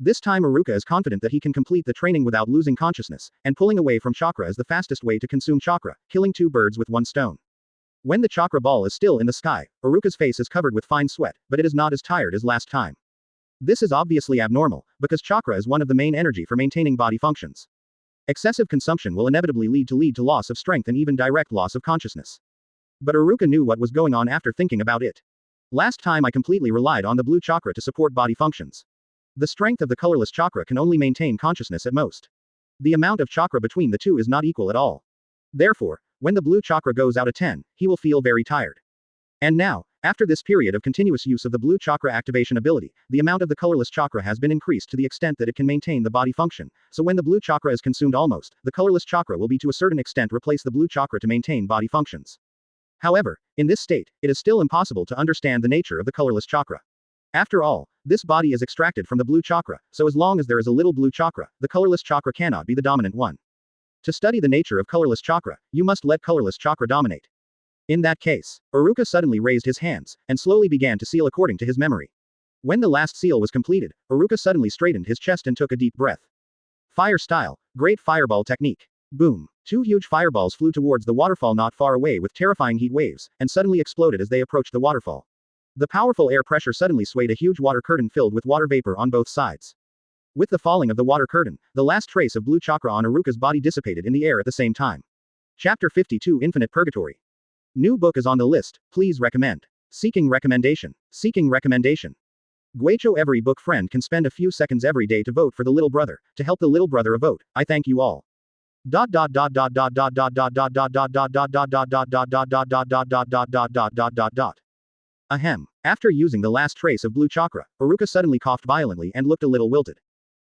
This time Aruka is confident that he can complete the training without losing consciousness, and pulling away from chakra is the fastest way to consume chakra, killing two birds with one stone. When the chakra ball is still in the sky, Aruka's face is covered with fine sweat, but it is not as tired as last time. This is obviously abnormal, because chakra is one of the main energy for maintaining body functions. Excessive consumption will inevitably lead to loss of strength and even direct loss of consciousness. But Aruka knew what was going on after thinking about it. Last time I completely relied on the blue chakra to support body functions. The strength of the colorless chakra can only maintain consciousness at most. The amount of chakra between the two is not equal at all. Therefore, when the blue chakra goes out of 10, he will feel very tired. And now, after this period of continuous use of the blue chakra activation ability, the amount of the colorless chakra has been increased to the extent that it can maintain the body function, so when the blue chakra is consumed almost, the colorless chakra will be to a certain extent replace the blue chakra to maintain body functions. However, in this state, it is still impossible to understand the nature of the colorless chakra. After all, this body is extracted from the blue chakra, so as long as there is a little blue chakra, the colorless chakra cannot be the dominant one. To study the nature of colorless chakra, you must let colorless chakra dominate. In that case, Aruka suddenly raised his hands, and slowly began to seal according to his memory. When the last seal was completed, Aruka suddenly straightened his chest and took a deep breath. Fire style, great fireball technique. Boom. Two huge fireballs flew towards the waterfall not far away with terrifying heat waves, and suddenly exploded as they approached the waterfall. The powerful air pressure suddenly swayed a huge water curtain filled with water vapor on both sides. With the falling of the water curtain, the last trace of blue chakra on Aruka's body dissipated in the air at the same time. Chapter 52 Infinite Purgatory. New book is on the list, please recommend. Seeking recommendation. Seeking recommendation. Guicho every book friend can spend a few seconds every day to vote for the little brother, to help the little brother a vote, I thank you all. Ahem. After using the last trace of blue chakra, Aruka suddenly coughed violently and looked a little wilted.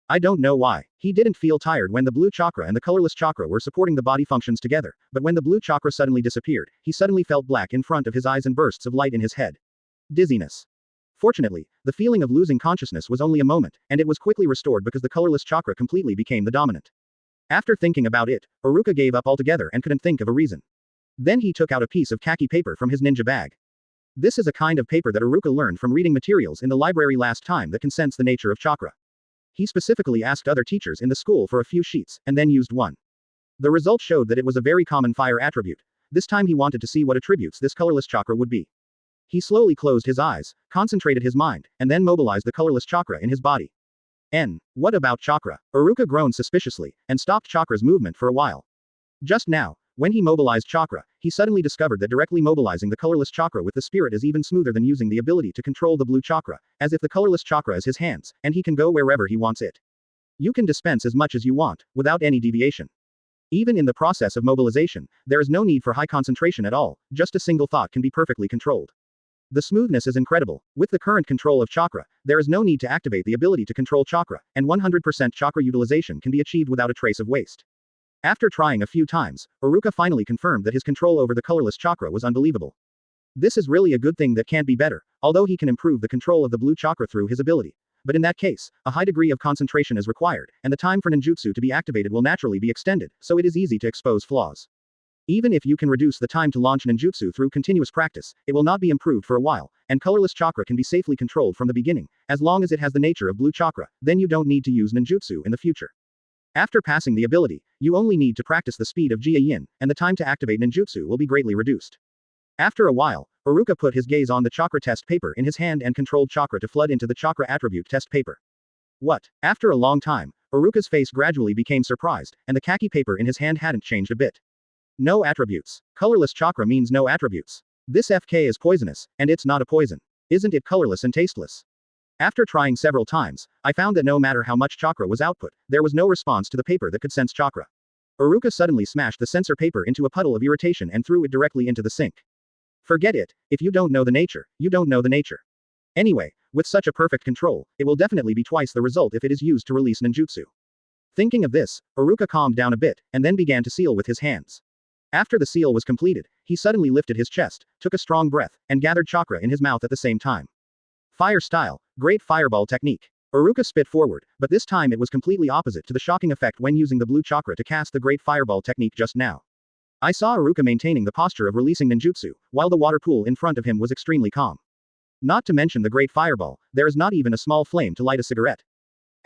I don't know why. He didn't feel tired when the blue chakra and the colorless chakra were supporting the body functions together, but when the blue chakra suddenly disappeared, he suddenly felt black in front of his eyes and bursts of light in his head. Dizziness. Fortunately, the feeling of losing consciousness was only a moment, and it was quickly restored because the colorless chakra completely became the dominant. After thinking about it, Aruka gave up altogether and couldn't think of a reason. Then he took out a piece of khaki paper from his ninja bag. This is a kind of paper that Aruka learned from reading materials in the library last time that can sense the nature of chakra. He specifically asked other teachers in the school for a few sheets, and then used one. The result showed that it was a very common fire attribute. This time he wanted to see what attributes this colorless chakra would be. He slowly closed his eyes, concentrated his mind, and then mobilized the colorless chakra in his body. What about chakra? Aruka groaned suspiciously, and stopped chakra's movement for a while. Just now, when he mobilized chakra, he suddenly discovered that directly mobilizing the colorless chakra with the spirit is even smoother than using the ability to control the blue chakra, as if the colorless chakra is his hands, and he can go wherever he wants it. You can dispense as much as you want, without any deviation. Even in the process of mobilization, there is no need for high concentration at all, just a single thought can be perfectly controlled. The smoothness is incredible. With the current control of chakra, there is no need to activate the ability to control chakra, and 100% chakra utilization can be achieved without a trace of waste. After trying a few times, Aruka finally confirmed that his control over the colorless chakra was unbelievable. This is really a good thing that can't be better, although he can improve the control of the blue chakra through his ability. But in that case, a high degree of concentration is required, and the time for ninjutsu to be activated will naturally be extended, so it is easy to expose flaws. Even if you can reduce the time to launch ninjutsu through continuous practice, it will not be improved for a while, and colorless chakra can be safely controlled from the beginning, as long as it has the nature of blue chakra, then you don't need to use ninjutsu in the future. After passing the ability, you only need to practice the speed of Jia-yin, and the time to activate ninjutsu will be greatly reduced. After a while, Aruka put his gaze on the chakra test paper in his hand and controlled chakra to flood into the chakra attribute test paper. What? After a long time, Aruka's face gradually became surprised, and the khaki paper in his hand hadn't changed a bit. No attributes. Colorless chakra means no attributes. This FK is poisonous, and it's not a poison. Isn't it colorless and tasteless? After trying several times, I found that no matter how much chakra was output, there was no response to the paper that could sense chakra. Aruka suddenly smashed the sensor paper into a puddle of irritation and threw it directly into the sink. Forget it. If you don't know the nature, you don't know the nature. Anyway, with such a perfect control, it will definitely be twice the result if it is used to release ninjutsu. Thinking of this, Aruka calmed down a bit, and then began to seal with his hands. After the seal was completed, he suddenly lifted his chest, took a strong breath, and gathered chakra in his mouth at the same time. Fire style, great fireball technique. Aruka spit forward, but this time it was completely opposite to the shocking effect when using the blue chakra to cast the great fireball technique just now. I saw Aruka maintaining the posture of releasing ninjutsu, while the water pool in front of him was extremely calm. Not to mention the great fireball, there is not even a small flame to light a cigarette.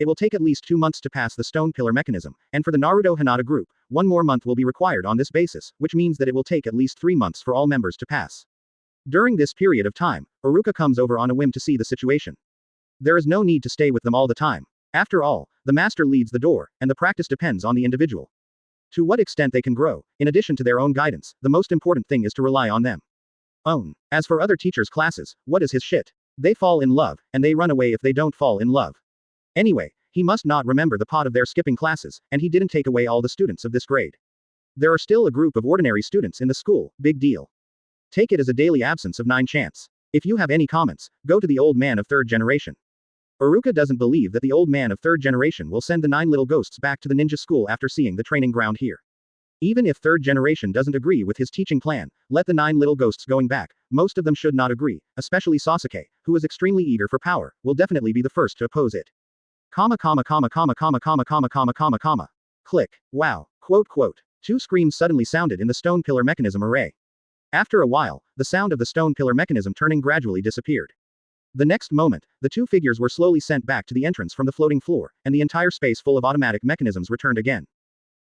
it will take at least 2 months to pass the stone pillar mechanism, and for the Naruto Hinata group, 1 more month will be required on this basis, which means that it will take at least 3 months for all members to pass. During this period of time, Aruka comes over on a whim to see the situation. There is no need to stay with them all the time. After all, the master leads the door, and the practice depends on the individual. To what extent they can grow, in addition to their own guidance, the most important thing is to rely on them. As for other teachers' classes, what is his shit? They fall in love, and they run away if they don't fall in love. Anyway, he must not remember the pot of their skipping classes, and he didn't take away all the students of this grade. There are still a group of ordinary students in the school, big deal. Take it as a daily absence of 9 chance. If you have any comments, go to the old man of 3rd generation. Aruka doesn't believe that the old man of 3rd generation will send the 9 little ghosts back to the ninja school after seeing the training ground here. Even if 3rd generation doesn't agree with his teaching plan, let the 9 little ghosts going back, most of them should not agree, especially Sasuke, who is extremely eager for power, will definitely be the first to oppose it. Click. Wow. Quote. 2 screams suddenly sounded in the stone pillar mechanism array. After a while, the sound of the stone pillar mechanism turning gradually disappeared. The next moment, the 2 figures were slowly sent back to the entrance from the floating floor, and the entire space full of automatic mechanisms returned again.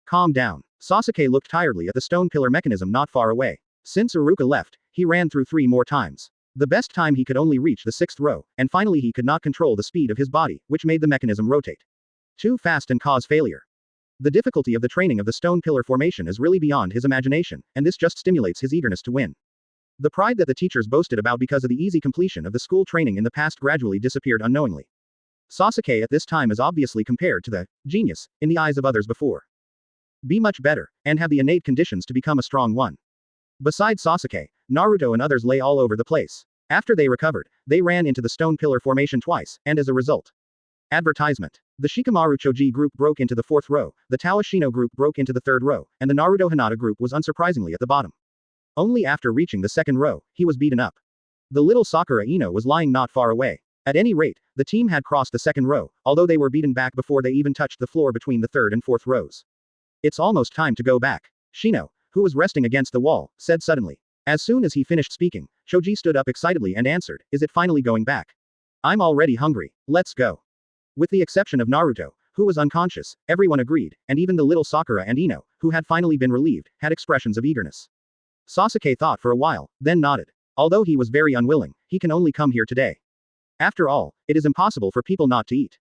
Calm down. Sasuke looked tiredly at the stone pillar mechanism not far away. Since Aruka left, he ran through 3 more times. The best time he could only reach the 6th row, and finally he could not control the speed of his body, which made the mechanism rotate too fast and cause failure. The difficulty of the training of the stone pillar formation is really beyond his imagination, and this just stimulates his eagerness to win. The pride that the teachers boasted about because of the easy completion of the school training in the past gradually disappeared unknowingly. Sasuke at this time is obviously compared to the genius in the eyes of others before. Be much better, and have the innate conditions to become a strong one. Besides Sasuke, Naruto and others lay all over the place. After they recovered, they ran into the stone pillar formation twice, and as a result. Advertisement. The Shikamaru Choji group broke into the 4th row, the Tawa Shino group broke into the 3rd row, and the Naruto Hinata group was unsurprisingly at the bottom. Only after reaching the 2nd row, he was beaten up. The little Sakura Ino was lying not far away. At any rate, the team had crossed the 2nd row, although they were beaten back before they even touched the floor between the 3rd and 4th rows. It's almost time to go back. Shino, who was resting against the wall, said suddenly. As soon as he finished speaking, Choji stood up excitedly and answered, "Is it finally going back? I'm already hungry, let's go." With the exception of Naruto, who was unconscious, everyone agreed, and even the little Sakura and Ino, who had finally been relieved, had expressions of eagerness. Sasuke thought for a while, then nodded. Although he was very unwilling, he can only come here today. After all, it is impossible for people not to eat.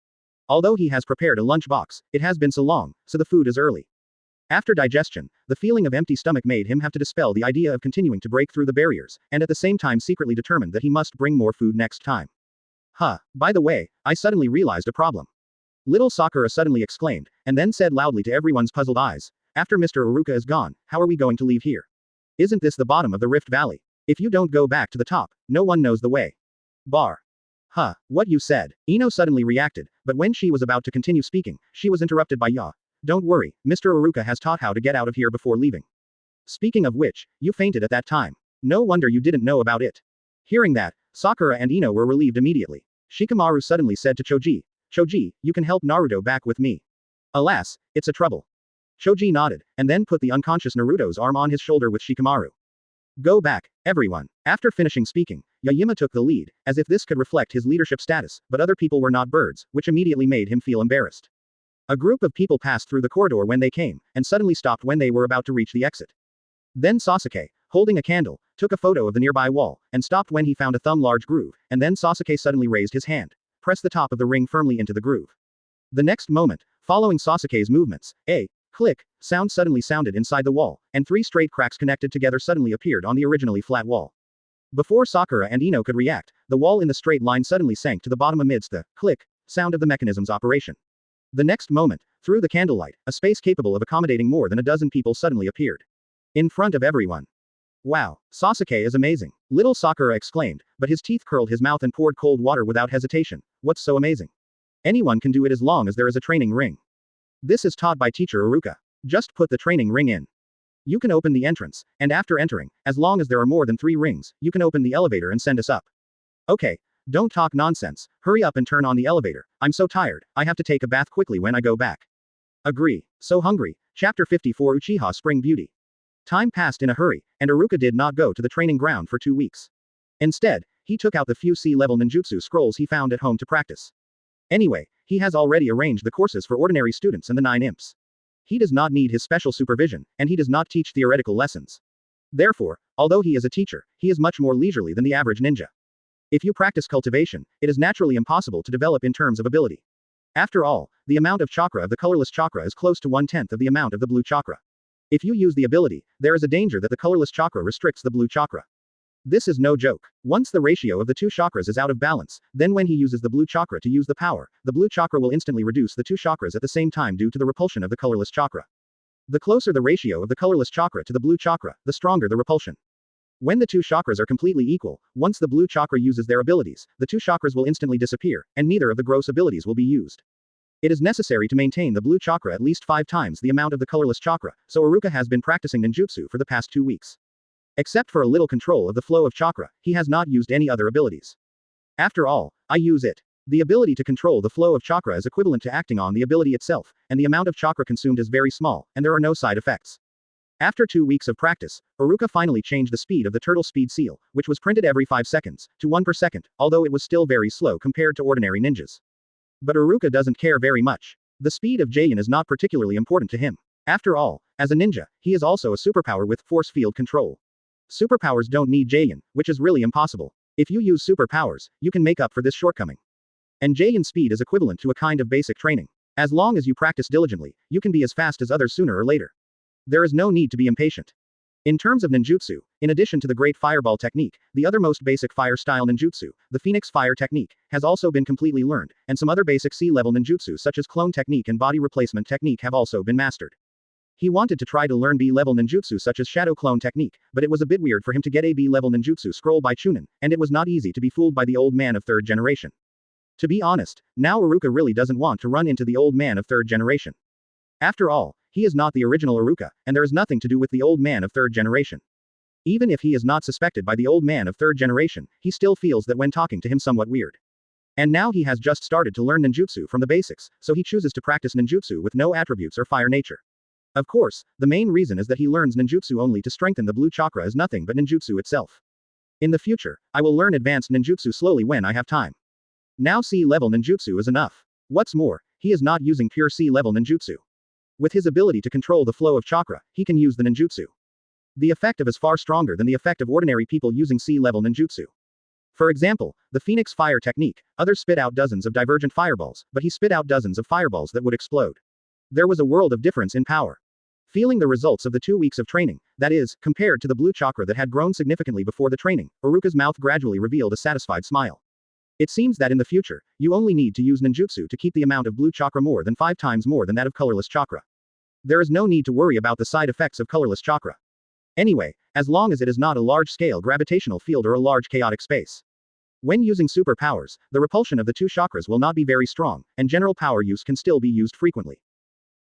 Although he has prepared a lunch box, it has been so long, so the food is early. After digestion, the feeling of empty stomach made him have to dispel the idea of continuing to break through the barriers, and at the same time secretly determined that he must bring more food next time. By the way, I suddenly realized a problem. Little Sakura suddenly exclaimed, and then said loudly to everyone's puzzled eyes, "After Mr. Aruka is gone, how are we going to leave here? Isn't this the bottom of the Rift Valley? If you don't go back to the top, no one knows the way." Bar. What you said. Ino suddenly reacted, but when she was about to continue speaking, she was interrupted by Ya. "Don't worry, Mr. Aruka has taught how to get out of here before leaving. Speaking of which, you fainted at that time. No wonder you didn't know about it." Hearing that, Sakura and Ino were relieved immediately. Shikamaru suddenly said to Choji, "Choji, you can help Naruto back with me. Alas, it's a trouble." Choji nodded, and then put the unconscious Naruto's arm on his shoulder with Shikamaru. "Go back, everyone." After finishing speaking, Yaima took the lead, as if this could reflect his leadership status, but other people were not birds, which immediately made him feel embarrassed. A group of people passed through the corridor when they came, and suddenly stopped when they were about to reach the exit. Then Sasuke, holding a candle, took a photo of the nearby wall, and stopped when he found a thumb-large groove, and then Sasuke suddenly raised his hand, pressed the top of the ring firmly into the groove. The next moment, following Sasuke's movements, a click sound suddenly sounded inside the wall, and 3 straight cracks connected together suddenly appeared on the originally flat wall. Before Sakura and Ino could react, the wall in the straight line suddenly sank to the bottom amidst the click sound of the mechanism's operation. The next moment, through the candlelight, a space capable of accommodating more than a dozen people suddenly appeared. In front of everyone. "Wow, Sasuke is amazing," little Sakura exclaimed, but his teeth curled his mouth and poured cold water without hesitation. "What's so amazing? Anyone can do it as long as there is a training ring. This is taught by teacher Aruka. Just put the training ring in. You can open the entrance, and after entering, as long as there are more than 3 rings, you can open the elevator and send us up. Okay, don't talk nonsense, hurry up and turn on the elevator. I'm so tired, I have to take a bath quickly when I go back." Agree. So hungry. Chapter 54 Uchiha Spring Beauty. Time passed in a hurry, and Aruka did not go to the training ground for 2 weeks. Instead, he took out the few C-level ninjutsu scrolls he found at home to practice. Anyway, he has already arranged the courses for ordinary students and the 9 imps. He does not need his special supervision, and he does not teach theoretical lessons. Therefore, although he is a teacher, he is much more leisurely than the average ninja. If you practice cultivation, it is naturally impossible to develop in terms of ability. After all, the amount of chakra of the colorless chakra is close to 1/10 of the amount of the blue chakra. If you use the ability, there is a danger that the colorless chakra restricts the blue chakra. This is no joke. Once the ratio of the two chakras is out of balance, then when he uses the blue chakra to use the power, the blue chakra will instantly reduce the two chakras at the same time due to the repulsion of the colorless chakra. The closer the ratio of the colorless chakra to the blue chakra, the stronger the repulsion. When the two chakras are completely equal, once the blue chakra uses their abilities, the two chakras will instantly disappear, and neither of the gross abilities will be used. It is necessary to maintain the blue chakra at least 5 times the amount of the colorless chakra, so Aruka has been practicing ninjutsu for the past 2 weeks. Except for a little control of the flow of chakra, he has not used any other abilities. After all, I use it. The ability to control the flow of chakra is equivalent to acting on the ability itself, and the amount of chakra consumed is very small, and there are no side effects. After 2 weeks of practice, Aruka finally changed the speed of the turtle speed seal, which was printed every 5 seconds, to 1 per second, although it was still very slow compared to ordinary ninjas. But Aruka doesn't care very much. The speed of Jayan is not particularly important to him. After all, as a ninja, he is also a superpower with force field control. Superpowers don't need Jayan, which is really impossible. If you use superpowers, you can make up for this shortcoming. And Jayan speed is equivalent to a kind of basic training. As long as you practice diligently, you can be as fast as others sooner or later. There is no need to be impatient. In terms of ninjutsu, in addition to the great fireball technique, the other most basic fire style ninjutsu, the Phoenix Fire technique, has also been completely learned, and some other basic C-level ninjutsu such as clone technique and body replacement technique have also been mastered. He wanted to try to learn B-level ninjutsu such as shadow clone technique, but it was a bit weird for him to get a B-level ninjutsu scroll by Chunin, and it was not easy to be fooled by the old man of 3rd generation. To be honest, now Aruka really doesn't want to run into the old man of 3rd generation. After all, he is not the original Aruka, and there is nothing to do with the old man of 3rd generation. Even if he is not suspected by the old man of 3rd generation, he still feels that when talking to him somewhat weird. And now he has just started to learn ninjutsu from the basics, so he chooses to practice ninjutsu with no attributes or fire nature. Of course, the main reason is that he learns ninjutsu only to strengthen the blue chakra as nothing but ninjutsu itself. In the future, I will learn advanced ninjutsu slowly when I have time. Now C-level ninjutsu is enough. What's more, he is not using pure C-level ninjutsu. With his ability to control the flow of chakra, he can use the ninjutsu. The effect of is far stronger than the effect of ordinary people using C-level ninjutsu. For example, the Phoenix Fire technique, others spit out dozens of divergent fireballs, but he spit out dozens of fireballs that would explode. There was a world of difference in power. Feeling the results of the 2 weeks of training, that is, compared to the blue chakra that had grown significantly before the training, Aruka's mouth gradually revealed a satisfied smile. It seems that in the future, you only need to use ninjutsu to keep the amount of blue chakra more than 5 times more than that of colorless chakra. There is no need to worry about the side effects of colorless chakra. Anyway, as long as it is not a large-scale gravitational field or a large chaotic space. When using superpowers, the repulsion of the 2 chakras will not be very strong, and general power use can still be used frequently.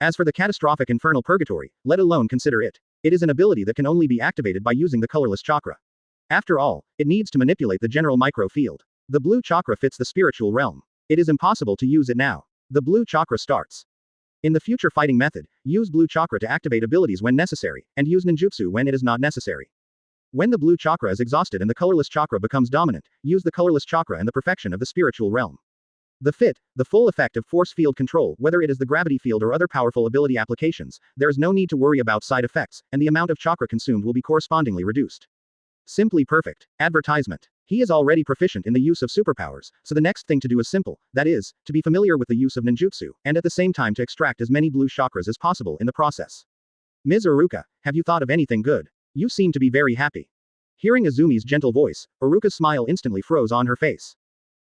As for the catastrophic Infernal Purgatory, let alone consider it. It is an ability that can only be activated by using the colorless chakra. After all, it needs to manipulate the general micro field. The blue chakra fits the spiritual realm. It is impossible to use it now. The blue chakra starts. In the future fighting method, use blue chakra to activate abilities when necessary, and use ninjutsu when it is not necessary. When the blue chakra is exhausted and the colorless chakra becomes dominant, use the colorless chakra and the perfection of the spiritual realm. The full effect of force field control, whether it is the gravity field or other powerful ability applications, there is no need to worry about side effects, and the amount of chakra consumed will be correspondingly reduced. Simply perfect. Advertisement. He is already proficient in the use of superpowers, so the next thing to do is simple, that is, to be familiar with the use of ninjutsu, and at the same time to extract as many blue chakras as possible in the process. Ms. Aruka, have you thought of anything good? You seem to be very happy. Hearing Izumi's gentle voice, Aruka's smile instantly froze on her face.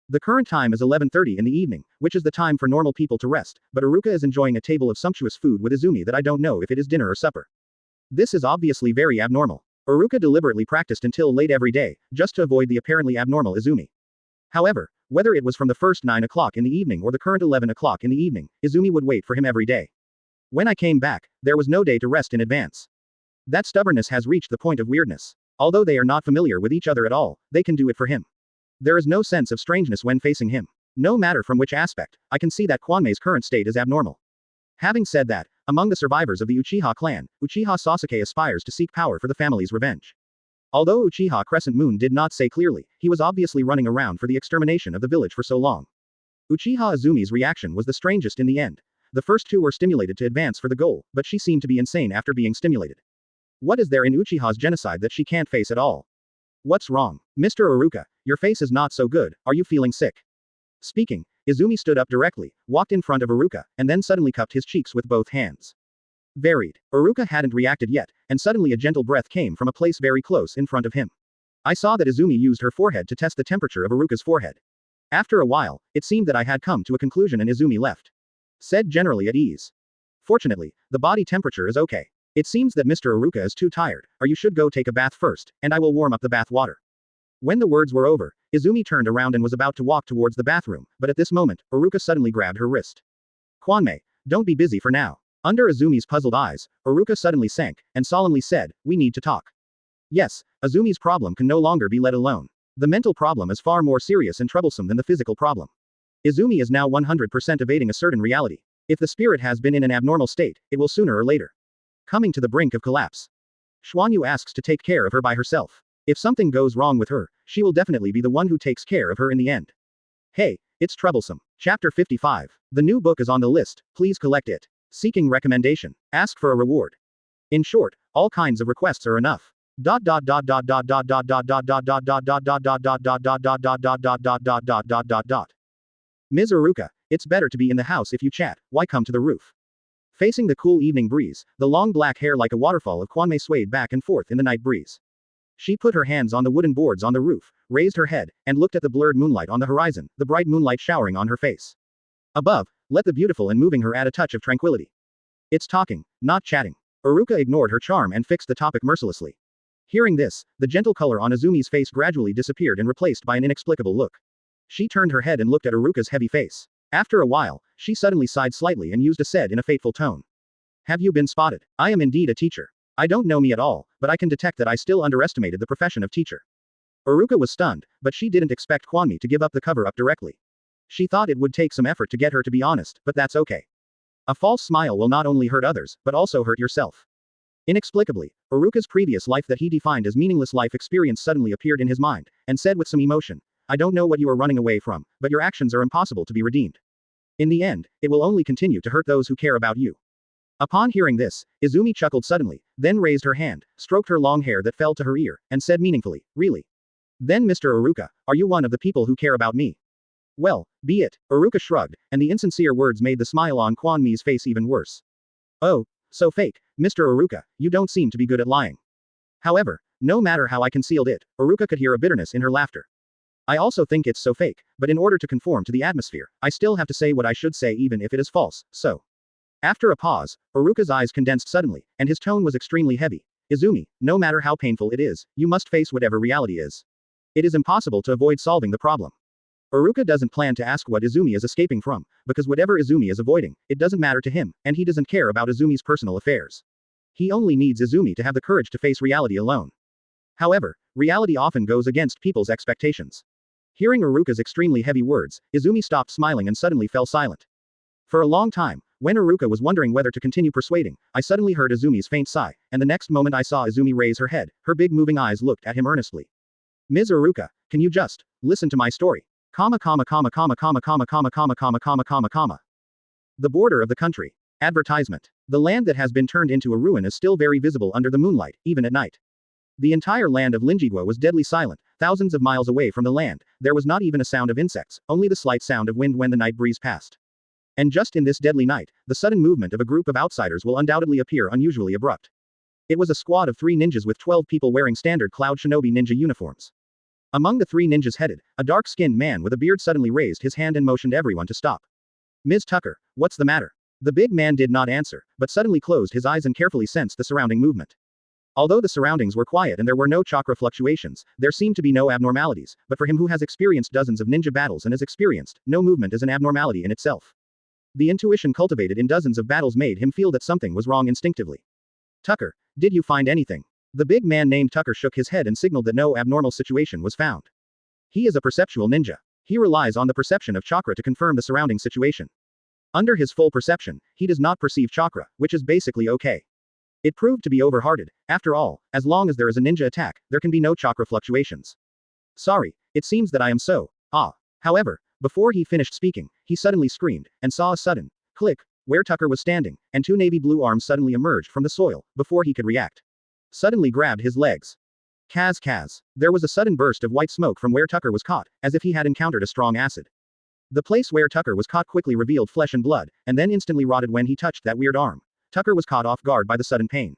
The current time is 11:30 in the evening, which is the time for normal people to rest, but Aruka is enjoying a table of sumptuous food with Izumi that I don't know if it is dinner or supper. This is obviously very abnormal. Aruka deliberately practiced until late every day, just to avoid the apparently abnormal Izumi. However, whether it was from the first 9 o'clock in the evening or the current 11 o'clock in the evening, Izumi would wait for him every day. When I came back, there was no day to rest in advance. That stubbornness has reached the point of weirdness. Although they are not familiar with each other at all, they can do it for him. There is no sense of strangeness when facing him. No matter from which aspect, I can see that Kwanmei's current state is abnormal. Having said that, among the survivors of the Uchiha clan, Uchiha Sasuke aspires to seek power for the family's revenge. Although Uchiha Crescent Moon did not say clearly, he was obviously running around for the extermination of the village for so long. Uchiha Izumi's reaction was the strangest in the end. The first two were stimulated to advance for the goal, but she seemed to be insane after being stimulated. What is there in Uchiha's genocide that she can't face at all? What's wrong? Mr. Aruka, your face is not so good, are you feeling sick? Speaking, Izumi stood up directly, walked in front of Aruka, and then suddenly cupped his cheeks with both hands. Varied. Aruka hadn't reacted yet, and suddenly a gentle breath came from a place very close in front of him. I saw that Izumi used her forehead to test the temperature of Aruka's forehead. After a while, it seemed that I had come to a conclusion and Izumi left. Said generally at ease. Fortunately, the body temperature is okay. It seems that Mr. Aruka is too tired, or you should go take a bath first, and I will warm up the bath water. When the words were over, Izumi turned around and was about to walk towards the bathroom, but at this moment, Aruka suddenly grabbed her wrist. Kwanmei, don't be busy for now. Under Izumi's puzzled eyes, Aruka suddenly sank, and solemnly said, we need to talk. Yes, Izumi's problem can no longer be let alone. The mental problem is far more serious and troublesome than the physical problem. Izumi is now 100% evading a certain reality. If the spirit has been in an abnormal state, it will sooner or later coming to the brink of collapse. Xuanyu asks to take care of her by herself. If something goes wrong with her, she will definitely be the one who takes care of her in the end. Hey, it's troublesome. Chapter 55. The new book is on the list, please collect it. Seeking recommendation. Ask for a reward. In short, all kinds of requests are enough. Ms. Aruka, it's better to be in the house if you chat, why come to the roof? Facing the cool evening breeze, the long black hair like a waterfall of Kwanmei swayed back and forth in the night breeze. She put her hands on the wooden boards on the roof, raised her head, and looked at the blurred moonlight on the horizon, the bright moonlight showering on her face. Above, let the beautiful and moving her add a touch of tranquility. It's talking, not chatting. Aruka ignored her charm and fixed the topic mercilessly. Hearing this, the gentle color on Izumi's face gradually disappeared and replaced by an inexplicable look. She turned her head and looked at Aruka's heavy face. After a while, she suddenly sighed slightly and used a said in a fateful tone. Have you been spotted? I am indeed a teacher. I don't know me at all, but I can detect that I still underestimated the profession of teacher. Aruka was stunned, but she didn't expect Kwanmei to give up the cover-up directly. She thought it would take some effort to get her to be honest, but that's okay. A false smile will not only hurt others, but also hurt yourself. Inexplicably, Aruka's previous life that he defined as meaningless life experience suddenly appeared in his mind, and said with some emotion, I don't know what you are running away from, but your actions are impossible to be redeemed. In the end, it will only continue to hurt those who care about you. Upon hearing this, Izumi chuckled suddenly, then raised her hand, stroked her long hair that fell to her ear, and said meaningfully, really? Then Mr. Aruka, are you one of the people who care about me? Well, be it. Aruka shrugged, and the insincere words made the smile on Kwanmei's face even worse. Oh, so fake, Mr. Aruka, you don't seem to be good at lying. However, no matter how I concealed it, Aruka could hear a bitterness in her laughter. I also think it's so fake, but in order to conform to the atmosphere, I still have to say what I should say even if it is false, so. After a pause, Aruka's eyes condensed suddenly, and his tone was extremely heavy. Izumi, no matter how painful it is, you must face whatever reality is. It is impossible to avoid solving the problem. Aruka doesn't plan to ask what Izumi is escaping from, because whatever Izumi is avoiding, it doesn't matter to him, and he doesn't care about Izumi's personal affairs. He only needs Izumi to have the courage to face reality alone. However, reality often goes against people's expectations. Hearing Aruka's extremely heavy words, Izumi stopped smiling and suddenly fell silent. For a long time, when Aruka was wondering whether to continue persuading, I suddenly heard Izumi's faint sigh, and the next moment I saw Izumi raise her head, her big moving eyes looked at him earnestly. Ms. Aruka, can you just listen to my story? The border of the country. Advertisement. The land that has been turned into a ruin is still very visible under the moonlight, even at night. The entire land of Linjigua was deadly silent, thousands of miles away from the land, there was not even a sound of insects, only the slight sound of wind when the night breeze passed. And just in this deadly night, the sudden movement of a group of outsiders will undoubtedly appear unusually abrupt. It was a squad of 3 ninjas with 12 people wearing standard Cloud Shinobi ninja uniforms. Among the 3 ninjas headed, a dark-skinned man with a beard suddenly raised his hand and motioned everyone to stop. Ms. Tucker, what's the matter? The big man did not answer, but suddenly closed his eyes and carefully sensed the surrounding movement. Although the surroundings were quiet and there were no chakra fluctuations, there seemed to be no abnormalities, but for him who has experienced dozens of ninja battles and is experienced, no movement is an abnormality in itself. The intuition cultivated in dozens of battles made him feel that something was wrong instinctively. Tucker, did you find anything? The big man named Tucker shook his head and signaled that no abnormal situation was found. He is a perceptual ninja. He relies on the perception of chakra to confirm the surrounding situation. Under his full perception, he does not perceive chakra, which is basically okay. It proved to be overhearted. After all, as long as there is a ninja attack, there can be no chakra fluctuations. Sorry, it seems that I am so. However, before he finished speaking, he suddenly screamed, and saw a sudden click where Tucker was standing, and two navy blue arms suddenly emerged from the soil, before he could react. Suddenly grabbed his legs. Kaz. There was a sudden burst of white smoke from where Tucker was caught, as if he had encountered a strong acid. The place where Tucker was caught quickly revealed flesh and blood, and then instantly rotted when he touched that weird arm. Tucker was caught off guard by the sudden pain.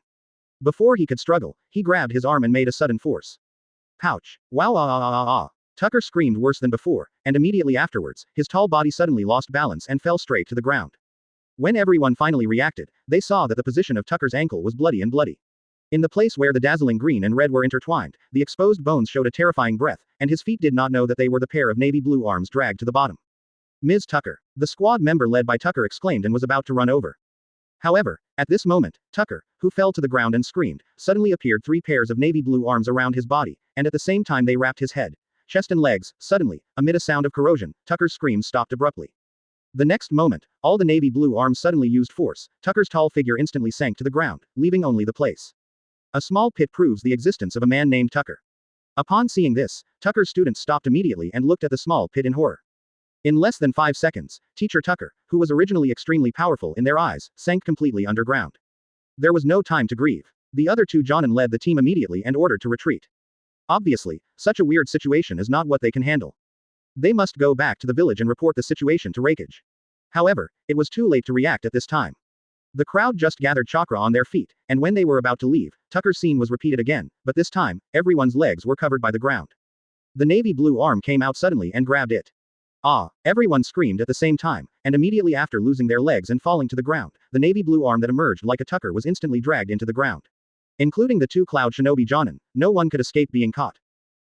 Before he could struggle, he grabbed his arm and made a sudden force. Pouch. Wow ah ah ah ah. Tucker screamed worse than before, and immediately afterwards, his tall body suddenly lost balance and fell straight to the ground. When everyone finally reacted, they saw that the position of Tucker's ankle was bloody. In the place where the dazzling green and red were intertwined, the exposed bones showed a terrifying breath, and his feet did not know that they were the pair of navy blue arms dragged to the bottom. Ms. Tucker. The squad member led by Tucker exclaimed and was about to run over. However, at this moment, Tucker, who fell to the ground and screamed, suddenly appeared three pairs of navy blue arms around his body, and at the same time they wrapped his head, chest and legs. Suddenly, amid a sound of corrosion, Tucker's screams stopped abruptly. The next moment, all the navy blue arms suddenly used force. Tucker's tall figure instantly sank to the ground, leaving only the place. A small pit proves the existence of a man named Tucker. Upon seeing this, Tucker's students stopped immediately and looked at the small pit in horror. In less than 5 seconds, Teacher Tucker, who was originally extremely powerful in their eyes, sank completely underground. There was no time to grieve. The other two Jonin led the team immediately and ordered to retreat. Obviously, such a weird situation is not what they can handle. They must go back to the village and report the situation to Hokage. However, it was too late to react at this time. The crowd just gathered chakra on their feet, and when they were about to leave, Tucker's scene was repeated again, but this time, everyone's legs were covered by the ground. The navy blue arm came out suddenly and grabbed it. Ah! Everyone screamed at the same time, and immediately after losing their legs and falling to the ground, the navy blue arm that emerged like a Tucker was instantly dragged into the ground. Including the two Cloud Shinobi Jonin, no one could escape being caught.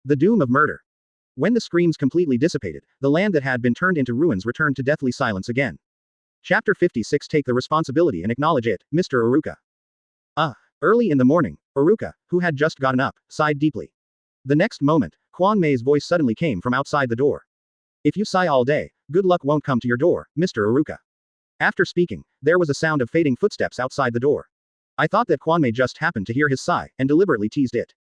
The doom of murder. When the screams completely dissipated, the land that had been turned into ruins returned to deathly silence again. Chapter 56. Take the responsibility and acknowledge it, Mr. Aruka. Early in the morning, Aruka, who had just gotten up, sighed deeply. The next moment, Quan Mei's voice suddenly came from outside the door. If you sigh all day, good luck won't come to your door, Mr. Aruka. After speaking, there was a sound of fading footsteps outside the door. I thought that Quan Mei just happened to hear his sigh, and deliberately teased it.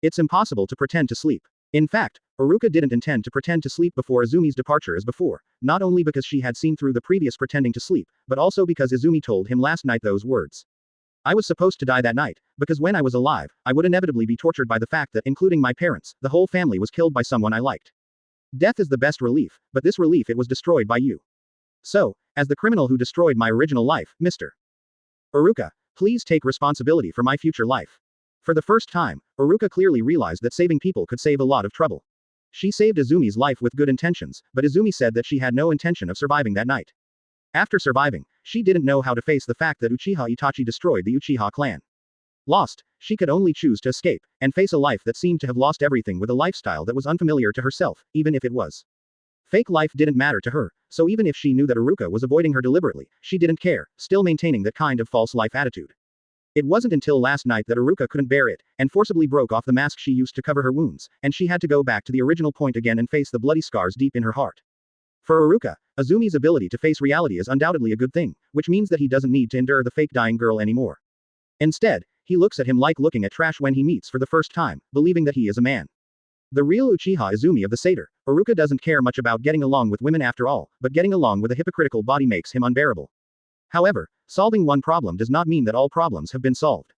It's impossible to pretend to sleep. In fact, Aruka didn't intend to pretend to sleep before Izumi's departure as before, not only because she had seen through the previous pretending to sleep, but also because Izumi told him last night those words. I was supposed to die that night, because when I was alive, I would inevitably be tortured by the fact that, including my parents, the whole family was killed by someone I liked. Death is the best relief, but this relief it was destroyed by you. So, as the criminal who destroyed my original life, Mr. Aruka, please take responsibility for my future life. For the first time, Aruka clearly realized that saving people could save a lot of trouble. She saved Izumi's life with good intentions, but Izumi said that she had no intention of surviving that night. After surviving, she didn't know how to face the fact that Uchiha Itachi destroyed the Uchiha clan. Lost, she could only choose to escape, and face a life that seemed to have lost everything with a lifestyle that was unfamiliar to herself, even if it was. Fake life didn't matter to her, so even if she knew that Aruka was avoiding her deliberately, she didn't care, still maintaining that kind of false life attitude. It wasn't until last night that Aruka couldn't bear it, and forcibly broke off the mask she used to cover her wounds, and she had to go back to the original point again and face the bloody scars deep in her heart. For Aruka, Izumi's ability to face reality is undoubtedly a good thing, which means that he doesn't need to endure the fake dying girl anymore. Instead, he looks at him like looking at trash when he meets for the first time, believing that he is a man. The real Uchiha Izumi of the Seder, Aruka doesn't care much about getting along with women after all, but getting along with a hypocritical body makes him unbearable. However, solving one problem does not mean that all problems have been solved.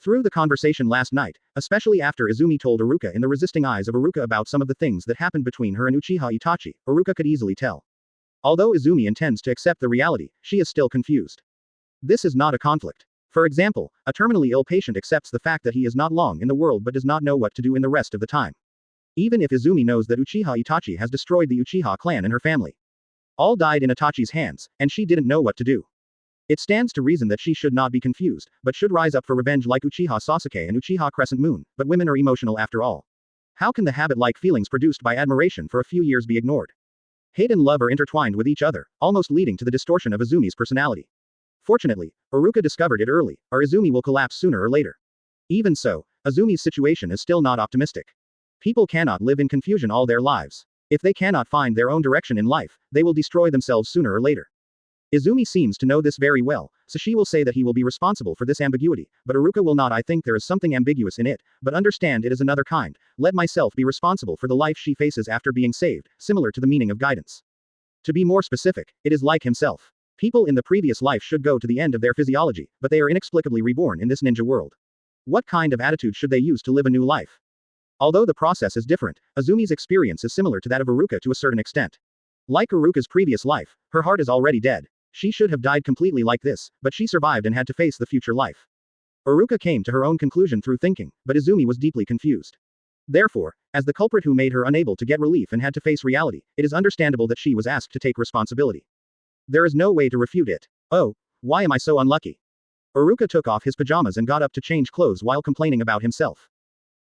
Through the conversation last night, especially after Izumi told Aruka in the resisting eyes of Aruka about some of the things that happened between her and Uchiha Itachi, Aruka could easily tell. Although Izumi intends to accept the reality, she is still confused. This is not a conflict. For example, a terminally ill patient accepts the fact that he is not long in the world but does not know what to do in the rest of the time. Even if Izumi knows that Uchiha Itachi has destroyed the Uchiha clan and her family. All died in Itachi's hands, and she didn't know what to do. It stands to reason that she should not be confused, but should rise up for revenge like Uchiha Sasuke and Uchiha Crescent Moon, but women are emotional after all. How can the habit-like feelings produced by admiration for a few years be ignored? Hate and love are intertwined with each other, almost leading to the distortion of Izumi's personality. Fortunately, Aruka discovered it early, or Izumi will collapse sooner or later. Even so, Izumi's situation is still not optimistic. People cannot live in confusion all their lives. If they cannot find their own direction in life, they will destroy themselves sooner or later. Izumi seems to know this very well, so she will say that he will be responsible for this ambiguity, but Aruka will not. I think there is something ambiguous in it, but understand it is another kind. Let myself be responsible for the life she faces after being saved, similar to the meaning of guidance. To be more specific, it is like himself. People in the previous life should go to the end of their physiology, but they are inexplicably reborn in this ninja world. What kind of attitude should they use to live a new life? Although the process is different, Azumi's experience is similar to that of Aruka to a certain extent. Like Aruka's previous life, her heart is already dead. She should have died completely like this, but she survived and had to face the future life. Aruka came to her own conclusion through thinking, but Izumi was deeply confused. Therefore, as the culprit who made her unable to get relief and had to face reality, it is understandable that she was asked to take responsibility. There is no way to refute it. Oh, why am I so unlucky? Aruka took off his pajamas and got up to change clothes while complaining about himself.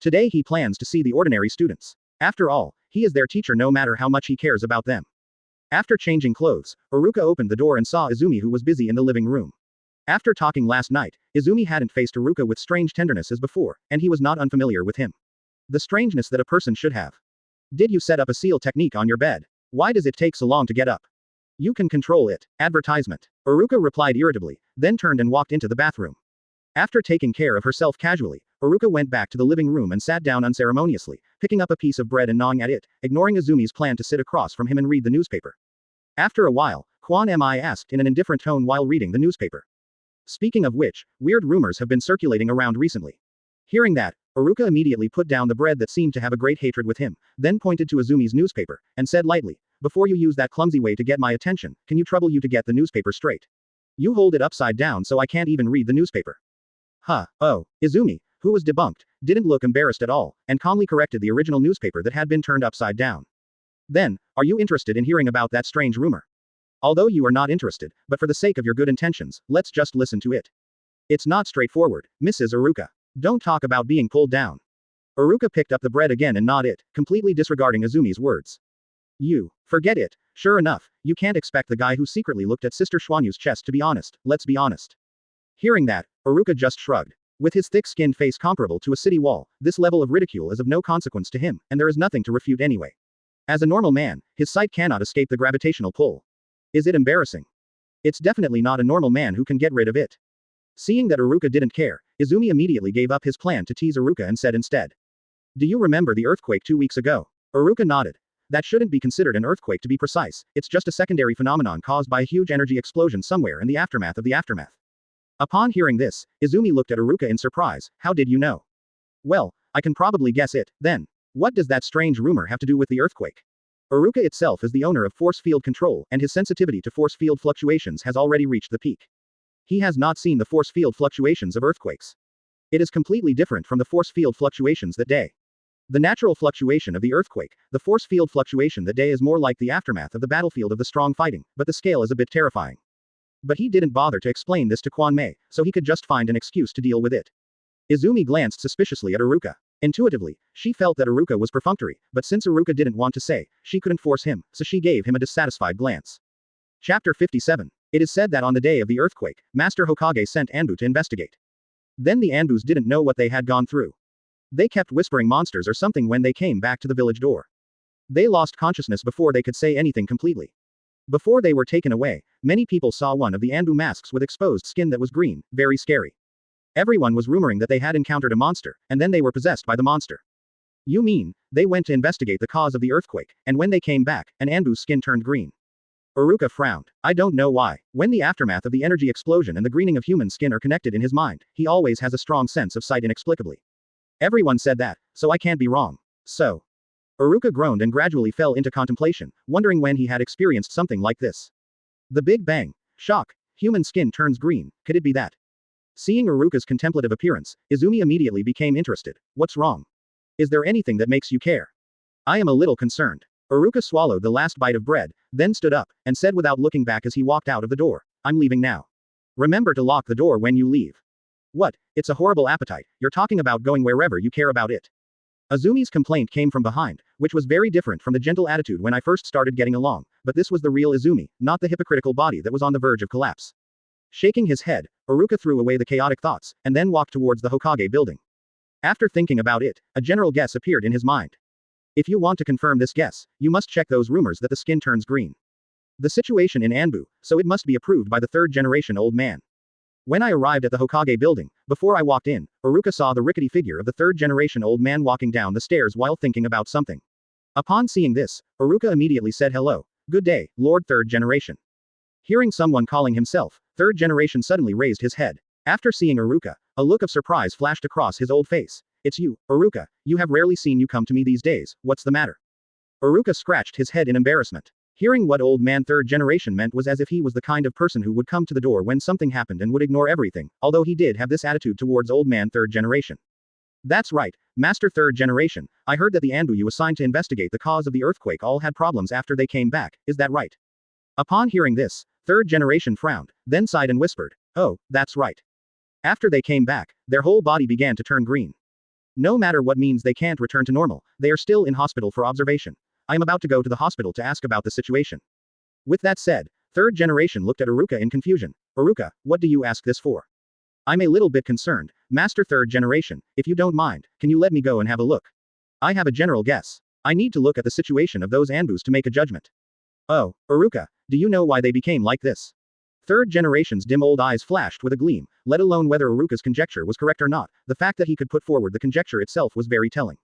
Today he plans to see the ordinary students. After all, he is their teacher no matter how much he cares about them. After changing clothes, Aruka opened the door and saw Izumi who was busy in the living room. After talking last night, Izumi hadn't faced Aruka with strange tenderness as before, and he was not unfamiliar with him. The strangeness that a person should have. Did you set up a seal technique on your bed? Why does it take so long to get up? You can control it. Advertisement. Aruka replied irritably, then turned and walked into the bathroom. After taking care of herself casually, Aruka went back to the living room and sat down unceremoniously, picking up a piece of bread and gnawing at it, ignoring Izumi's plan to sit across from him and read the newspaper. After a while, Quan Mi asked in an indifferent tone while reading the newspaper. Speaking of which, weird rumors have been circulating around recently. Hearing that, Aruka immediately put down the bread that seemed to have a great hatred with him, then pointed to Izumi's newspaper, and said lightly, "Before you use that clumsy way to get my attention, can you trouble you to get the newspaper straight? You hold it upside down so I can't even read the newspaper." Huh, oh, Izumi, who was debunked, didn't look embarrassed at all, and calmly corrected the original newspaper that had been turned upside down. Then, are you interested in hearing about that strange rumor? Although you are not interested, but for the sake of your good intentions, let's just listen to it. It's not straightforward, Mrs. Aruka. Don't talk about being pulled down. Aruka picked up the bread again and gnawed it, completely disregarding Izumi's words. You, forget it. Sure enough, you can't expect the guy who secretly looked at Sister Xuanyu's chest to be honest, let's be honest. Hearing that, Aruka just shrugged. With his thick-skinned face comparable to a city wall, this level of ridicule is of no consequence to him, and there is nothing to refute anyway. As a normal man, his sight cannot escape the gravitational pull. Is it embarrassing? It's definitely not a normal man who can get rid of it. Seeing that Aruka didn't care, Izumi immediately gave up his plan to tease Aruka and said instead. Do you remember the earthquake 2 weeks ago? Aruka nodded. That shouldn't be considered an earthquake to be precise, it's just a secondary phenomenon caused by a huge energy explosion somewhere in the aftermath of the aftermath. Upon hearing this, Izumi looked at Aruka in surprise. How did you know? Well, I can probably guess it, then. What does that strange rumor have to do with the earthquake? Aruka itself is the owner of force field control, and his sensitivity to force field fluctuations has already reached the peak. He has not seen the force field fluctuations of earthquakes. It is completely different from the force field fluctuations that day. The natural fluctuation of the earthquake, the force field fluctuation that day is more like the aftermath of the battlefield of the strong fighting, but the scale is a bit terrifying. But he didn't bother to explain this to Quan Mei, so he could just find an excuse to deal with it. Izumi glanced suspiciously at Aruka. Intuitively, she felt that Aruka was perfunctory, but since Aruka didn't want to say, she couldn't force him, so she gave him a dissatisfied glance. Chapter 57. It is said that on the day of the earthquake, Master Hokage sent Anbu to investigate. Then the Anbus didn't know what they had gone through. They kept whispering monsters or something when they came back to the village door. They lost consciousness before they could say anything completely. Before they were taken away, many people saw one of the Anbu masks with exposed skin that was green, very scary. Everyone was rumoring that they had encountered a monster, and then they were possessed by the monster. You mean, they went to investigate the cause of the earthquake, and when they came back, an Anbu's skin turned green. Aruka frowned. I don't know why. When the aftermath of the energy explosion and the greening of human skin are connected in his mind, he always has a strong sense of sight inexplicably. Everyone said that, so I can't be wrong. So. Aruka groaned and gradually fell into contemplation, wondering when he had experienced something like this. The Big Bang. Shock. Human skin turns green, could it be that? Seeing Aruka's contemplative appearance, Izumi immediately became interested. What's wrong? Is there anything that makes you care? I am a little concerned. Aruka swallowed the last bite of bread, then stood up, and said without looking back as he walked out of the door, I'm leaving now. Remember to lock the door when you leave. What? It's a horrible appetite, you're talking about going wherever you care about it. Izumi's complaint came from behind, which was very different from the gentle attitude when I first started getting along, but this was the real Izumi, not the hypocritical body that was on the verge of collapse. Shaking his head, Aruka threw away the chaotic thoughts, and then walked towards the Hokage building. After thinking about it, a general guess appeared in his mind. If you want to confirm this guess, you must check those rumors that the skin turns green. The situation in Anbu, so it must be approved by the third-generation old man. When I arrived at the Hokage building, before I walked in, Aruka saw the rickety figure of the third-generation old man walking down the stairs while thinking about something. Upon seeing this, Aruka immediately said hello. Good day, Lord Third Generation. Hearing someone calling himself, Third Generation suddenly raised his head. After seeing Aruka, a look of surprise flashed across his old face. It's you, Aruka, you have rarely seen you come to me these days, what's the matter? Aruka scratched his head in embarrassment. Hearing what old man Third Generation meant was as if he was the kind of person who would come to the door when something happened and would ignore everything, although he did have this attitude towards old man Third Generation. That's right, Master Third Generation, I heard that the Anbu you assigned to investigate the cause of the earthquake all had problems after they came back, is that right? Upon hearing this, Third Generation frowned, then sighed and whispered, oh, that's right. After they came back, their whole body began to turn green. No matter what means they can't return to normal, they are still in hospital for observation. I am about to go to the hospital to ask about the situation. With that said, Third Generation looked at Aruka in confusion. Aruka, what do you ask this for? I'm a little bit concerned, Master Third Generation, if you don't mind, can you let me go and have a look? I have a general guess. I need to look at the situation of those Anbus to make a judgment. Oh, Aruka, do you know why they became like this? Third Generation's dim old eyes flashed with a gleam, let alone whether Aruka's conjecture was correct or not, the fact that he could put forward the conjecture itself was very telling.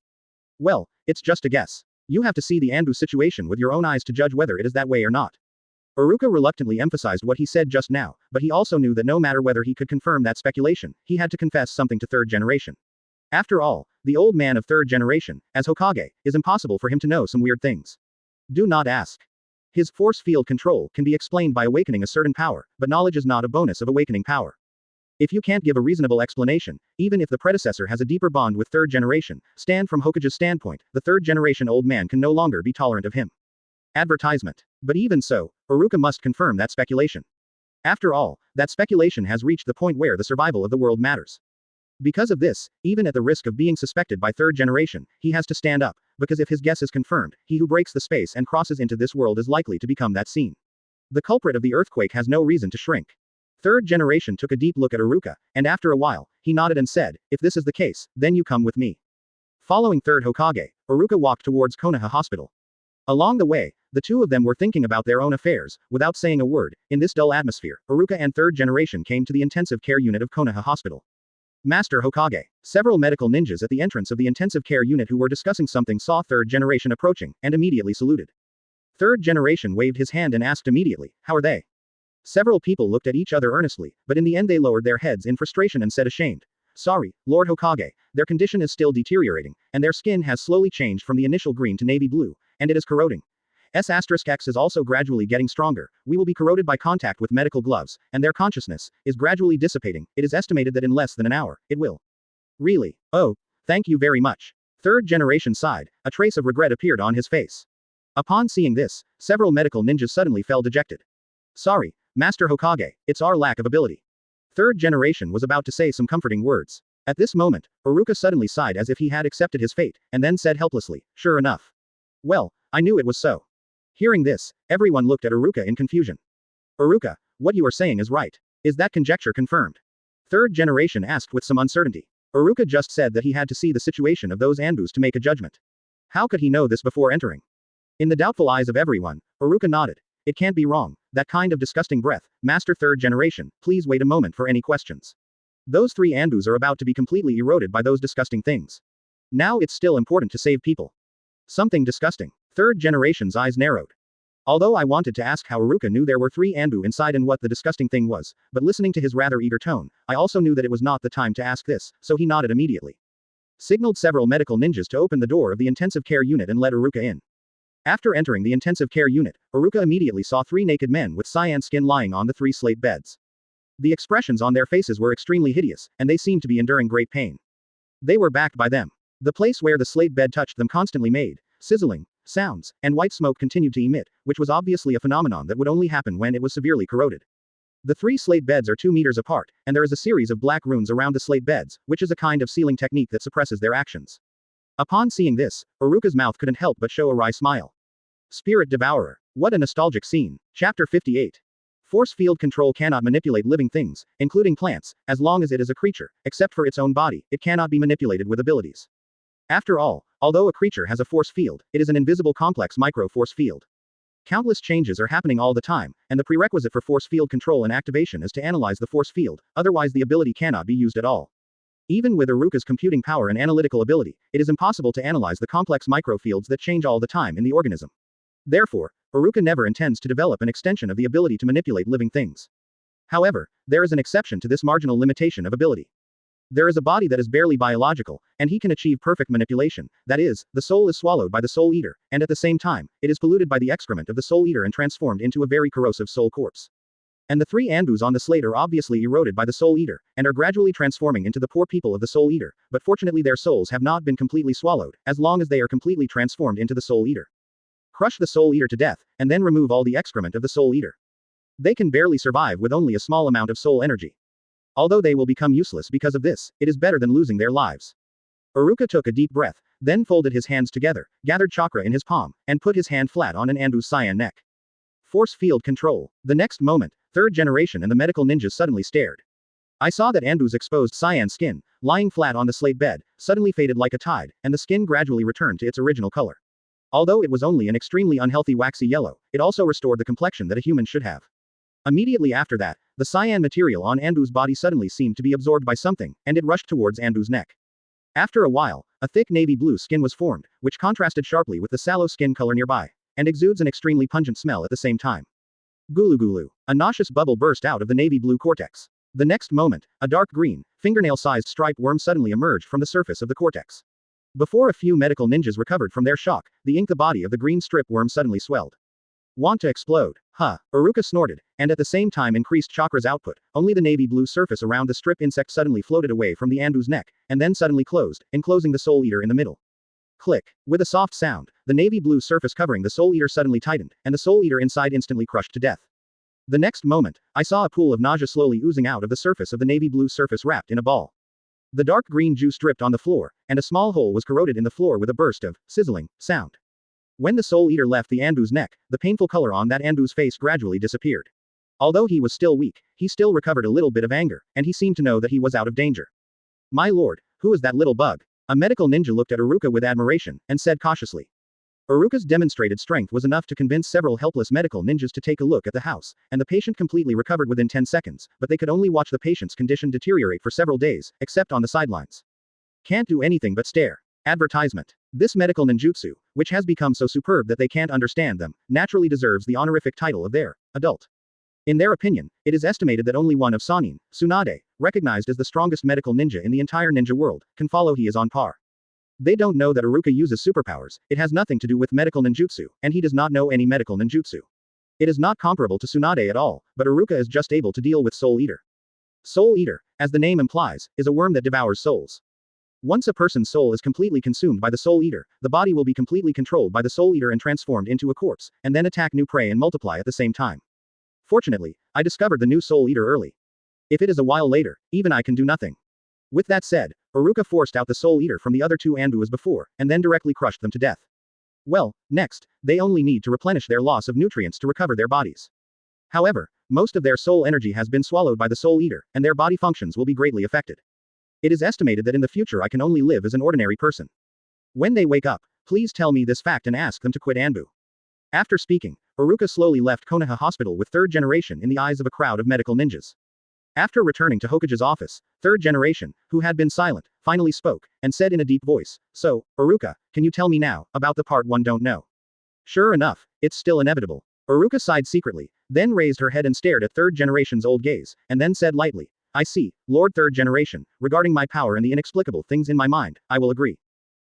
Well, it's just a guess. You have to see the Anbu situation with your own eyes to judge whether it is that way or not. Aruka reluctantly emphasized what he said just now, but he also knew that no matter whether he could confirm that speculation, he had to confess something to Third Generation. After all, the old man of Third Generation, as Hokage, is impossible for him to know some weird things. Do not ask. His force field control can be explained by awakening a certain power, but knowledge is not a bonus of awakening power. If you can't give a reasonable explanation, even if the predecessor has a deeper bond with Third Generation, stand from Hokage's standpoint, the Third Generation old man can no longer be tolerant of him. Advertisement. But even so, Aruka must confirm that speculation. After all, that speculation has reached the point where the survival of the world matters. Because of this, even at the risk of being suspected by Third Generation, he has to stand up, because if his guess is confirmed, he who breaks the space and crosses into this world is likely to become that scene. The culprit of the earthquake has no reason to shrink. Third Generation took a deep look at Aruka, and after a while, he nodded and said, if this is the case, then you come with me. Following Third Hokage, Aruka walked towards Konoha Hospital. Along the way, the two of them were thinking about their own affairs, without saying a word. In this dull atmosphere, Aruka and Third Generation came to the intensive care unit of Konoha Hospital. Master Hokage. Several medical ninjas at the entrance of the intensive care unit who were discussing something saw Third Generation approaching, and immediately saluted. Third Generation waved his hand and asked immediately, how are they? Several people looked at each other earnestly, but in the end they lowered their heads in frustration and said ashamed. Sorry, Lord Hokage, their condition is still deteriorating, and their skin has slowly changed from the initial green to navy blue, and it is corroding. S*X is also gradually getting stronger, we will be corroded by contact with medical gloves, and their consciousness is gradually dissipating, it is estimated that in less than an hour, it will. Really? Oh, thank you very much. Third Generation sighed, a trace of regret appeared on his face. Upon seeing this, several medical ninjas suddenly fell dejected. Sorry, Master Hokage, it's our lack of ability. Third Generation was about to say some comforting words. At this moment, Aruka suddenly sighed as if he had accepted his fate, and then said helplessly, sure enough. Well, I knew it was so. Hearing this, everyone looked at Aruka in confusion. Aruka, what you are saying is right. Is that conjecture confirmed? Third Generation asked with some uncertainty. Aruka just said that he had to see the situation of those Anbus to make a judgment. How could he know this before entering? In the doubtful eyes of everyone, Aruka nodded. It can't be wrong. That kind of disgusting breath, Master Third Generation, please wait a moment for any questions. Those three Anbus are about to be completely eroded by those disgusting things. Now it's still important to save people. Something disgusting. Third Generation's eyes narrowed. Although I wanted to ask how Aruka knew there were three Anbu inside and what the disgusting thing was, but listening to his rather eager tone, I also knew that it was not the time to ask this, so he nodded immediately. Signaled several medical ninjas to open the door of the intensive care unit and let Aruka in. After entering the intensive care unit, Aruka immediately saw three naked men with cyan skin lying on the three slate beds. The expressions on their faces were extremely hideous, and they seemed to be enduring great pain. They were backed by them. The place where the slate bed touched them constantly made sizzling sounds, and white smoke continued to emit, which was obviously a phenomenon that would only happen when it was severely corroded. The three slate beds are 2 meters apart, and there is a series of black runes around the slate beds, which is a kind of sealing technique that suppresses their actions. Upon seeing this, Aruka's mouth couldn't help but show a wry smile. Spirit Devourer. What a nostalgic scene. Chapter 58. Force field control cannot manipulate living things, including plants, as long as it is a creature, except for its own body, it cannot be manipulated with abilities. After all, although a creature has a force field, it is an invisible complex micro-force field. Countless changes are happening all the time, and the prerequisite for force field control and activation is to analyze the force field, otherwise the ability cannot be used at all. Even with Aruka's computing power and analytical ability, it is impossible to analyze the complex microfields that change all the time in the organism. Therefore, Aruka never intends to develop an extension of the ability to manipulate living things. However, there is an exception to this marginal limitation of ability. There is a body that is barely biological, and he can achieve perfect manipulation, that is, the soul is swallowed by the soul eater, and at the same time, it is polluted by the excrement of the soul eater and transformed into a very corrosive soul corpse. And the three Anbus on the slate are obviously eroded by the soul eater, and are gradually transforming into the poor people of the soul eater, but fortunately their souls have not been completely swallowed, as long as they are completely transformed into the soul eater. Crush the soul eater to death, and then remove all the excrement of the soul eater. They can barely survive with only a small amount of soul energy. Although they will become useless because of this, it is better than losing their lives. Aruka took a deep breath, then folded his hands together, gathered chakra in his palm, and put his hand flat on an Anbu's cyan neck. Force field control. The next moment, third generation and the medical ninjas suddenly stared. I saw that Anbu's exposed cyan skin, lying flat on the slate bed, suddenly faded like a tide, and the skin gradually returned to its original color. Although it was only an extremely unhealthy waxy yellow, it also restored the complexion that a human should have. Immediately after that, the cyan material on Anbu's body suddenly seemed to be absorbed by something, and it rushed towards Anbu's neck. After a while, a thick navy blue skin was formed, which contrasted sharply with the sallow skin color nearby, and exudes an extremely pungent smell at the same time. Gulu gulu. A nauseous bubble burst out of the navy blue cortex. The next moment, a dark green, fingernail-sized striped worm suddenly emerged from the surface of the cortex. Before a few medical ninjas recovered from their shock, the body of the green strip worm suddenly swelled. Want to explode? Huh. Aruka snorted, and at the same time increased chakra's output. Only the navy blue surface around the strip insect suddenly floated away from the Anbu's neck, and then suddenly closed, enclosing the soul eater in the middle. Click. With a soft sound, the navy blue surface covering the soul eater suddenly tightened, and the soul eater inside instantly crushed to death. The next moment, I saw a pool of nausea slowly oozing out of the surface of the navy blue surface wrapped in a ball. The dark green juice dripped on the floor, and a small hole was corroded in the floor with a burst of sizzling sound. When the soul eater left the Anbu's neck, the painful color on that Anbu's face gradually disappeared. Although he was still weak, he still recovered a little bit of anger, and he seemed to know that he was out of danger. My lord, who is that little bug? A medical ninja looked at Aruka with admiration, and said cautiously. Aruka's demonstrated strength was enough to convince several helpless medical ninjas to take a look at the house, and the patient completely recovered within 10 seconds, but they could only watch the patient's condition deteriorate for several days, except on the sidelines. Can't do anything but stare. Advertisement. This medical ninjutsu, which has become so superb that they can't understand them, naturally deserves the honorific title of their adult. In their opinion, it is estimated that only one of Sanin, Tsunade, recognized as the strongest medical ninja in the entire ninja world, can follow he is on par. They don't know that Aruka uses superpowers, it has nothing to do with medical ninjutsu, and he does not know any medical ninjutsu. It is not comparable to Tsunade at all, but Aruka is just able to deal with Soul Eater. Soul Eater, as the name implies, is a worm that devours souls. Once a person's soul is completely consumed by the Soul Eater, the body will be completely controlled by the Soul Eater and transformed into a corpse, and then attack new prey and multiply at the same time. Fortunately, I discovered the new Soul Eater early. If it is a while later, even I can do nothing. With that said, Aruka forced out the Soul Eater from the other two Anbu as before, and then directly crushed them to death. Well, next, they only need to replenish their loss of nutrients to recover their bodies. However, most of their soul energy has been swallowed by the Soul Eater, and their body functions will be greatly affected. It is estimated that in the future I can only live as an ordinary person. When they wake up, please tell me this fact and ask them to quit Anbu. After speaking, Aruka slowly left Konoha Hospital with third generation in the eyes of a crowd of medical ninjas. After returning to Hokage's office, third generation, who had been silent, finally spoke, and said in a deep voice, "So, Aruka, can you tell me now, about the part one don't know?" Sure enough, it's still inevitable. Aruka sighed secretly, then raised her head and stared at third generation's old gaze, and then said lightly, "I see, Lord Third Generation, regarding my power and the inexplicable things in my mind, I will agree.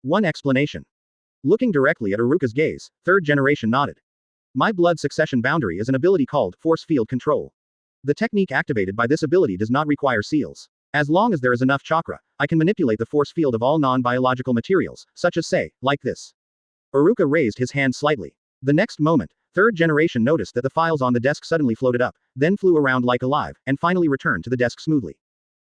One explanation." Looking directly at Aruka's gaze, third generation nodded. My blood succession boundary is an ability called force field control. The technique activated by this ability does not require seals. As long as there is enough chakra, I can manipulate the force field of all non-biological materials, such as say, like this. Aruka raised his hand slightly. The next moment, third generation noticed that the files on the desk suddenly floated up, then flew around like alive, and finally returned to the desk smoothly.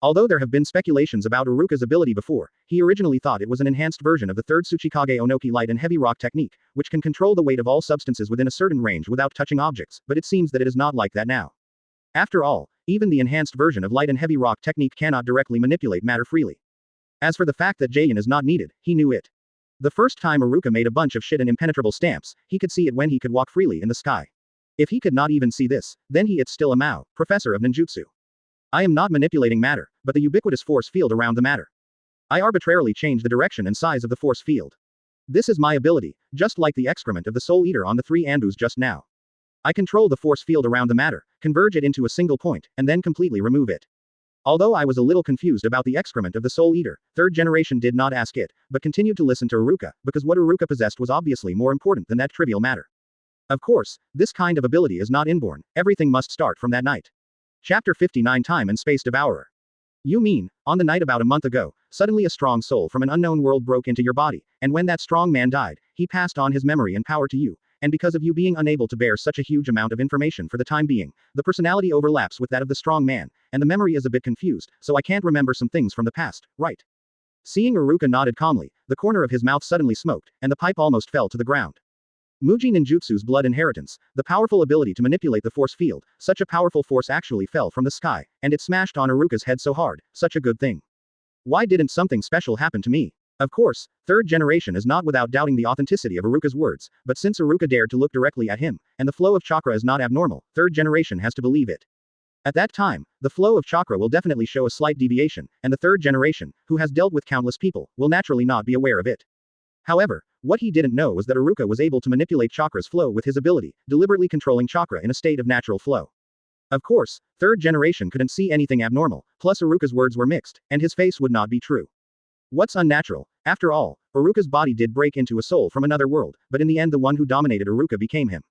Although there have been speculations about Aruka's ability before, he originally thought it was an enhanced version of the third Tsuchikage Onoki light and heavy rock technique, which can control the weight of all substances within a certain range without touching objects, but it seems that it is not like that now. After all, even the enhanced version of light and heavy rock technique cannot directly manipulate matter freely. As for the fact that Jayan is not needed, he knew it. The first time Aruka made a bunch of shit and impenetrable stamps, he could see it when he could walk freely in the sky. If he could not even see this, then it's still a Mao, professor of ninjutsu. I am not manipulating matter, but the ubiquitous force field around the matter. I arbitrarily change the direction and size of the force field. This is my ability, just like the excrement of the Soul Eater on the 3 Anbus just now. I control the force field around the matter, converge it into a single point, and then completely remove it. Although I was a little confused about the excrement of the Soul Eater, 3rd generation did not ask it, but continued to listen to Aruka, because what Aruka possessed was obviously more important than that trivial matter. Of course, this kind of ability is not inborn, everything must start from that night. Chapter 59 Time and Space Devourer. You mean, on the night about a month ago, suddenly a strong soul from an unknown world broke into your body, and when that strong man died, he passed on his memory and power to you, and because of you being unable to bear such a huge amount of information for the time being, the personality overlaps with that of the strong man, and the memory is a bit confused, so I can't remember some things from the past, right? Seeing Aruka nodded calmly, the corner of his mouth suddenly smoked, and the pipe almost fell to the ground. Muji Ninjutsu's blood inheritance, the powerful ability to manipulate the force field, such a powerful force actually fell from the sky, and it smashed on Aruka's head so hard, such a good thing. Why didn't something special happen to me? Of course, 3rd generation is not without doubting the authenticity of Aruka's words, but since Aruka dared to look directly at him, and the flow of chakra is not abnormal, 3rd generation has to believe it. At that time, the flow of chakra will definitely show a slight deviation, and the 3rd generation, who has dealt with countless people, will naturally not be aware of it. However, what he didn't know was that Aruka was able to manipulate chakra's flow with his ability, deliberately controlling chakra in a state of natural flow. Of course, 3rd generation couldn't see anything abnormal, plus Aruka's words were mixed, and his face would not be true. What's unnatural? After all, Aruka's body did break into a soul from another world, but in the end the one who dominated Aruka became him.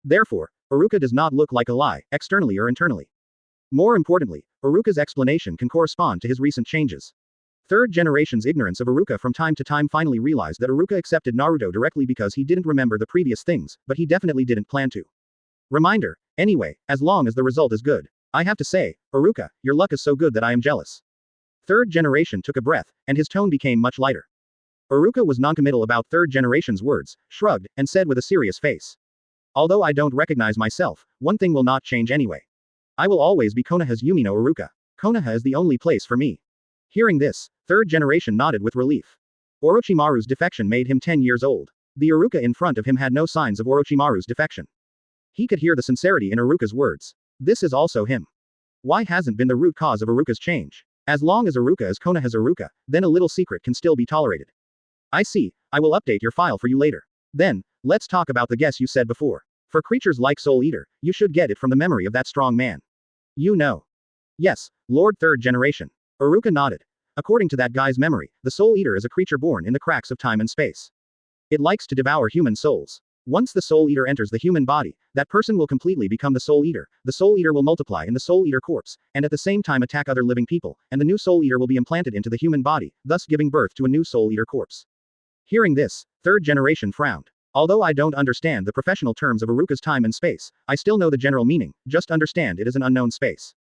Therefore, Aruka does not look like a lie, externally or internally. More importantly, Aruka's explanation can correspond to his recent changes. 3rd generation's ignorance of Aruka from time to time finally realized that Aruka accepted Naruto directly because he didn't remember the previous things, but he definitely didn't plan to. Reminder, anyway, as long as the result is good. I have to say, Aruka, your luck is so good that I am jealous. 3rd generation took a breath, and his tone became much lighter. Aruka was noncommittal about 3rd generation's words, shrugged, and said with a serious face. Although I don't recognize myself, one thing will not change anyway. I will always be Konoha's Umino Iruka. Konoha is the only place for me. Hearing this, 3rd generation nodded with relief. Orochimaru's defection made him 10 years old. The Aruka in front of him had no signs of Orochimaru's defection. He could hear the sincerity in Aruka's words. This is also him. Why hasn't been the root cause of Aruka's change? As long as Aruka is Konoha's Aruka, then a little secret can still be tolerated. I see, I will update your file for you later. Then, let's talk about the guess you said before. For creatures like Soul Eater, you should get it from the memory of that strong man. You know. Yes, Lord 3rd generation. Aruka nodded. According to that guy's memory, the Soul Eater is a creature born in the cracks of time and space. It likes to devour human souls. Once the Soul Eater enters the human body, that person will completely become the Soul Eater. The Soul Eater will multiply in the Soul Eater corpse, and at the same time attack other living people, and the new Soul Eater will be implanted into the human body, thus giving birth to a new Soul Eater corpse. Hearing this, 3rd generation frowned. Although I don't understand the professional terms of Aruka's time and space, I still know the general meaning, just understand it is an unknown space.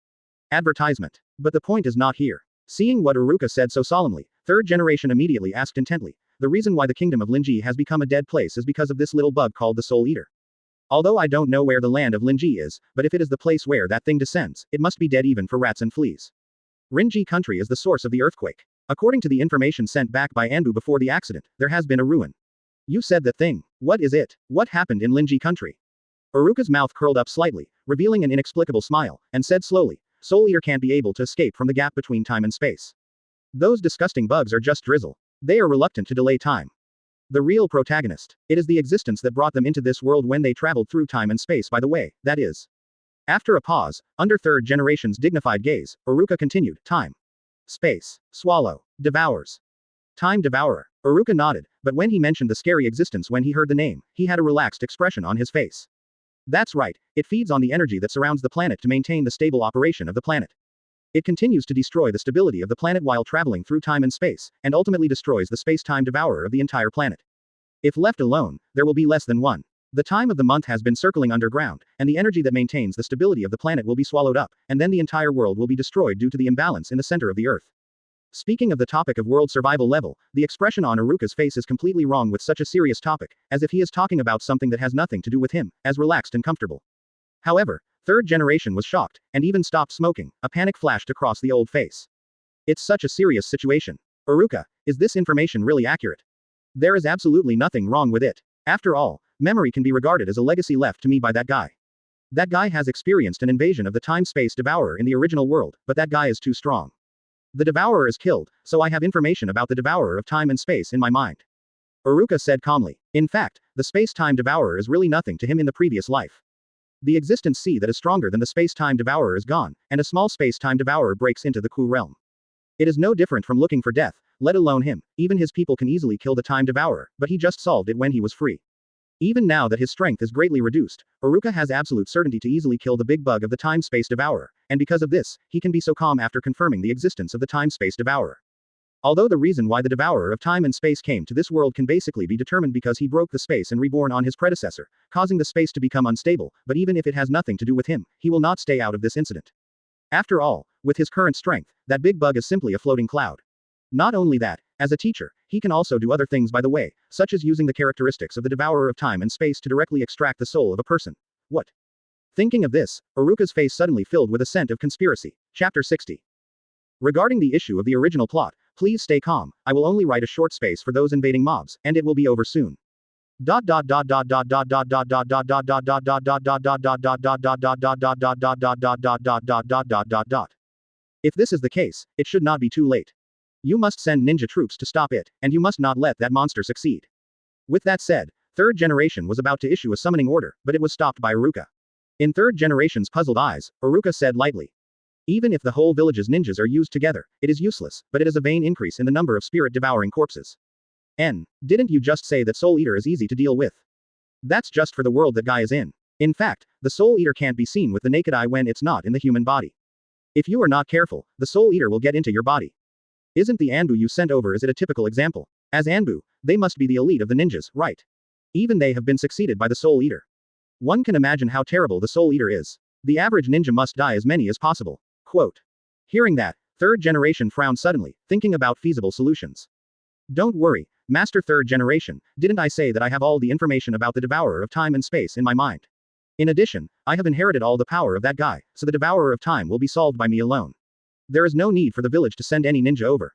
Advertisement. But the point is not here. Seeing what Aruka said so solemnly, 3rd generation immediately asked intently, the reason why the kingdom of Linji has become a dead place is because of this little bug called the Soul Eater. Although I don't know where the land of Linji is, but if it is the place where that thing descends, it must be dead even for rats and fleas. Rinji country is the source of the earthquake. According to the information sent back by Anbu before the accident, there has been a ruin. You said the thing. What is it? What happened in Linji country? Aruka's mouth curled up slightly, revealing an inexplicable smile, and said slowly, Soul Eater can't be able to escape from the gap between time and space. Those disgusting bugs are just drizzle. They are reluctant to delay time. The real protagonist. It is the existence that brought them into this world when they traveled through time and space by the way, that is. After a pause, under 3rd generation's dignified gaze, Aruka continued, time. Space. Swallow. Devours. Time devourer. Aruka nodded, but when he mentioned the scary existence when he heard the name, he had a relaxed expression on his face. That's right, it feeds on the energy that surrounds the planet to maintain the stable operation of the planet. It continues to destroy the stability of the planet while traveling through time and space, and ultimately destroys the space-time devourer of the entire planet. If left alone, there will be less than one. The time of the month has been circling underground, and the energy that maintains the stability of the planet will be swallowed up, and then the entire world will be destroyed due to the imbalance in the center of the Earth. Speaking of the topic of world survival level, the expression on Aruka's face is completely wrong with such a serious topic, as if he is talking about something that has nothing to do with him, as relaxed and comfortable. However, 3rd generation was shocked, and even stopped smoking. A panic flashed across the old face. It's such a serious situation. Aruka, is this information really accurate? There is absolutely nothing wrong with it. After all, memory can be regarded as a legacy left to me by that guy. That guy has experienced an invasion of the time-space devourer in the original world, but that guy is too strong. The devourer is killed, so I have information about the devourer of time and space in my mind. Aruka said calmly. In fact, the space-time devourer is really nothing to him in the previous life. The existence C that is stronger than the space-time devourer is gone, and a small space-time devourer breaks into the Ku realm. It is no different from looking for death, let alone him. Even his people can easily kill the time devourer, but he just solved it when he was free. Even now that his strength is greatly reduced, Aruka has absolute certainty to easily kill the big bug of the time-space devourer, and because of this, he can be so calm after confirming the existence of the time-space devourer. Although the reason why the devourer of time and space came to this world can basically be determined because he broke the space and reborn on his predecessor, causing the space to become unstable, but even if it has nothing to do with him, he will not stay out of this incident. After all, with his current strength, that big bug is simply a floating cloud. Not only that, as a teacher, he can also do other things by the way, such as using the characteristics of the devourer of time and space to directly extract the soul of a person. What? Thinking of this, Aruka's face suddenly filled with a scent of conspiracy. Chapter 60. Regarding the issue of the original plot, please stay calm, I will only write a short space for those invading mobs, and it will be over soon. If this is the case, it should not be too late. You must send ninja troops to stop it, and you must not let that monster succeed. With that said, third generation was about to issue a summoning order, but it was stopped by Aruka. In third generation's puzzled eyes, Aruka said lightly. Even if the whole village's ninjas are used together, it is useless, but it is a vain increase in the number of spirit-devouring corpses. Didn't you just say that Soul Eater is easy to deal with? That's just for the world that guy is in. In fact, the Soul Eater can't be seen with the naked eye when it's not in the human body. If you are not careful, the Soul Eater will get into your body. Isn't the Anbu you sent over is it a typical example? As Anbu, they must be the elite of the ninjas, right? Even they have been succeeded by the Soul Eater. One can imagine how terrible the Soul Eater is. The average ninja must die as many as possible. Quote. Hearing that, third generation frowned suddenly, thinking about feasible solutions. Don't worry, Master Third Generation, didn't I say that I have all the information about the devourer of time and space in my mind? In addition, I have inherited all the power of that guy, so the devourer of time will be solved by me alone. There is no need for the village to send any ninja over.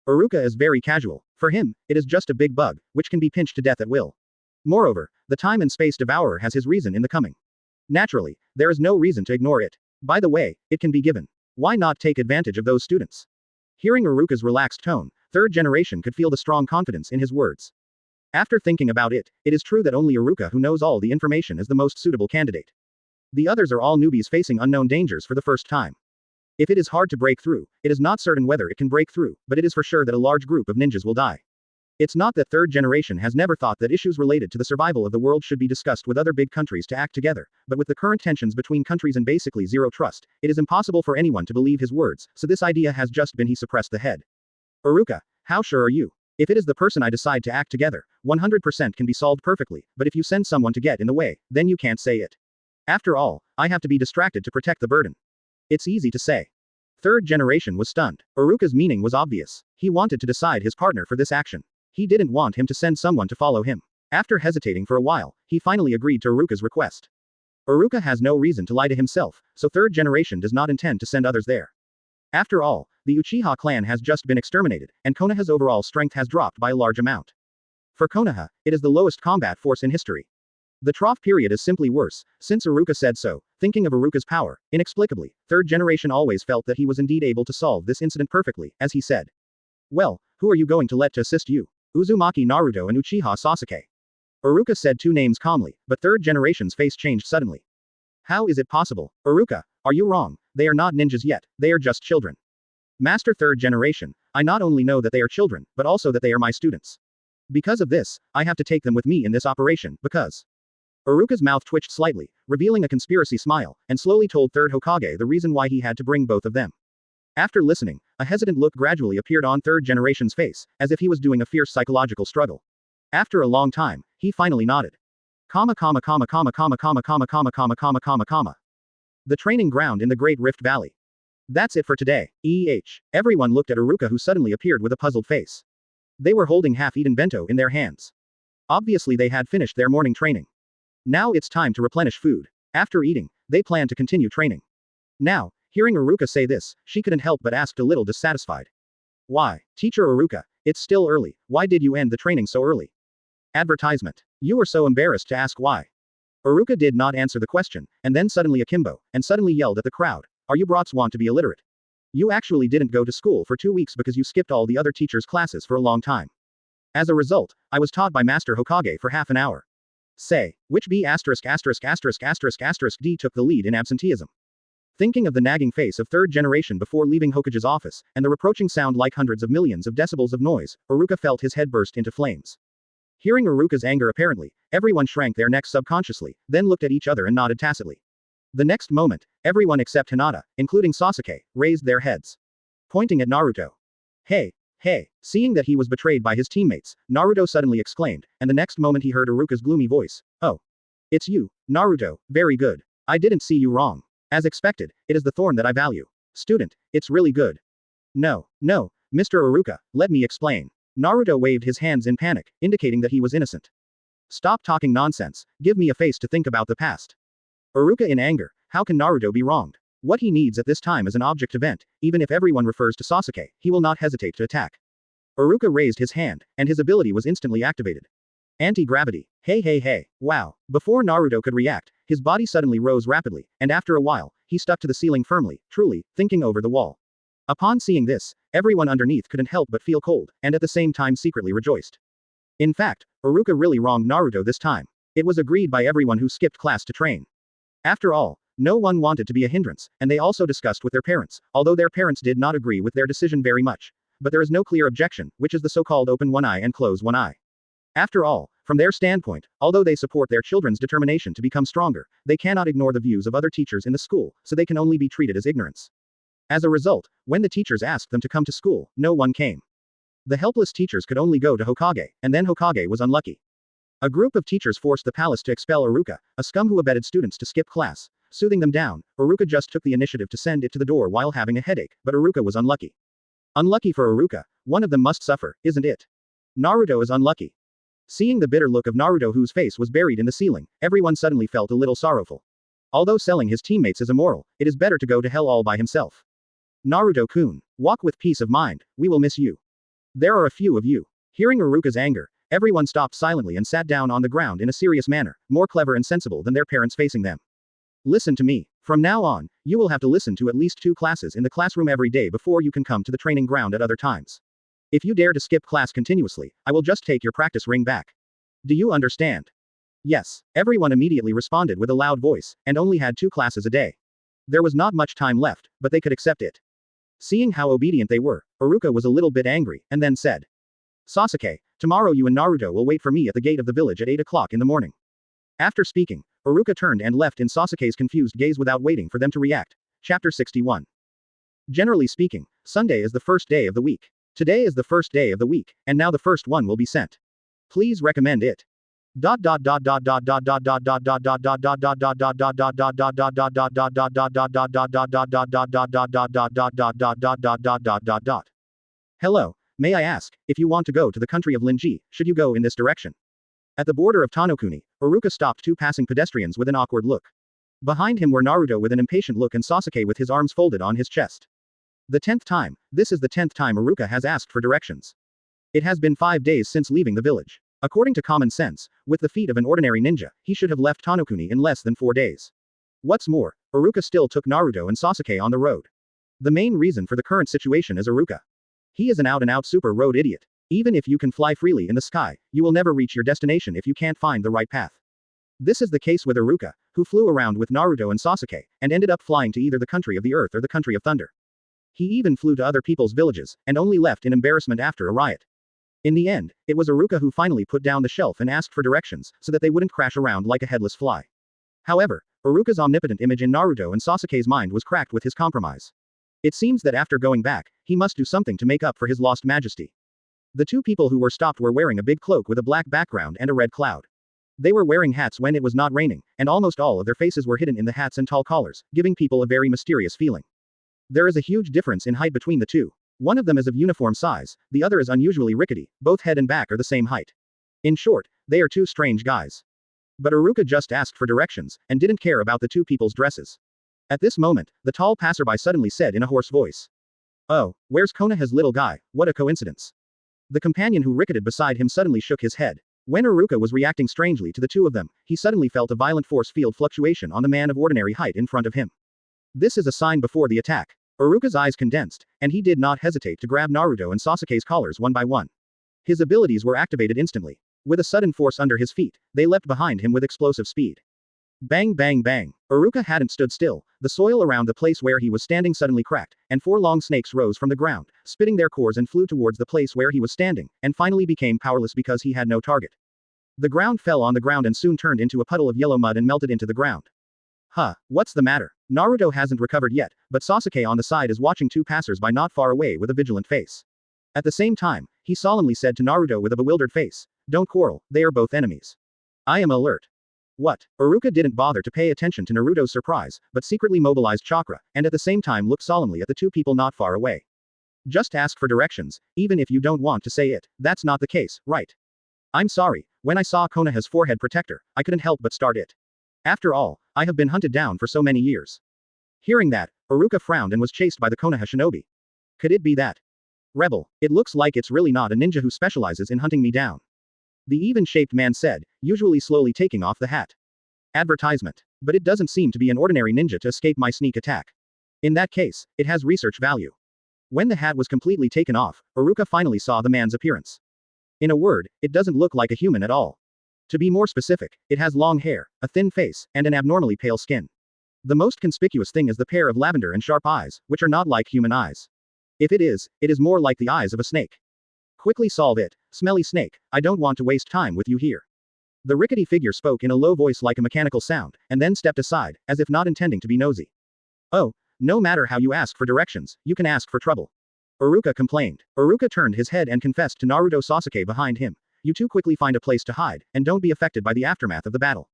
Aruka is very casual. For him, it is just a big bug, which can be pinched to death at will. Moreover, the time and space devourer has his reason in the coming. Naturally, there is no reason to ignore it. By the way, it can be given. Why not take advantage of those students? Hearing Aruka's relaxed tone, third generation could feel the strong confidence in his words. After thinking about it, it is true that only Aruka who knows all the information is the most suitable candidate. The others are all newbies facing unknown dangers for the first time. If it is hard to break through, it is not certain whether it can break through, but it is for sure that a large group of ninjas will die. It's not that third generation has never thought that issues related to the survival of the world should be discussed with other big countries to act together, but with the current tensions between countries and basically zero trust, it is impossible for anyone to believe his words, so this idea has just been he suppressed the head. Aruka, how sure are you? If it is the person I decide to act together, 100% can be solved perfectly, but if you send someone to get in the way, then you can't say it. After all, I have to be distracted to protect the burden. It's easy to say. Third generation was stunned. Aruka's meaning was obvious. He wanted to decide his partner for this action. He didn't want him to send someone to follow him. After hesitating for a while, he finally agreed to Aruka's request. Aruka has no reason to lie to himself, so third generation does not intend to send others there. After all, the Uchiha clan has just been exterminated, and Konoha's overall strength has dropped by a large amount. For Konoha, it is the lowest combat force in history. The trough period is simply worse, since Aruka said so. Thinking of Aruka's power, inexplicably, third generation always felt that he was indeed able to solve this incident perfectly, as he said. Well, who are you going to let to assist you? Uzumaki Naruto and Uchiha Sasuke. Aruka said two names calmly, but third generation's face changed suddenly. How is it possible? Aruka, are you wrong? They are not ninjas yet, they are just children. Master third generation, I not only know that they are children, but also that they are my students. Because of this, I have to take them with me in this operation, because. Aruka's mouth twitched slightly, revealing a conspiracy smile, and slowly told third Hokage the reason why he had to bring both of them. After listening, a hesitant look gradually appeared on third generation's face, as if he was doing a fierce psychological struggle. After a long time, he finally nodded. The training ground in the Great Rift Valley. That's it for today. Everyone looked at Aruka, who suddenly appeared with a puzzled face. They were holding half-eaten bento in their hands. Obviously they had finished their morning training. Now it's time to replenish food. After eating, they plan to continue training. Now, hearing Aruka say this, she couldn't help but asked a little dissatisfied. Why, Teacher Aruka, It's still early, why did you end the training so early? Advertisement. You were so embarrassed to ask why. Aruka did not answer the question, and then suddenly akimbo, and suddenly yelled at the crowd. Are you brats want to be illiterate? You actually didn't go to school for 2 weeks because you skipped all the other teachers' classes for a long time. As a result, I was taught by Master Hokage for half an hour. Say, which B**************** D took the lead in absenteeism. Thinking of the nagging face of third generation before leaving Hokage's office, and the reproaching sound like hundreds of millions of decibels of noise, Aruka felt his head burst into flames. Hearing Aruka's anger apparently, everyone shrank their necks subconsciously, then looked at each other and nodded tacitly. The next moment, everyone except Hinata, including Sasuke, raised their heads. Pointing at Naruto. Hey, hey, seeing that he was betrayed by his teammates, Naruto suddenly exclaimed, and the next moment he heard Aruka's gloomy voice. Oh. It's you, Naruto, very good. I didn't see you wrong. As expected, it is the thorn that I value. Student, it's really good. No, Mr. Aruka, let me explain. Naruto waved his hands in panic, indicating that he was innocent. Stop talking nonsense, give me a face to think about the past. Aruka in anger, how can Naruto be wronged? What he needs at this time is an object event, even if everyone refers to Sasuke, he will not hesitate to attack. Aruka raised his hand, and his ability was instantly activated. Anti-gravity. Hey, wow. Before Naruto could react, his body suddenly rose rapidly, and after a while, he stuck to the ceiling firmly, truly, thinking over the wall. Upon seeing this, everyone underneath couldn't help but feel cold, and at the same time secretly rejoiced. In fact, Aruka really wronged Naruto this time. It was agreed by everyone who skipped class to train. After all, no one wanted to be a hindrance, and they also discussed with their parents, although their parents did not agree with their decision very much. But there is no clear objection, which is the so-called open one eye and close one eye. After all, from their standpoint, although they support their children's determination to become stronger, they cannot ignore the views of other teachers in the school, so they can only be treated as ignorance. As a result, when the teachers asked them to come to school, no one came. The helpless teachers could only go to Hokage, and then Hokage was unlucky. A group of teachers forced the palace to expel Aruka, a scum who abetted students to skip class. Soothing them down, Aruka just took the initiative to send it to the door while having a headache, but Aruka was unlucky. Unlucky for Aruka, one of them must suffer, isn't it? Naruto is unlucky. Seeing the bitter look of Naruto whose face was buried in the ceiling, everyone suddenly felt a little sorrowful. Although selling his teammates is immoral, it is better to go to hell all by himself. Naruto-kun, walk with peace of mind, we will miss you. There are a few of you. Hearing Aruka's anger, everyone stopped silently and sat down on the ground in a serious manner, more clever and sensible than their parents facing them. Listen to me. From now on, you will have to listen to at least 2 classes in the classroom every day before you can come to the training ground at other times. If you dare to skip class continuously, I will just take your practice ring back. Do you understand? Yes, everyone immediately responded with a loud voice, and only had 2 classes a day. There was not much time left, but they could accept it. Seeing how obedient they were, Aruka was a little bit angry, and then said, Sasuke, tomorrow you and Naruto will wait for me at the gate of the village at 8 o'clock in the morning. After speaking, Aruka turned and left in Sasuke's confused gaze without waiting for them to react. Chapter 61. Generally speaking, Sunday is the first day of the week. Today is the first day of the week, and now the first one will be sent. Please recommend it. Hello, may I ask, if you want to go to the country of Linji, should you go in this direction? At the border of Tanokuni, Aruka stopped 2 passing pedestrians with an awkward look. Behind him were Naruto with an impatient look and Sasuke with his arms folded on his chest. The 10th time, this is the 10th time Aruka has asked for directions. It has been 5 days since leaving the village. According to common sense, with the feet of an ordinary ninja, he should have left Tanokuni in less than 4 days. What's more, Aruka still took Naruto and Sasuke on the road. The main reason for the current situation is Aruka. He is an out-and-out super road idiot. Even if you can fly freely in the sky, you will never reach your destination if you can't find the right path. This is the case with Aruka, who flew around with Naruto and Sasuke, and ended up flying to either the country of the earth or the country of thunder. He even flew to other people's villages, and only left in embarrassment after a riot. In the end, it was Aruka who finally put down the shelf and asked for directions, so that they wouldn't crash around like a headless fly. However, Aruka's omnipotent image in Naruto and Sasuke's mind was cracked with his compromise. It seems that after going back, he must do something to make up for his lost majesty. The 2 people who were stopped were wearing a big cloak with a black background and a red cloud. They were wearing hats when it was not raining, and almost all of their faces were hidden in the hats and tall collars, giving people a very mysterious feeling. There is a huge difference in height between the 2. One of them is of uniform size, the other is unusually rickety, both head and back are the same height. In short, they are 2 strange guys. But Aruka just asked for directions, and didn't care about the 2 people's dresses. At this moment, the tall passerby suddenly said in a hoarse voice. Oh, where's Konoha's little guy, what a coincidence. The companion who ricketed beside him suddenly shook his head. When Aruka was reacting strangely to the two of them, he suddenly felt a violent force field fluctuation on the man of ordinary height in front of him. This is a sign before the attack. Aruka's eyes condensed, and he did not hesitate to grab Naruto and Sasuke's collars one by one. His abilities were activated instantly. With a sudden force under his feet, they leapt behind him with explosive speed. Bang bang bang. Aruka hadn't stood still. The soil around the place where he was standing suddenly cracked, and 4 long snakes rose from the ground, spitting their cores and flew towards the place where he was standing, and finally became powerless because he had no target. The ground fell on the ground and soon turned into a puddle of yellow mud and melted into the ground. Huh, what's the matter? Naruto hasn't recovered yet, but Sasuke on the side is watching 2 passers-by not far away with a vigilant face. At the same time, he solemnly said to Naruto with a bewildered face, "Don't quarrel, they are both enemies. I am alert." What? Aruka didn't bother to pay attention to Naruto's surprise, but secretly mobilized chakra, and at the same time looked solemnly at the 2 people not far away. Just ask for directions, even if you don't want to say it. That's not the case, right? I'm sorry, when I saw Konoha's forehead protector, I couldn't help but start it. After all, I have been hunted down for so many years. Hearing that, Aruka frowned and was chased by the Konoha Shinobi. Could it be that rebel? It looks like it's really not a ninja who specializes in hunting me down. The even-shaped man said, usually slowly taking off the hat. Advertisement. But it doesn't seem to be an ordinary ninja to escape my sneak attack. In that case, it has research value. When the hat was completely taken off, Aruka finally saw the man's appearance. In a word, it doesn't look like a human at all. To be more specific, it has long hair, a thin face, and an abnormally pale skin. The most conspicuous thing is the pair of lavender and sharp eyes, which are not like human eyes. If it is more like the eyes of a snake. Quickly solve it, smelly snake, I don't want to waste time with you here. The rickety figure spoke in a low voice like a mechanical sound, and then stepped aside, as if not intending to be nosy. Oh, no matter how you ask for directions, you can ask for trouble. Aruka complained. Aruka turned his head and confessed to Naruto Sasuke behind him. You two quickly find a place to hide, and don't be affected by the aftermath of the battle.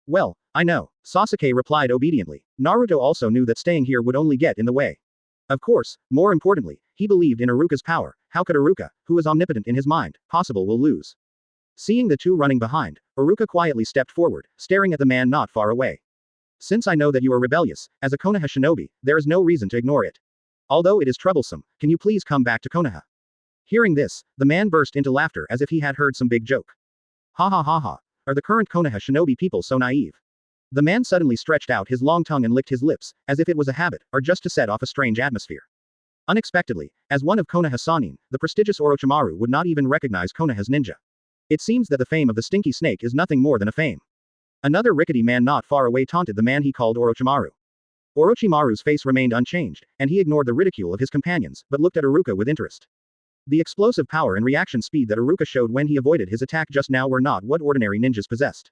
Well, I know, Sasuke replied obediently. Naruto also knew that staying here would only get in the way. Of course, more importantly, he believed in Aruka's power. How could Aruka, who is omnipotent in his mind, will lose? Seeing the two running behind, Aruka quietly stepped forward, staring at the man not far away. Since I know that you are rebellious, as a Konoha Shinobi, there is no reason to ignore it. Although it is troublesome, can you please come back to Konoha? Hearing this, the man burst into laughter as if he had heard some big joke. Ha ha ha ha. Are the current Konoha Shinobi people so naive? The man suddenly stretched out his long tongue and licked his lips, as if it was a habit, or just to set off a strange atmosphere. Unexpectedly, as one of Konoha Sannin, the prestigious Orochimaru would not even recognize Konoha's ninja. It seems that the fame of the stinky snake is nothing more than a fame. Another rickety man not far away taunted the man he called Orochimaru. Orochimaru's face remained unchanged, and he ignored the ridicule of his companions, but looked at Aruka with interest. The explosive power and reaction speed that Aruka showed when he avoided his attack just now were not what ordinary ninjas possessed.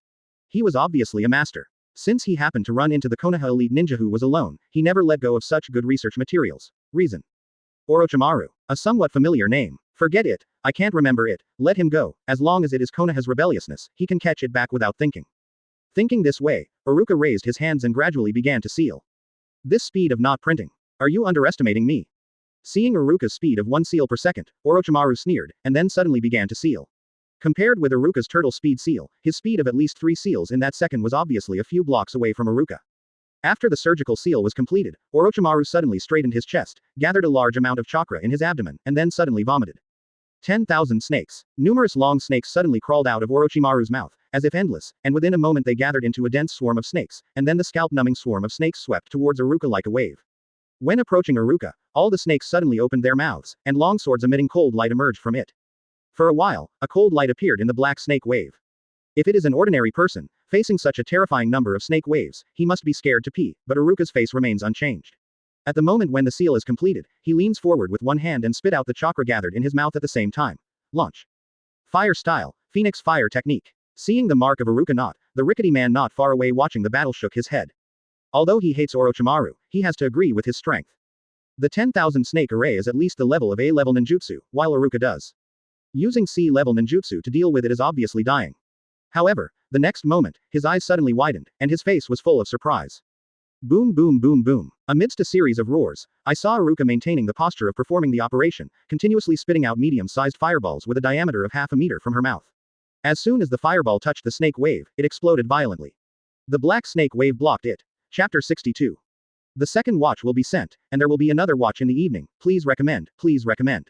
He was obviously a master. Since he happened to run into the Konoha elite ninja who was alone, he never let go of such good research materials. Reason. Orochimaru. A somewhat familiar name. Forget it, I can't remember it, let him go, as long as it is Konoha's rebelliousness, he can catch it back without thinking. Thinking this way, Aruka raised his hands and gradually began to seal. This speed of not printing. Are you underestimating me? Seeing Aruka's speed of 1 seal per second, Orochimaru sneered, and then suddenly began to seal. Compared with Aruka's turtle speed seal, his speed of at least 3 seals in that second was obviously a few blocks away from Aruka. After the surgical seal was completed, Orochimaru suddenly straightened his chest, gathered a large amount of chakra in his abdomen, and then suddenly vomited. 10,000 snakes. Numerous long snakes suddenly crawled out of Orochimaru's mouth, as if endless, and within a moment they gathered into a dense swarm of snakes, and then the scalp-numbing swarm of snakes swept towards Aruka like a wave. When approaching Aruka, all the snakes suddenly opened their mouths, and long swords emitting cold light emerged from it. For a while, a cold light appeared in the black snake wave. If it is an ordinary person, facing such a terrifying number of snake waves, he must be scared to pee, but Aruka's face remains unchanged. At the moment when the seal is completed, he leans forward with one hand and spit out the chakra gathered in his mouth at the same time. Launch. Fire style, Phoenix fire technique. Seeing the mark of Aruka not, the rickety man not far away watching the battle shook his head. Although he hates Orochimaru, he has to agree with his strength. The 10,000 snake array is at least the level of A-level ninjutsu, while Aruka does. Using C-level ninjutsu to deal with it is obviously dying. However, the next moment, his eyes suddenly widened, and his face was full of surprise. Boom boom boom boom. Amidst a series of roars, I saw Aruka maintaining the posture of performing the operation, continuously spitting out medium-sized fireballs with a diameter of half a meter from her mouth. As soon as the fireball touched the snake wave, it exploded violently. The black snake wave blocked it. Chapter 62. The second watch will be sent, and there will be another watch in the evening, please recommend, please recommend.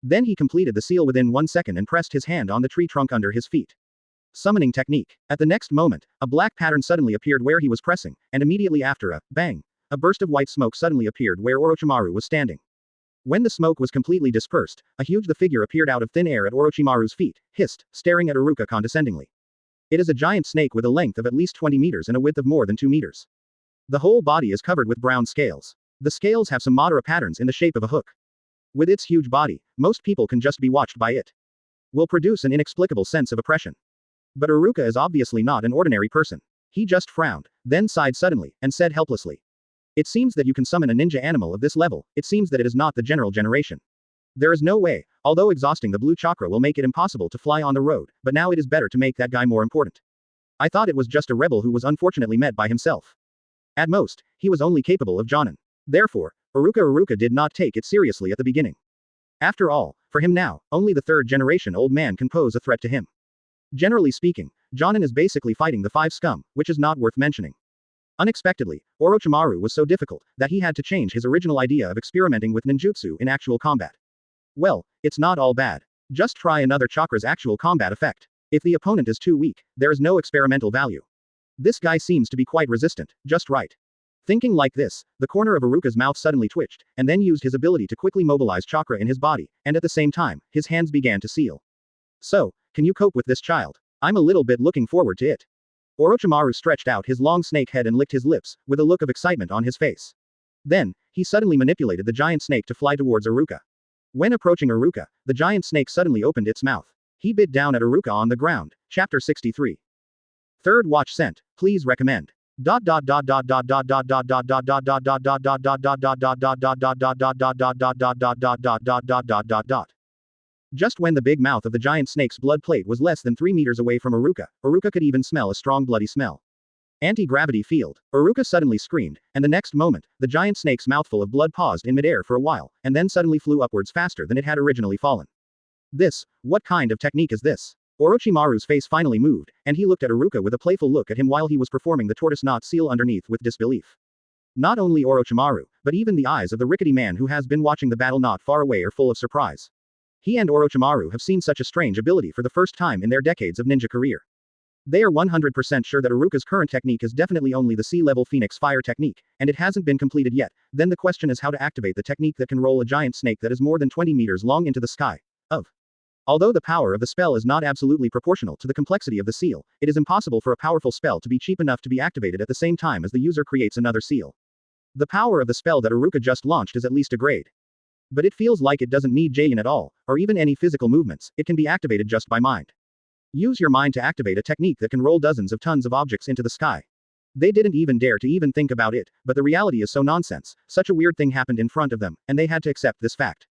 Then he completed the seal within 1 second and pressed his hand on the tree trunk under his feet. Summoning technique. At the next moment, a black pattern suddenly appeared where he was pressing, and immediately after a bang, a burst of white smoke suddenly appeared where Orochimaru was standing. When the smoke was completely dispersed, a huge figure appeared out of thin air at Orochimaru's feet, hissed, staring at Aruka condescendingly. It is a giant snake with a length of at least 20 meters and a width of more than 2 meters. The whole body is covered with brown scales. The scales have some moderate patterns in the shape of a hook. With its huge body, most people can just be watched by it. Will produce an inexplicable sense of oppression. But Aruka is obviously not an ordinary person. He just frowned, then sighed suddenly, and said helplessly. It seems that you can summon a ninja animal of this level, it seems that it is not the general generation. There is no way, although exhausting the blue chakra will make it impossible to fly on the road, but now it is better to make that guy more important. I thought it was just a rebel who was unfortunately met by himself. At most, he was only capable of Jonin. Therefore, Aruka did not take it seriously at the beginning. After all, for him now, only the third generation old man can pose a threat to him. Generally speaking, Jonin is basically fighting the 5 scum, which is not worth mentioning. Unexpectedly, Orochimaru was so difficult that he had to change his original idea of experimenting with ninjutsu in actual combat. Well, it's not all bad. Just try another chakra's actual combat effect. If the opponent is too weak, there is no experimental value. This guy seems to be quite resistant, just right. Thinking like this, the corner of Aruka's mouth suddenly twitched, and then used his ability to quickly mobilize chakra in his body, and at the same time, his hands began to seal. So, can you cope with this child? I'm a little bit looking forward to it. Orochimaru stretched out his long snake head and licked his lips, with a look of excitement on his face. Then, he suddenly manipulated the giant snake to fly towards Aruka. When approaching Aruka, the giant snake suddenly opened its mouth. He bit down at Aruka on the ground. Chapter 63. Third watch sent. Please recommend. Just when the big mouth of the giant snake's blood plate was less than 3 meters away from Aruka, Aruka could even smell a strong bloody smell. Anti-gravity field. Aruka suddenly screamed, and the next moment, the giant snake's mouthful of blood paused in midair for a while, and then suddenly flew upwards faster than it had originally fallen. What kind of technique is this? Orochimaru's face finally moved, and he looked at Aruka with a playful look at him while he was performing the tortoise knot seal underneath with disbelief. Not only Orochimaru, but even the eyes of the rickety man who has been watching the battle not far away are full of surprise. He and Orochimaru have seen such a strange ability for the first time in their decades of ninja career. They are 100% sure that Aruka's current technique is definitely only the sea-level Phoenix Fire technique, and it hasn't been completed yet. Then the question is how to activate the technique that can roll a giant snake that is more than 20 meters long into the sky. Although the power of the spell is not absolutely proportional to the complexity of the seal, it is impossible for a powerful spell to be cheap enough to be activated at the same time as the user creates another seal. The power of the spell that Aruka just launched is at least a grade. But it feels like it doesn't need Jain at all, or even any physical movements, it can be activated just by mind. Use your mind to activate a technique that can roll dozens of tons of objects into the sky. They didn't even dare to even think about it, but the reality is so nonsense, such a weird thing happened in front of them, and they had to accept this fact.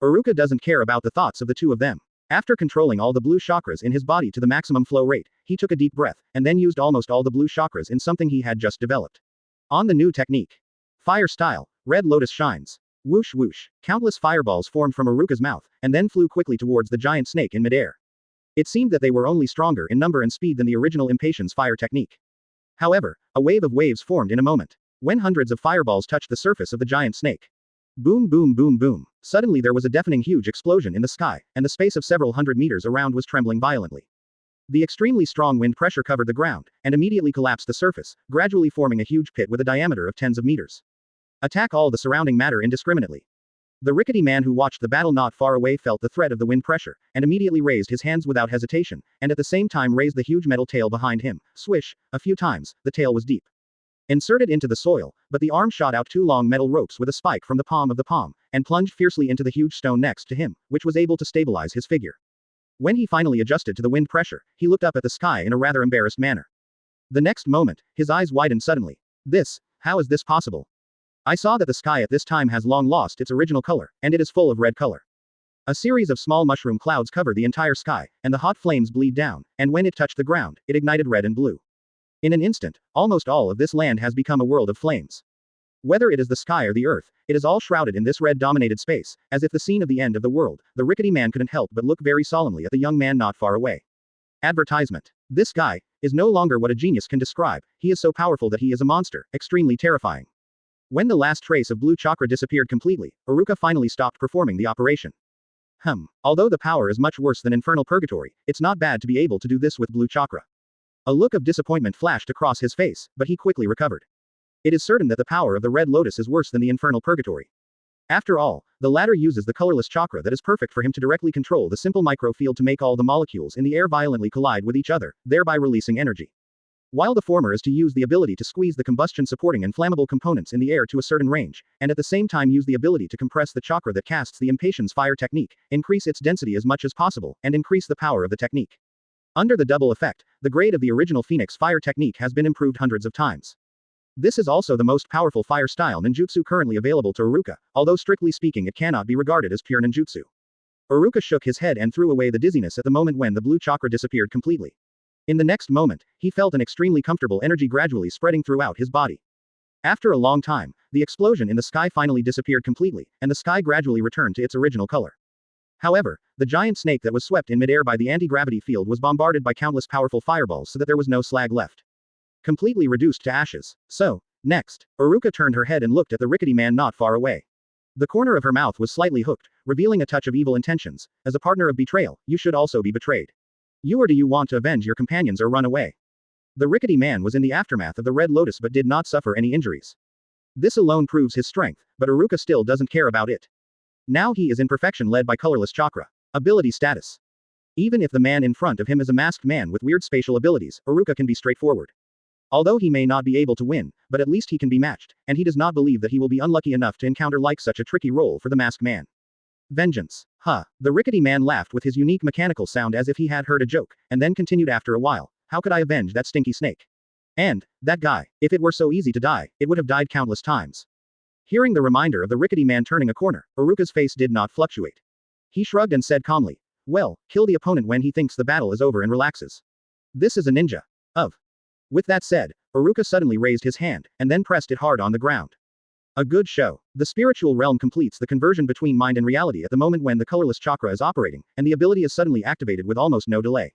Aruka doesn't care about the thoughts of the two of them. After controlling all the blue chakras in his body to the maximum flow rate, he took a deep breath, and then used almost all the blue chakras in something he had just developed. On the new technique. Fire style, red lotus shines. Whoosh whoosh, countless fireballs formed from Aruka's mouth, and then flew quickly towards the giant snake in midair. It seemed that they were only stronger in number and speed than the original Impatience fire technique. However, a wave of waves formed in a moment, when hundreds of fireballs touched the surface of the giant snake. Boom boom boom boom. Suddenly there was a deafening huge explosion in the sky, and the space of several hundred meters around was trembling violently. The extremely strong wind pressure covered the ground, and immediately collapsed the surface, gradually forming a huge pit with a diameter of tens of meters. Attack all the surrounding matter indiscriminately. The rickety man who watched the battle not far away felt the threat of the wind pressure, and immediately raised his hands without hesitation, and at the same time raised the huge metal tail behind him. Swish, a few times, the tail was deep inserted into the soil, but the arm shot out 2 long metal ropes with a spike from the palm of the palm, and plunged fiercely into the huge stone next to him, which was able to stabilize his figure. When he finally adjusted to the wind pressure, he looked up at the sky in a rather embarrassed manner. The next moment, his eyes widened suddenly. How is this possible? I saw that the sky at this time has long lost its original color, and it is full of red color. A series of small mushroom clouds cover the entire sky, and the hot flames bleed down, and when it touched the ground, it ignited red and blue. In an instant, almost all of this land has become a world of flames. Whether it is the sky or the earth, it is all shrouded in this red-dominated space, as if the scene of the end of the world. The rickety man couldn't help but look very solemnly at the young man not far away. Advertisement. This guy is no longer what a genius can describe. He is so powerful that he is a monster, extremely terrifying. When the last trace of blue chakra disappeared completely, Aruka finally stopped performing the operation. Although the power is much worse than Infernal Purgatory, it's not bad to be able to do this with blue chakra. A look of disappointment flashed across his face, but he quickly recovered. It is certain that the power of the Red Lotus is worse than the Infernal Purgatory. After all, the latter uses the colorless chakra that is perfect for him to directly control the simple microfield to make all the molecules in the air violently collide with each other, thereby releasing energy. While the former is to use the ability to squeeze the combustion-supporting and flammable components in the air to a certain range, and at the same time use the ability to compress the chakra that casts the impatience fire technique, increase its density as much as possible, and increase the power of the technique. Under the double effect, the grade of the original Phoenix fire technique has been improved hundreds of times. This is also the most powerful fire style ninjutsu currently available to Aruka, although strictly speaking it cannot be regarded as pure ninjutsu. Aruka shook his head and threw away the dizziness at the moment when the blue chakra disappeared completely. In the next moment, he felt an extremely comfortable energy gradually spreading throughout his body. After a long time, the explosion in the sky finally disappeared completely, and the sky gradually returned to its original color. However, the giant snake that was swept in midair by the anti-gravity field was bombarded by countless powerful fireballs so that there was no slag left. Completely reduced to ashes. So, next, Aruka turned her head and looked at the rickety man not far away. The corner of her mouth was slightly hooked, revealing a touch of evil intentions. As a partner of betrayal, you should also be betrayed. You or do you want to avenge your companions or run away? The rickety man was in the aftermath of the Red Lotus but did not suffer any injuries. This alone proves his strength, but Aruka still doesn't care about it. Now he is in perfection led by colorless chakra. Ability status. Even if the man in front of him is a masked man with weird spatial abilities, Aruka can be straightforward. Although he may not be able to win, but at least he can be matched, and he does not believe that he will be unlucky enough to encounter like such a tricky role for the masked man. Vengeance. The rickety man laughed with his unique mechanical sound as if he had heard a joke, and then continued after a while, how could I avenge that stinky snake? And, that guy, if it were so easy to die, it would have died countless times. Hearing the reminder of the rickety man turning a corner, Aruka's face did not fluctuate. He shrugged and said calmly, well, kill the opponent when he thinks the battle is over and relaxes. This is a ninja. With that said, Aruka suddenly raised his hand, and then pressed it hard on the ground. A good show. The spiritual realm completes the conversion between mind and reality at the moment when the colorless chakra is operating, and the ability is suddenly activated with almost no delay.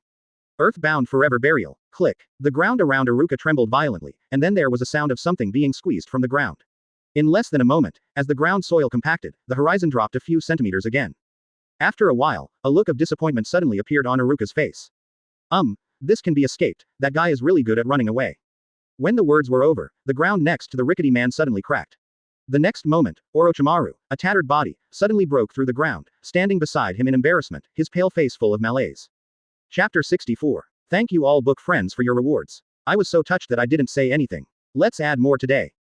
Earthbound forever burial. Click. The ground around Aruka trembled violently, and then there was a sound of something being squeezed from the ground. In less than a moment, as the ground soil compacted, the horizon dropped a few centimeters again. After a while, a look of disappointment suddenly appeared on Aruka's face. This can be escaped, that guy is really good at running away. When the words were over, the ground next to the rickety man suddenly cracked. The next moment, Orochimaru, a tattered body, suddenly broke through the ground, standing beside him in embarrassment, his pale face full of malaise. Chapter 64. Thank you all book friends for your rewards. I was so touched that I didn't say anything. Let's add more today. ...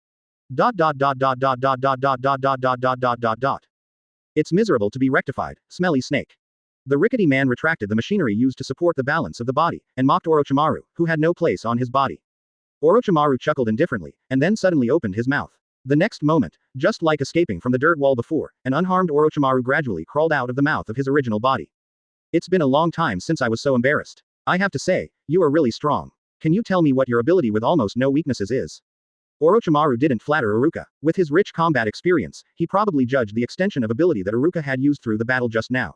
It's miserable to be rectified, smelly snake. The rickety man retracted the machinery used to support the balance of the body, and mocked Orochimaru, who had no place on his body. Orochimaru chuckled indifferently, and then suddenly opened his mouth. The next moment, just like escaping from the dirt wall before, an unharmed Orochimaru gradually crawled out of the mouth of his original body. It's been a long time since I was so embarrassed. I have to say, you are really strong. Can you tell me what your ability with almost no weaknesses is? Orochimaru didn't flatter Aruka. With his rich combat experience, he probably judged the extension of ability that Aruka had used through the battle just now.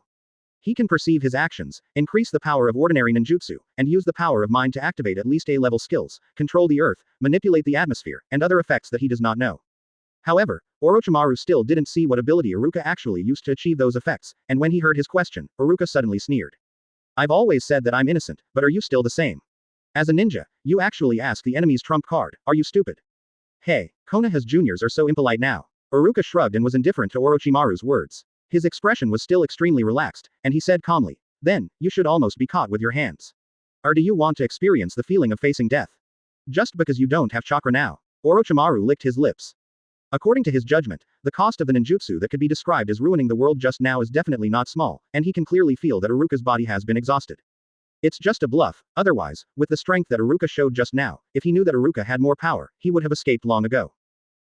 He can perceive his actions, increase the power of ordinary ninjutsu, and use the power of mind to activate at least A-level skills, control the earth, manipulate the atmosphere, and other effects that he does not know. However, Orochimaru still didn't see what ability Aruka actually used to achieve those effects, and when he heard his question, Aruka suddenly sneered. I've always said that I'm innocent, but are you still the same? As a ninja, you actually ask the enemy's trump card, are you stupid? Hey, Konoha's juniors are so impolite now. Aruka shrugged and was indifferent to Orochimaru's words. His expression was still extremely relaxed, and he said calmly, then, you should almost be caught with your hands. Or do you want to experience the feeling of facing death? Just because you don't have chakra now. Orochimaru licked his lips. According to his judgment, the cost of the ninjutsu that could be described as ruining the world just now is definitely not small, and he can clearly feel that Aruka's body has been exhausted. It's just a bluff, otherwise, with the strength that Aruka showed just now, if he knew that Aruka had more power, he would have escaped long ago.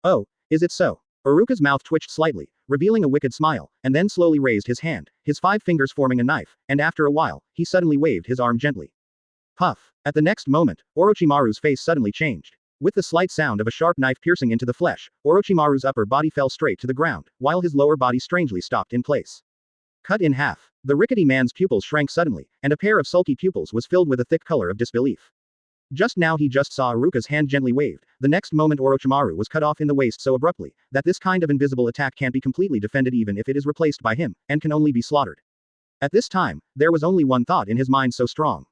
Oh, is it so? Aruka's mouth twitched slightly, revealing a wicked smile, and then slowly raised his hand, his 5 fingers forming a knife, and after a while, he suddenly waved his arm gently. Puff. At the next moment, Orochimaru's face suddenly changed. With the slight sound of a sharp knife piercing into the flesh, Orochimaru's upper body fell straight to the ground, while his lower body strangely stopped in place. Cut in half. The rickety man's pupils shrank suddenly, and a pair of sulky pupils was filled with a thick color of disbelief. Just now he just saw Aruka's hand gently waved, the next moment Orochimaru was cut off in the waist so abruptly, that this kind of invisible attack can't be completely defended even if it is replaced by him, and can only be slaughtered. At this time, there was only one thought in his mind so strong.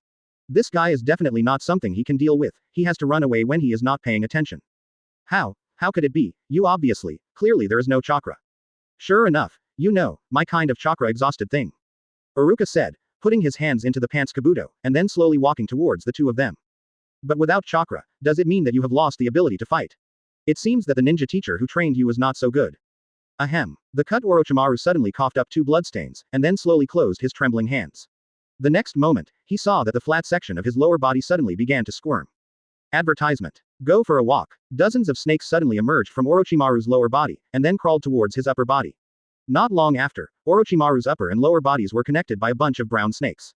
This guy is definitely not something he can deal with, he has to run away when he is not paying attention. How? How could it be? You obviously, clearly there is no chakra. Sure enough, you know, my kind of chakra exhausted thing. Aruka said, putting his hands into the pants kabuto, and then slowly walking towards the two of them. But without chakra, does it mean that you have lost the ability to fight? It seems that the ninja teacher who trained you was not so good. Ahem. The cut Orochimaru suddenly coughed up 2 bloodstains, and then slowly closed his trembling hands. The next moment, he saw that the flat section of his lower body suddenly began to squirm. Advertisement. Go for a walk. Dozens of snakes suddenly emerged from Orochimaru's lower body, and then crawled towards his upper body. Not long after, Orochimaru's upper and lower bodies were connected by a bunch of brown snakes.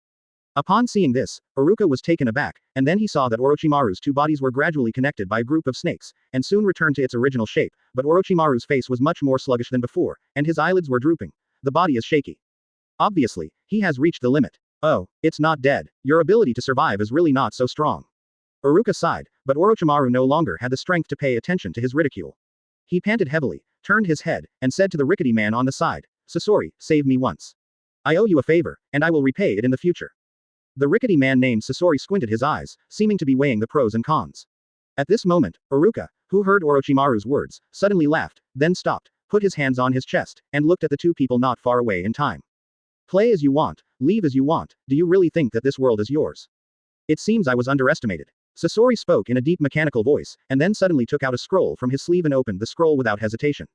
Upon seeing this, Aruka was taken aback, and then he saw that Orochimaru's 2 bodies were gradually connected by a group of snakes, and soon returned to its original shape, but Orochimaru's face was much more sluggish than before, and his eyelids were drooping. The body is shaky. Obviously, he has reached the limit. Oh, it's not dead. Your ability to survive is really not so strong. Aruka sighed, but Orochimaru no longer had the strength to pay attention to his ridicule. He panted heavily, turned his head, and said to the rickety man on the side, "Sasori, save me once. I owe you a favor, and I will repay it in the future." The rickety man named Sasori squinted his eyes, seeming to be weighing the pros and cons. At this moment, Aruka, who heard Orochimaru's words, suddenly laughed, then stopped, put his hands on his chest, and looked at the 2 people not far away in time. Play as you want, leave as you want, do you really think that this world is yours? It seems I was underestimated. Sasori spoke in a deep mechanical voice, and then suddenly took out a scroll from his sleeve and opened the scroll without hesitation.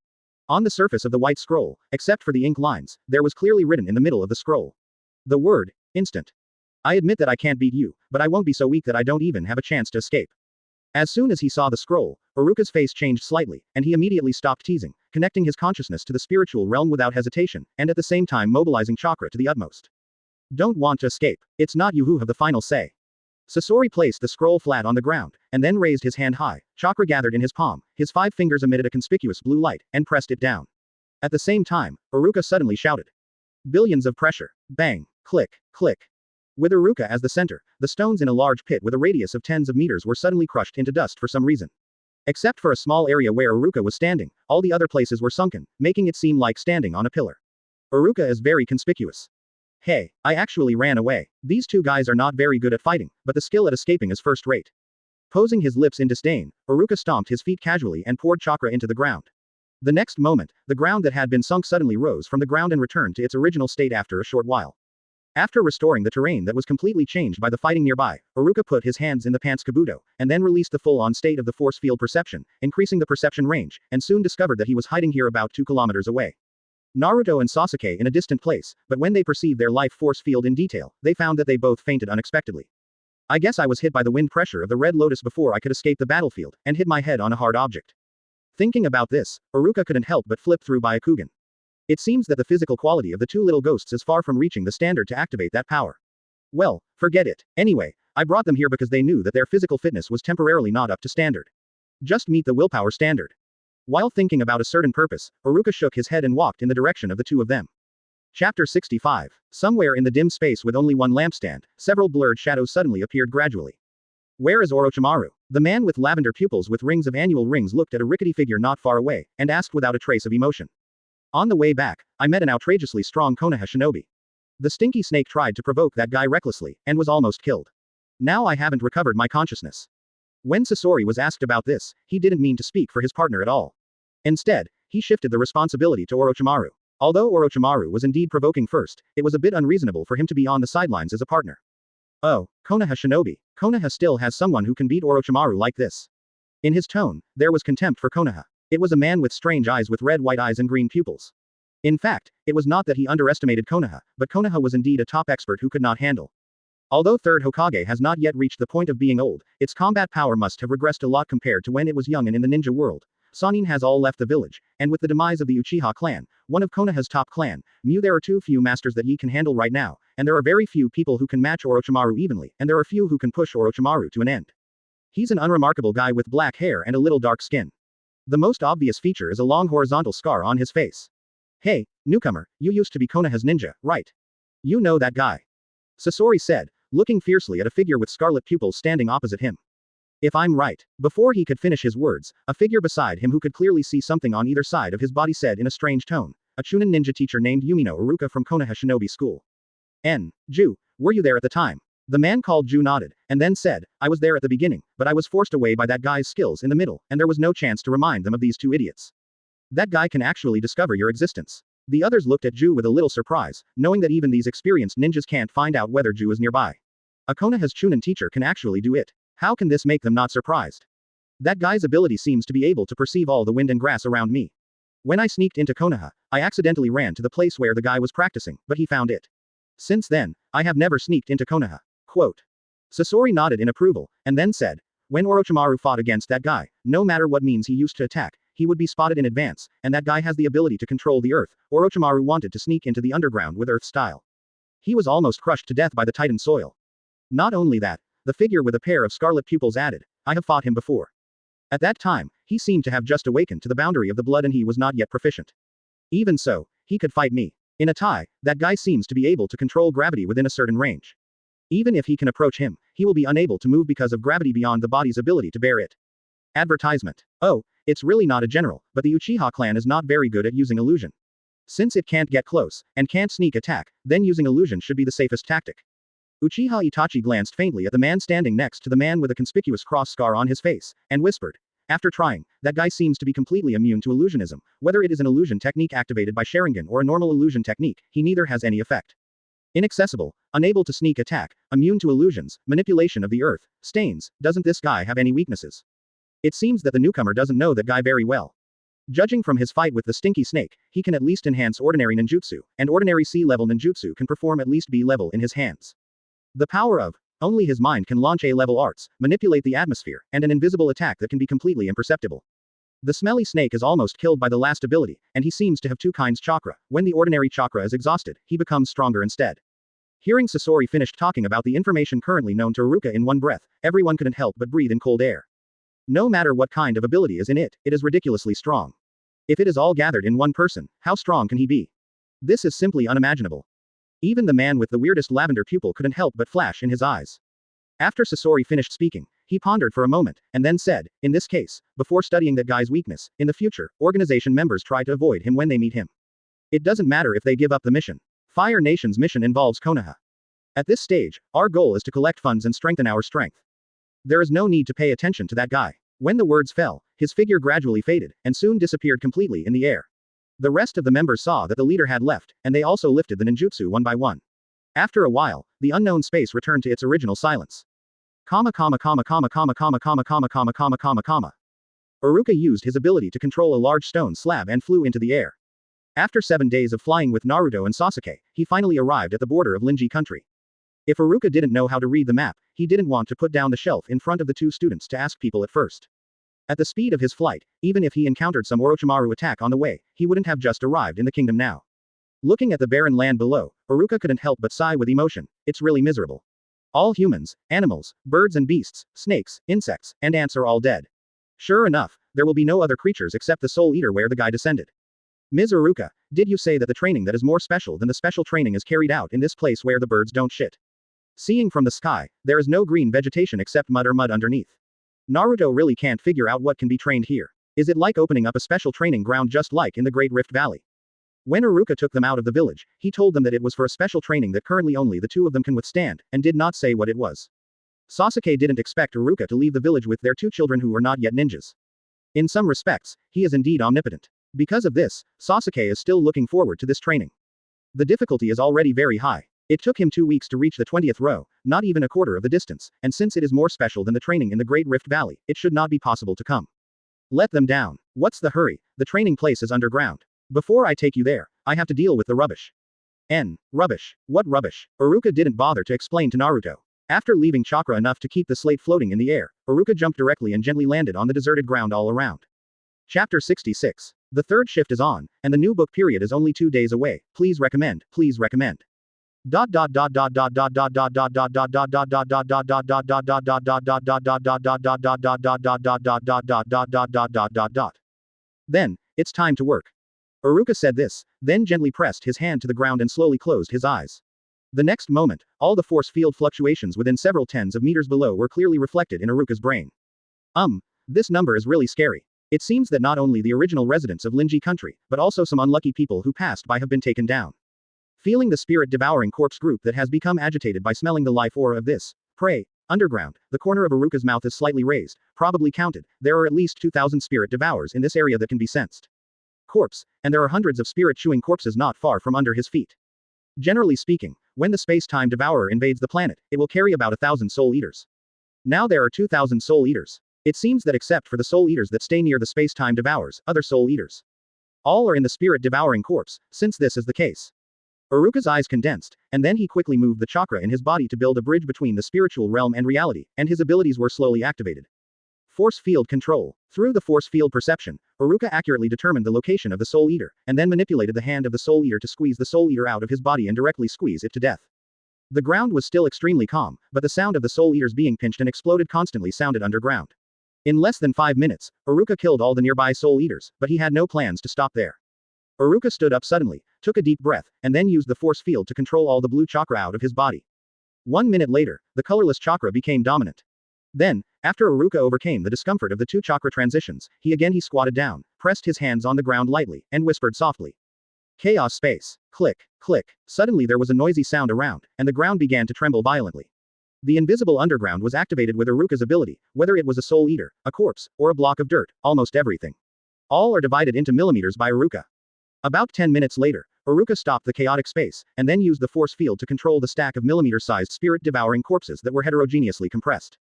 On the surface of the white scroll, except for the ink lines, there was clearly written in the middle of the scroll the word, instant. I admit that I can't beat you, but I won't be so weak that I don't even have a chance to escape. As soon as he saw the scroll, Aruka's face changed slightly, and he immediately stopped teasing, connecting his consciousness to the spiritual realm without hesitation, and at the same time mobilizing chakra to the utmost. Don't want to escape. It's not you who have the final say. Sasori placed the scroll flat on the ground, and then raised his hand high, chakra gathered in his palm, his 5 fingers emitted a conspicuous blue light, and pressed it down. At the same time, Aruka suddenly shouted. Billions of pressure. Bang. Click. Click. With Aruka as the center, the stones in a large pit with a radius of tens of meters were suddenly crushed into dust for some reason. Except for a small area where Aruka was standing, all the other places were sunken, making it seem like standing on a pillar. Aruka is very conspicuous. Hey, I actually ran away. These 2 guys are not very good at fighting, but the skill at escaping is first rate. Posing his lips in disdain, Aruka stomped his feet casually and poured chakra into the ground. The next moment, the ground that had been sunk suddenly rose from the ground and returned to its original state after a short while. After restoring the terrain that was completely changed by the fighting nearby, Aruka put his hands in the pants kabuto, and then released the full-on state of the force field perception, increasing the perception range, and soon discovered that he was hiding here about 2 kilometers away. Naruto and Sasuke in a distant place, but when they perceived their life force field in detail, they found that they both fainted unexpectedly. I guess I was hit by the wind pressure of the Red Lotus before I could escape the battlefield, and hit my head on a hard object. Thinking about this, Aruka couldn't help but flip through Byakugan. It seems that the physical quality of the 2 little ghosts is far from reaching the standard to activate that power. Well, forget it. Anyway, I brought them here because they knew that their physical fitness was temporarily not up to standard. Just meet the willpower standard. While thinking about a certain purpose, Aruka shook his head and walked in the direction of the 2 of them. Chapter 65. Somewhere in the dim space with only one lampstand, several blurred shadows suddenly appeared gradually. Where is Orochimaru? The man with lavender pupils with rings of annual rings looked at a rickety figure not far away, and asked without a trace of emotion. On the way back, I met an outrageously strong Konoha Shinobi. The stinky snake tried to provoke that guy recklessly, and was almost killed. Now I haven't recovered my consciousness. When Sasori was asked about this, he didn't mean to speak for his partner at all. Instead, he shifted the responsibility to Orochimaru. Although Orochimaru was indeed provoking first, it was a bit unreasonable for him to be on the sidelines as a partner. Oh, Konoha Shinobi. Konoha still has someone who can beat Orochimaru like this. In his tone, there was contempt for Konoha. It was a man with strange eyes with red-white eyes and green pupils. In fact, it was not that he underestimated Konoha, but Konoha was indeed a top expert who could not handle. Although third Hokage has not yet reached the point of being old, its combat power must have regressed a lot compared to when it was young and in the ninja world. Sannin has all left the village, and with the demise of the Uchiha clan, one of Konoha's top clan, there are too few masters that he can handle right now, and there are very few people who can match Orochimaru evenly, and there are few who can push Orochimaru to an end. He's an unremarkable guy with black hair and a little dark skin. The most obvious feature is a long horizontal scar on his face. Hey, newcomer, you used to be Konoha's ninja, right? You know that guy. Sasori said, looking fiercely at a figure with scarlet pupils standing opposite him. If I'm right. Before he could finish his words, a figure beside him who could clearly see something on either side of his body said in a strange tone, a Chunin ninja teacher named Umino Iruka from Konoha Shinobi School. Ju, were you there at the time? The man called Ju nodded, and then said, I was there at the beginning, but I was forced away by that guy's skills in the middle, and there was no chance to remind them of these two idiots. That guy can actually discover your existence. The others looked at Ju with a little surprise, knowing that even these experienced ninjas can't find out whether Ju is nearby. A Konoha's Chunin teacher can actually do it. How can this make them not surprised? That guy's ability seems to be able to perceive all the wind and grass around me. When I sneaked into Konoha, I accidentally ran to the place where the guy was practicing, but he found it. Since then, I have never sneaked into Konoha. Quote. Sasori nodded in approval, and then said, when Orochimaru fought against that guy, no matter what means he used to attack, he would be spotted in advance, and that guy has the ability to control the earth. Orochimaru wanted to sneak into the underground with earth style. He was almost crushed to death by the Titan soil. Not only that, the figure with a pair of scarlet pupils added, I have fought him before. At that time, he seemed to have just awakened to the boundary of the blood and he was not yet proficient. Even so, he could fight me. In a tie, that guy seems to be able to control gravity within a certain range. Even if he can approach him, he will be unable to move because of gravity beyond the body's ability to bear it. Advertisement. Oh, it's really not a general, but the Uchiha clan is not very good at using illusion. Since it can't get close, and can't sneak attack, then using illusion should be the safest tactic. Uchiha Itachi glanced faintly at the man standing next to the man with a conspicuous cross scar on his face, and whispered, after trying, that guy seems to be completely immune to illusionism. Whether it is an illusion technique activated by Sharingan or a normal illusion technique, he neither has any effect. Inaccessible, unable to sneak attack, immune to illusions, manipulation of the earth, stains, doesn't this guy have any weaknesses? It seems that the newcomer doesn't know that guy very well. Judging from his fight with the stinky snake, he can at least enhance ordinary ninjutsu, and ordinary C-level ninjutsu can perform at least B-level in his hands. The power of only his mind can launch A-level arts, manipulate the atmosphere, and an invisible attack that can be completely imperceptible. The smelly snake is almost killed by the last ability, and he seems to have two kinds chakra. When the ordinary chakra is exhausted, he becomes stronger instead. Hearing Sasori finished talking about the information currently known to Aruka in one breath, everyone couldn't help but breathe in cold air. No matter what kind of ability is in it, it is ridiculously strong. If it is all gathered in one person, how strong can he be? This is simply unimaginable. Even the man with the weirdest lavender pupil couldn't help but flash in his eyes. After Sasori finished speaking, he pondered for a moment, and then said, in this case, before studying that guy's weakness, in the future, organization members try to avoid him when they meet him. It doesn't matter if they give up the mission. Fire Nation's mission involves Konoha. At this stage, our goal is to collect funds and strengthen our strength. There is no need to pay attention to that guy. When the words fell, his figure gradually faded, and soon disappeared completely in the air. The rest of the members saw that the leader had left, and they also lifted the ninjutsu one by one. After a while, the unknown space returned to its original silence. Aruka used his ability to control a large stone slab and flew into the air. After 7 days of flying with Naruto and Sasuke, he finally arrived at the border of Linji country. If Aruka didn't know how to read the map, he didn't want to put down the shelf in front of the two students to ask people at first. At the speed of his flight, even if he encountered some Orochimaru attack on the way, he wouldn't have just arrived in the kingdom now. Looking at the barren land below, Aruka couldn't help but sigh with emotion. It's really miserable. All humans, animals, birds and beasts, snakes, insects, and ants are all dead. Sure enough, there will be no other creatures except the Soul Eater where the guy descended. Ms. Aruka, did you say that the training that is more special than the special training is carried out in this place where the birds don't shit? Seeing from the sky, there is no green vegetation except mud or mud underneath. Naruto really can't figure out what can be trained here. Is it like opening up a special training ground just like in the Great Rift Valley? When Aruka took them out of the village, he told them that it was for a special training that currently only the two of them can withstand, and did not say what it was. Sasuke didn't expect Aruka to leave the village with their two children who were not yet ninjas. In some respects, he is indeed omnipotent. Because of this, Sasuke is still looking forward to this training. The difficulty is already very high. It took him 2 weeks to reach the 20th row, not even a quarter of the distance, and since it is more special than the training in the Great Rift Valley, it should not be possible to come. Let them down. What's the hurry? The training place is underground. Before I take you there, I have to deal with the rubbish. Rubbish. What rubbish? Aruka didn't bother to explain to Naruto. After leaving chakra enough to keep the slate floating in the air, Aruka jumped directly and gently landed on the deserted ground all around. Chapter 66. The third shift is on, and the new book period is only 2 days away. Please recommend. Please recommend. Then, it's time to work. Aruka said this, then gently pressed his hand to the ground and slowly closed his eyes. The next moment, all the force field fluctuations within several tens of meters below were clearly reflected in Aruka's brain. This number is really scary. It seems that not only the original residents of Linji country, but also some unlucky people who passed by have been taken down. Feeling the spirit-devouring corpse group that has become agitated by smelling the life aura of this prey. Underground, the corner of Aruka's mouth is slightly raised, probably counted. There are at least 2,000 spirit devourers in this area that can be sensed. Corpse, and there are hundreds of spirit-chewing corpses not far from under his feet. Generally speaking, when the space-time devourer invades the planet, it will carry about 1,000 soul eaters. Now there are 2,000 soul eaters. It seems that except for the soul eaters that stay near the space-time devourers, other soul eaters. All are in the spirit-devouring corpse, since this is the case. Aruka's eyes condensed, and then he quickly moved the chakra in his body to build a bridge between the spiritual realm and reality, and his abilities were slowly activated. Force field control. Through the force field perception, Aruka accurately determined the location of the soul eater, and then manipulated the hand of the soul eater to squeeze the soul eater out of his body and directly squeeze it to death. The ground was still extremely calm, but the sound of the soul eaters being pinched and exploded constantly sounded underground. In less than 5 minutes, Aruka killed all the nearby soul eaters, but he had no plans to stop there. Aruka stood up suddenly, took a deep breath, and then used the force field to control all the blue chakra out of his body. 1 minute later, the colorless chakra became dominant. Then, after Aruka overcame the discomfort of the 2 chakra transitions, he squatted down, pressed his hands on the ground lightly, and whispered softly. Chaos space. Click, click. Suddenly there was a noisy sound around, and the ground began to tremble violently. The invisible underground was activated with Aruka's ability, whether it was a soul eater, a corpse, or a block of dirt, almost everything. All are divided into millimeters by Aruka. About 10 minutes later, Aruka stopped the chaotic space, and then used the force field to control the stack of millimeter-sized spirit-devouring corpses that were heterogeneously compressed.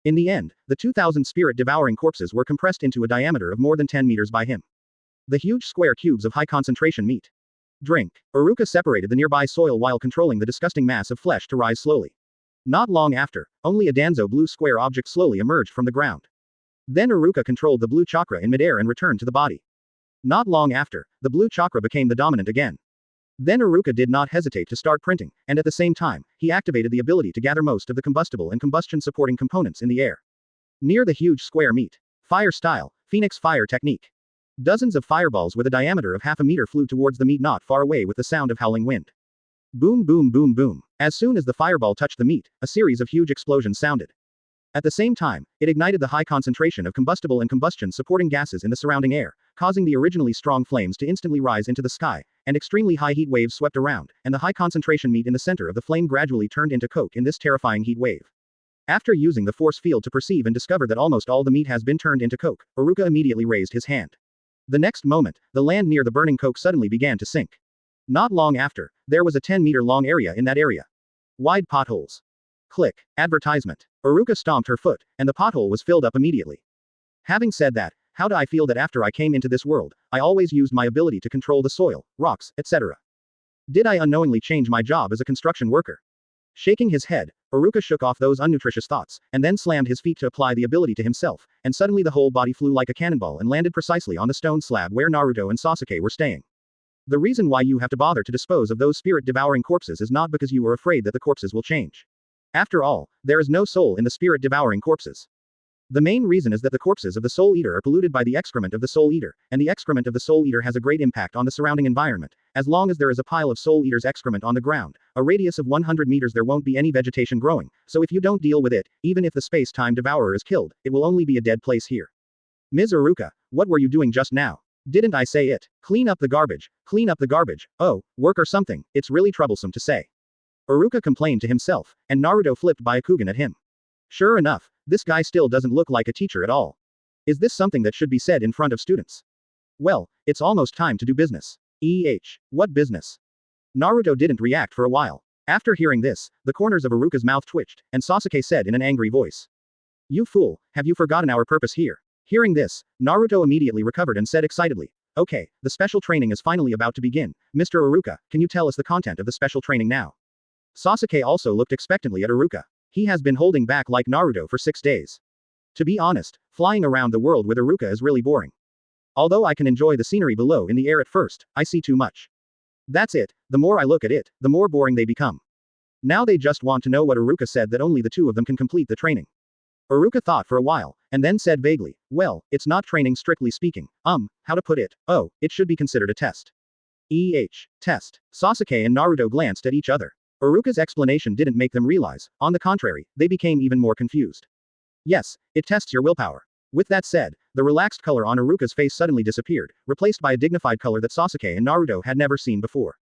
In the end, the 2,000 spirit-devouring corpses were compressed into a diameter of more than 10 meters by him. The huge square cubes of high-concentration meat. Drink. Aruka separated the nearby soil while controlling the disgusting mass of flesh to rise slowly. Not long after, only a Danzo blue square object slowly emerged from the ground. Then Aruka controlled the blue chakra in midair and returned to the body. Not long after, the blue chakra became the dominant again. Then Aruka did not hesitate to start printing, and at the same time, he activated the ability to gather most of the combustible and combustion-supporting components in the air. Near the huge square meat. Fire style, Phoenix fire technique. Dozens of fireballs with a diameter of half a meter flew towards the meat not far away with the sound of howling wind. Boom boom boom boom. As soon as the fireball touched the meat, a series of huge explosions sounded. At the same time, it ignited the high concentration of combustible and combustion-supporting gases in the surrounding air, causing the originally strong flames to instantly rise into the sky, and extremely high heat waves swept around, and the high concentration meat in the center of the flame gradually turned into coke in this terrifying heat wave. After using the force field to perceive and discover that almost all the meat has been turned into coke, Aruka immediately raised his hand. The next moment, the land near the burning coke suddenly began to sink. Not long after, there was a 10-meter-long area in that area. Wide potholes. Click. Advertisement. Aruka stomped her foot, and the pothole was filled up immediately. Having said that, how do I feel that after I came into this world, I always used my ability to control the soil, rocks, etc. Did I unknowingly change my job as a construction worker? Shaking his head, Aruka shook off those unnutritious thoughts, and then slammed his feet to apply the ability to himself, and suddenly the whole body flew like a cannonball and landed precisely on the stone slab where Naruto and Sasuke were staying. The reason why you have to bother to dispose of those spirit-devouring corpses is not because you are afraid that the corpses will change. After all, there is no soul in the spirit-devouring corpses. The main reason is that the corpses of the soul eater are polluted by the excrement of the soul eater, and the excrement of the soul eater has a great impact on the surrounding environment. As long as there is a pile of soul eater's excrement on the ground, a radius of 100 meters there won't be any vegetation growing, so if you don't deal with it, even if the space-time devourer is killed, it will only be a dead place here. Ms. Aruka, what were you doing just now? Didn't I say it? Clean up the garbage, clean up the garbage, oh, work or something, it's really troublesome to say. Aruka complained to himself, and Naruto flipped Byakugan at him. Sure enough, this guy still doesn't look like a teacher at all. Is this something that should be said in front of students? Well, it's almost time to do business. What business? Naruto didn't react for a while. After hearing this, the corners of Aruka's mouth twitched, and Sasuke said in an angry voice. You fool, have you forgotten our purpose here? Hearing this, Naruto immediately recovered and said excitedly. Okay, the special training is finally about to begin. Mr. Aruka, can you tell us the content of the special training now? Sasuke also looked expectantly at Aruka. He has been holding back like Naruto for 6 days. To be honest, flying around the world with Aruka is really boring. Although I can enjoy the scenery below in the air at first, I see too much. That's it, the more I look at it, the more boring they become. Now they just want to know what Aruka said that only the two of them can complete the training. Aruka thought for a while, and then said vaguely, well, it's not training strictly speaking, how to put it, oh, it should be considered a test. Test. Sasuke and Naruto glanced at each other. Aruka's explanation didn't make them realize, on the contrary, they became even more confused. Yes, it tests your willpower. With that said, the relaxed color on Aruka's face suddenly disappeared, replaced by a dignified color that Sasuke and Naruto had never seen before.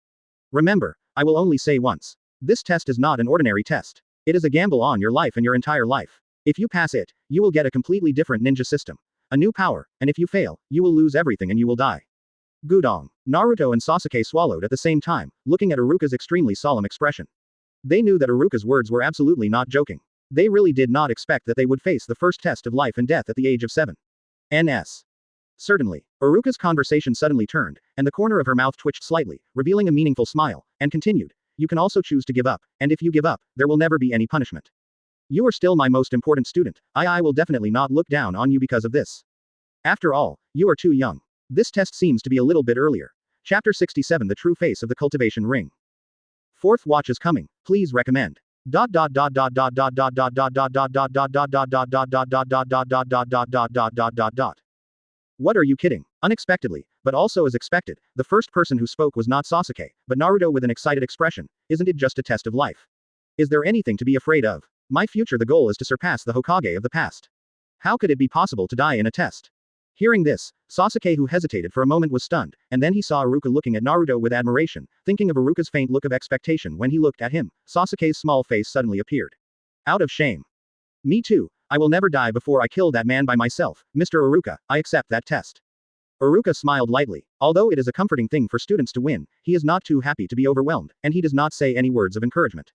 Remember, I will only say once. This test is not an ordinary test. It is a gamble on your life and your entire life. If you pass it, you will get a completely different ninja system. A new power, and if you fail, you will lose everything and you will die. Gudong. Naruto and Sasuke swallowed at the same time, looking at Aruka's extremely solemn expression. They knew that Aruka's words were absolutely not joking. They really did not expect that they would face the first test of life and death at the age of 7. NS. Certainly. Aruka's conversation suddenly turned, and the corner of her mouth twitched slightly, revealing a meaningful smile, and continued. You can also choose to give up, and if you give up, there will never be any punishment. You are still my most important student. I will definitely not look down on you because of this. After all, you are too young. This test seems to be a little bit earlier. Chapter 67 The True Face of the Cultivation Ring. Fourth watch is coming. Please recommend. What are you kidding? Unexpectedly, but also as expected, the first person who spoke was not Sasuke, but Naruto with an excited expression. Isn't it just a test of life? Is there anything to be afraid of? My future the goal is to surpass the Hokage of the past. How could it be possible to die in a test? Hearing this, Sasuke who hesitated for a moment was stunned, and then he saw Aruka looking at Naruto with admiration, thinking of Aruka's faint look of expectation when he looked at him, Sasuke's small face suddenly appeared. Out of shame. Me too, I will never die before I kill that man by myself, Mr. Aruka, I accept that test. Aruka smiled lightly. Although it is a comforting thing for students to win, he is not too happy to be overwhelmed, and he does not say any words of encouragement.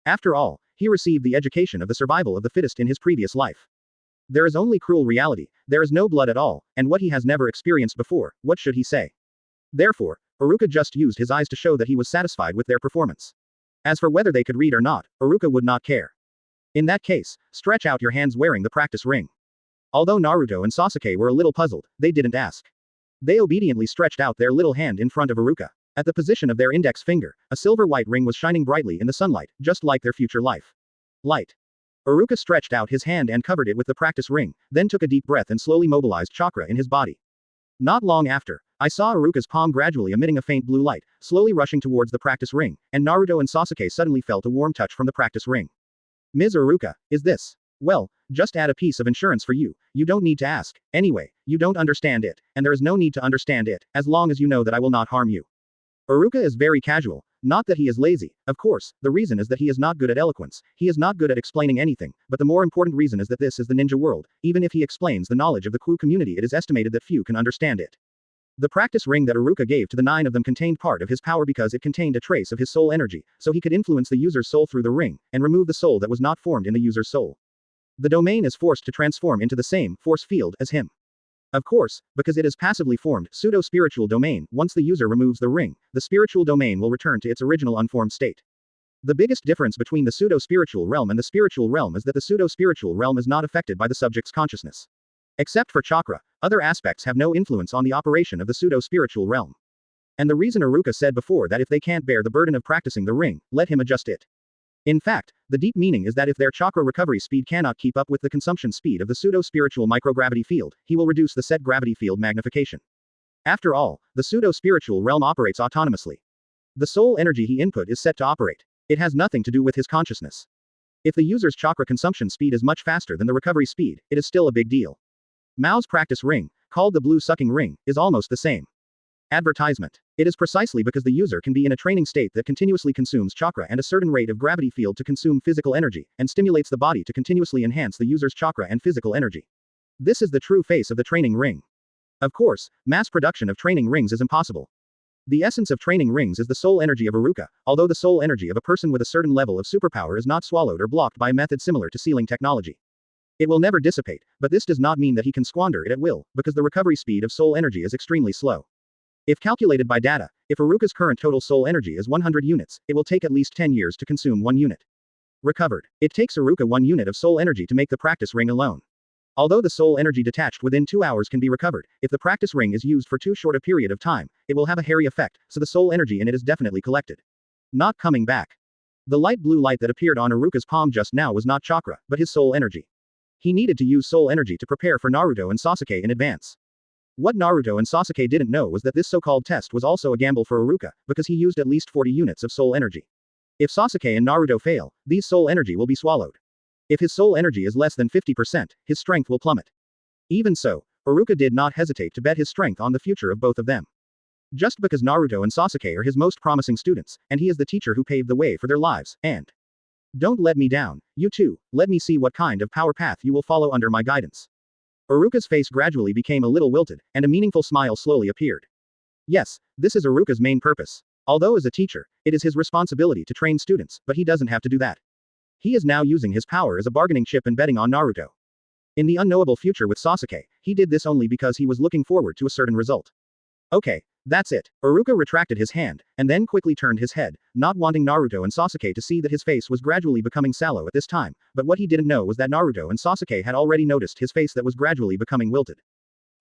After all, he received the education of the survival of the fittest in his previous life. There is only cruel reality, there is no blood at all, and what he has never experienced before, what should he say? Therefore, Aruka just used his eyes to show that he was satisfied with their performance. As for whether they could read or not, Aruka would not care. In that case, stretch out your hands wearing the practice ring. Although Naruto and Sasuke were a little puzzled, they didn't ask. They obediently stretched out their little hand in front of Aruka. At the position of their index finger, a silver-white ring was shining brightly in the sunlight, just like their future life. Light. Aruka stretched out his hand and covered it with the practice ring, then took a deep breath and slowly mobilized chakra in his body. Not long after, I saw Aruka's palm gradually emitting a faint blue light, slowly rushing towards the practice ring, and Naruto and Sasuke suddenly felt a warm touch from the practice ring. Ms. Aruka, is this? Well, just add a piece of insurance for you, you don't need to ask, anyway, you don't understand it, and there is no need to understand it, as long as you know that I will not harm you. Aruka is very casual, not that he is lazy, of course, the reason is that he is not good at eloquence, he is not good at explaining anything, but the more important reason is that this is the ninja world, even if he explains the knowledge of the Ku community it is estimated that few can understand it. The practice ring that Aruka gave to the 9 of them contained part of his power because it contained a trace of his soul energy, so he could influence the user's soul through the ring, and remove the soul that was not formed in the user's soul. The domain is forced to transform into the same force field as him. Of course, because it is passively formed, pseudo-spiritual domain, once the user removes the ring, the spiritual domain will return to its original unformed state. The biggest difference between the pseudo-spiritual realm and the spiritual realm is that the pseudo-spiritual realm is not affected by the subject's consciousness. Except for chakra, other aspects have no influence on the operation of the pseudo-spiritual realm. And the reason Aruka said before that if they can't bear the burden of practicing the ring, let him adjust it. In fact, the deep meaning is that if their chakra recovery speed cannot keep up with the consumption speed of the pseudo-spiritual microgravity field, he will reduce the set gravity field magnification. After all, the pseudo-spiritual realm operates autonomously. The soul energy he input is set to operate. It has nothing to do with his consciousness. If the user's chakra consumption speed is much faster than the recovery speed, it is still a big deal. Mao's practice ring, called the blue sucking ring, is almost the same. Advertisement. It is precisely because the user can be in a training state that continuously consumes chakra and a certain rate of gravity field to consume physical energy, and stimulates the body to continuously enhance the user's chakra and physical energy. This is the true face of the training ring. Of course, mass production of training rings is impossible. The essence of training rings is the soul energy of Aruka, although the soul energy of a person with a certain level of superpower is not swallowed or blocked by a method similar to sealing technology. It will never dissipate, but this does not mean that he can squander it at will, because the recovery speed of soul energy is extremely slow. If calculated by data, if Aruka's current total soul energy is 100 units, it will take at least 10 years to consume 1 unit. Recovered. It takes Aruka 1 unit of soul energy to make the practice ring alone. Although the soul energy detached within 2 hours can be recovered, if the practice ring is used for too short a period of time, it will have a hairy effect, so the soul energy in it is definitely collected. Not coming back. The light blue light that appeared on Aruka's palm just now was not chakra, but his soul energy. He needed to use soul energy to prepare for Naruto and Sasuke in advance. What Naruto and Sasuke didn't know was that this so-called test was also a gamble for Aruka, because he used at least 40 units of soul energy. If Sasuke and Naruto fail, these soul energy will be swallowed. If his soul energy is less than 50%, his strength will plummet. Even so, Aruka did not hesitate to bet his strength on the future of both of them. Just because Naruto and Sasuke are his most promising students, and he is the teacher who paved the way for their lives, and don't let me down, you too, let me see what kind of power path you will follow under my guidance. Aruka's face gradually became a little wilted, and a meaningful smile slowly appeared. Yes, this is Aruka's main purpose. Although as a teacher, it is his responsibility to train students, but he doesn't have to do that. He is now using his power as a bargaining chip and betting on Naruto. In the unknowable future with Sasuke, he did this only because he was looking forward to a certain result. Okay, that's it. Aruka retracted his hand, and then quickly turned his head, not wanting Naruto and Sasuke to see that his face was gradually becoming sallow at this time, but what he didn't know was that Naruto and Sasuke had already noticed his face that was gradually becoming wilted.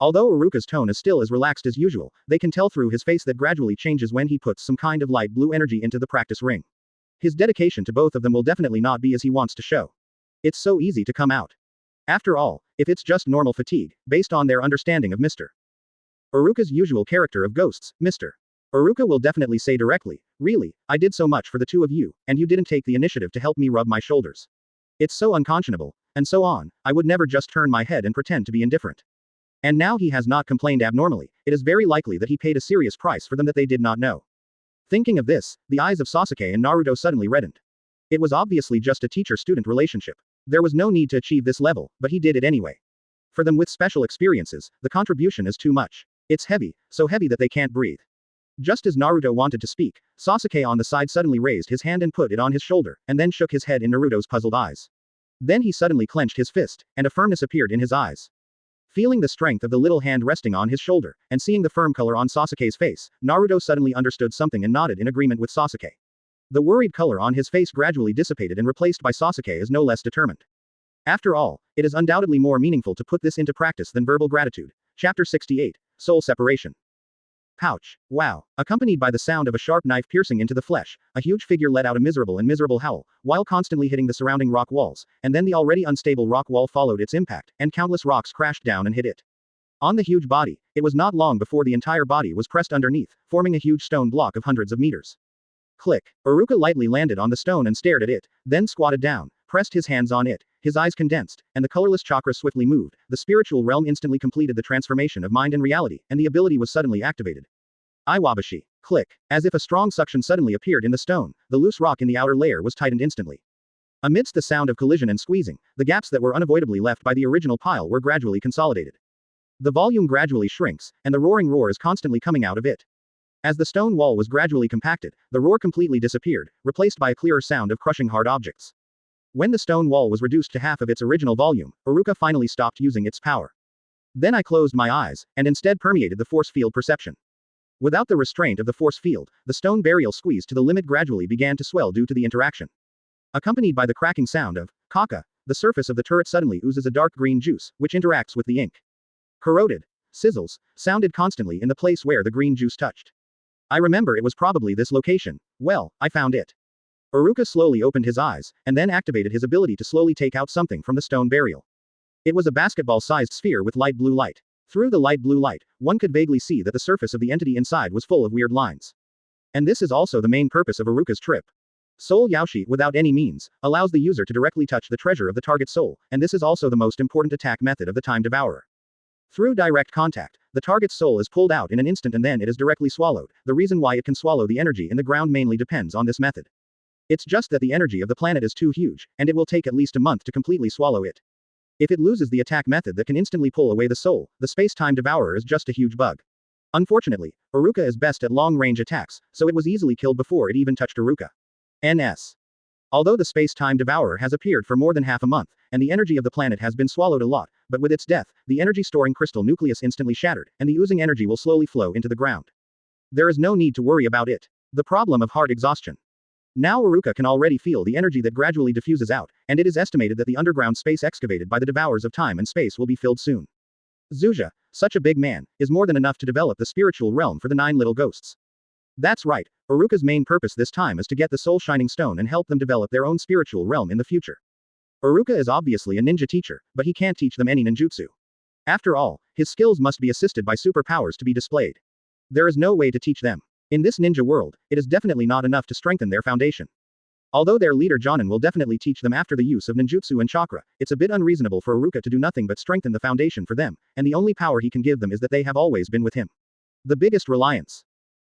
Although Aruka's tone is still as relaxed as usual, they can tell through his face that gradually changes when he puts some kind of light blue energy into the practice ring. His dedication to both of them will definitely not be as he wants to show. It's so easy to come out. After all, if it's just normal fatigue, based on their understanding of Mr. Aruka's usual character of ghosts, Mr. Aruka will definitely say directly, really, I did so much for the two of you, and you didn't take the initiative to help me rub my shoulders. It's so unconscionable, and so on, I would never just turn my head and pretend to be indifferent. And now he has not complained abnormally, it is very likely that he paid a serious price for them that they did not know. Thinking of this, the eyes of Sasuke and Naruto suddenly reddened. It was obviously just a teacher-student relationship. There was no need to achieve this level, but he did it anyway. For them with special experiences, the contribution is too much. It's heavy, so heavy that they can't breathe. Just as Naruto wanted to speak, Sasuke on the side suddenly raised his hand and put it on his shoulder, and then shook his head in Naruto's puzzled eyes. Then he suddenly clenched his fist, and a firmness appeared in his eyes. Feeling the strength of the little hand resting on his shoulder, and seeing the firm color on Sasuke's face, Naruto suddenly understood something and nodded in agreement with Sasuke. The worried color on his face gradually dissipated and replaced by Sasuke as no less determined. After all, it is undoubtedly more meaningful to put this into practice than verbal gratitude. Chapter 68, Soul Separation. Pouch. Wow. Accompanied by the sound of a sharp knife piercing into the flesh, a huge figure let out a miserable howl, while constantly hitting the surrounding rock walls, and then the already unstable rock wall followed its impact, and countless rocks crashed down and hit it. On the huge body, it was not long before the entire body was pressed underneath, forming a huge stone block of hundreds of meters. Click. Aruka lightly landed on the stone and stared at it, then squatted down, pressed his hands on it, his eyes condensed, and the colorless chakra swiftly moved. The spiritual realm instantly completed the transformation of mind and reality, and the ability was suddenly activated. Iwabashi. Click. As if a strong suction suddenly appeared in the stone, the loose rock in the outer layer was tightened instantly. Amidst the sound of collision and squeezing, the gaps that were unavoidably left by the original pile were gradually consolidated. The volume gradually shrinks, and the roaring roar is constantly coming out of it. As the stone wall was gradually compacted, the roar completely disappeared, replaced by a clearer sound of crushing hard objects. When the stone wall was reduced to half of its original volume, Aruka finally stopped using its power. Then I closed my eyes, and instead permeated the force field perception. Without the restraint of the force field, the stone barrier squeezed to the limit gradually began to swell due to the interaction. Accompanied by the cracking sound of caca, the surface of the turret suddenly oozes a dark green juice, which interacts with the ink. Corroded sizzles sounded constantly in the place where the green juice touched. I remember it was probably this location. Well, I found it. Aruka slowly opened his eyes, and then activated his ability to slowly take out something from the stone barrier. It was a basketball-sized sphere with light blue light. Through the light blue light, one could vaguely see that the surface of the entity inside was full of weird lines. And this is also the main purpose of Aruka's trip. Soul Yaoshi, without any means, allows the user to directly touch the treasure of the target soul, and this is also the most important attack method of the Time Devourer. Through direct contact, the target's soul is pulled out in an instant and then it is directly swallowed. The reason why it can swallow the energy in the ground mainly depends on this method. It's just that the energy of the planet is too huge, and it will take at least a month to completely swallow it. If it loses the attack method that can instantly pull away the soul, the space-time devourer is just a huge bug. Unfortunately, Aruka is best at long-range attacks, so it was easily killed before it even touched Aruka. NS. Although the space-time devourer has appeared for more than half a month, and the energy of the planet has been swallowed a lot, but with its death, the energy-storing crystal nucleus instantly shattered, and the oozing energy will slowly flow into the ground. There is no need to worry about it. The problem of heart exhaustion. Now Aruka can already feel the energy that gradually diffuses out, and it is estimated that the underground space excavated by the devourers of time and space will be filled soon. Zuja, such a big man, is more than enough to develop the spiritual realm for the 9 little ghosts. That's right, Aruka's main purpose this time is to get the Soul Shining Stone and help them develop their own spiritual realm in the future. Aruka is obviously a ninja teacher, but he can't teach them any ninjutsu. After all, his skills must be assisted by superpowers to be displayed. There is no way to teach them. In this ninja world, it is definitely not enough to strengthen their foundation. Although their leader Jonin will definitely teach them after the use of ninjutsu and chakra, it's a bit unreasonable for Aruka to do nothing but strengthen the foundation for them, and the only power he can give them is that they have always been with him. The biggest reliance.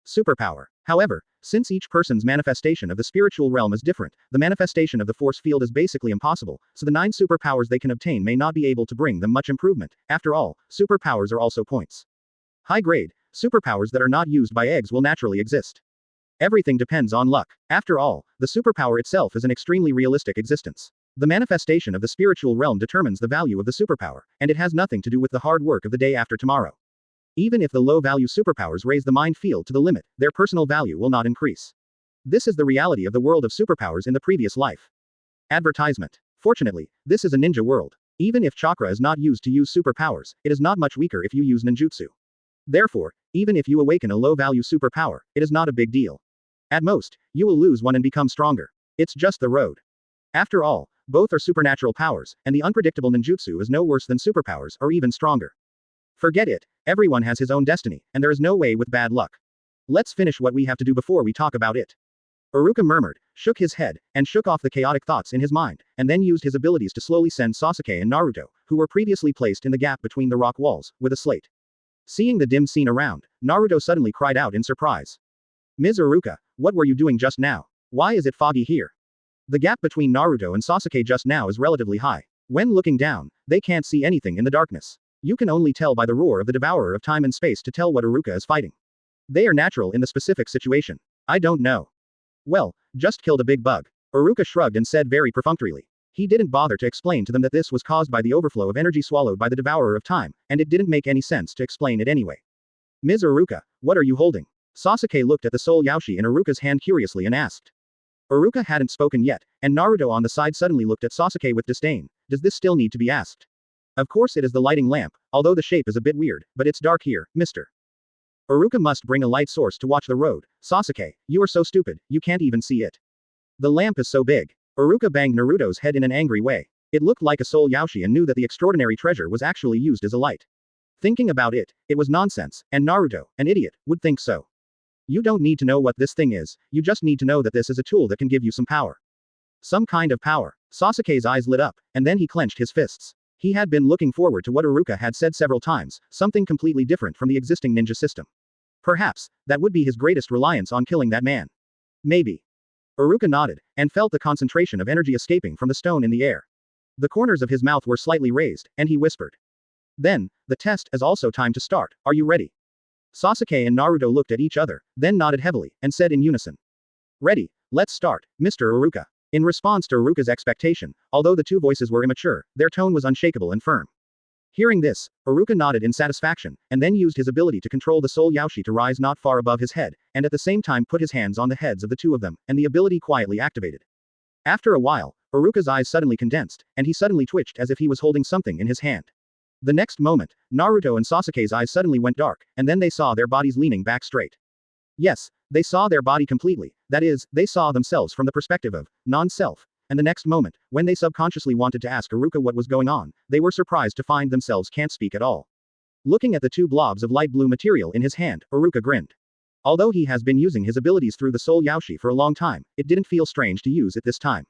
Superpower. However, since each person's manifestation of the spiritual realm is different, the manifestation of the force field is basically impossible, so the 9 superpowers they can obtain may not be able to bring them much improvement. After all, superpowers are also points. High-grade, superpowers that are not used by eggs will naturally exist. Everything depends on luck. After all, the superpower itself is an extremely realistic existence. The manifestation of the spiritual realm determines the value of the superpower, and it has nothing to do with the hard work of the day after tomorrow. Even if the low-value superpowers raise the mind field to the limit, their personal value will not increase. This is the reality of the world of superpowers in the previous life. Advertisement. Fortunately, this is a ninja world. Even if chakra is not used to use superpowers, it is not much weaker if you use ninjutsu. Therefore, even if you awaken a low-value superpower, it is not a big deal. At most, you will lose one and become stronger. It's just the road. After all, both are supernatural powers, and the unpredictable ninjutsu is no worse than superpowers or even stronger. Forget it, everyone has his own destiny, and there is no way with bad luck. Let's finish what we have to do before we talk about it. Aruka murmured, shook his head, and shook off the chaotic thoughts in his mind, and then used his abilities to slowly send Sasuke and Naruto, who were previously placed in the gap between the rock walls, with a slate. Seeing the dim scene around, Naruto suddenly cried out in surprise. Ms. Aruka, what were you doing just now? Why is it foggy here? The gap between Naruto and Sasuke just now is relatively high. When looking down, they can't see anything in the darkness. You can only tell by the roar of the devourer of time and space to tell what Aruka is fighting. They are natural in the specific situation. I don't know. Well, just killed a big bug. Aruka shrugged and said very perfunctorily. He didn't bother to explain to them that this was caused by the overflow of energy swallowed by the devourer of time, and it didn't make any sense to explain it anyway. Ms. Aruka, what are you holding? Sasuke looked at the soul Yaoshi in Aruka's hand curiously and asked. Aruka hadn't spoken yet, and Naruto on the side suddenly looked at Sasuke with disdain. Does this still need to be asked? Of course it is the lighting lamp, although the shape is a bit weird, but it's dark here, mister. Aruka must bring a light source to watch the road. Sasuke, you are so stupid, you can't even see it. The lamp is so big. Aruka banged Naruto's head in an angry way. It looked like a soul Yaoshi and knew that the extraordinary treasure was actually used as a light. Thinking about it, it was nonsense, and Naruto, an idiot, would think so. You don't need to know what this thing is, you just need to know that this is a tool that can give you some power. Some kind of power. Sasuke's eyes lit up, and then he clenched his fists. He had been looking forward to what Aruka had said several times, something completely different from the existing ninja system. Perhaps, that would be his greatest reliance on killing that man. Maybe. Aruka nodded, and felt the concentration of energy escaping from the stone in the air. The corners of his mouth were slightly raised, and he whispered. Then, the test is also time to start, are you ready? Sasuke and Naruto looked at each other, then nodded heavily, and said in unison. Ready, let's start, Mr. Aruka. In response to Aruka's expectation, although the two voices were immature, their tone was unshakable and firm. Hearing this, Aruka nodded in satisfaction, and then used his ability to control the soul Yaoshi to rise not far above his head, and at the same time put his hands on the heads of the two of them, and the ability quietly activated. After a while, Aruka's eyes suddenly condensed, and he suddenly twitched as if he was holding something in his hand. The next moment, Naruto and Sasuke's eyes suddenly went dark, and then they saw their bodies leaning back straight. Yes, they saw their body completely, that is, they saw themselves from the perspective of non-self. And the next moment, when they subconsciously wanted to ask Aruka what was going on, they were surprised to find themselves can't speak at all. Looking at the two blobs of light blue material in his hand, Aruka grinned. Although he has been using his abilities through the soul Yaoshi for a long time, it didn't feel strange to use it this time.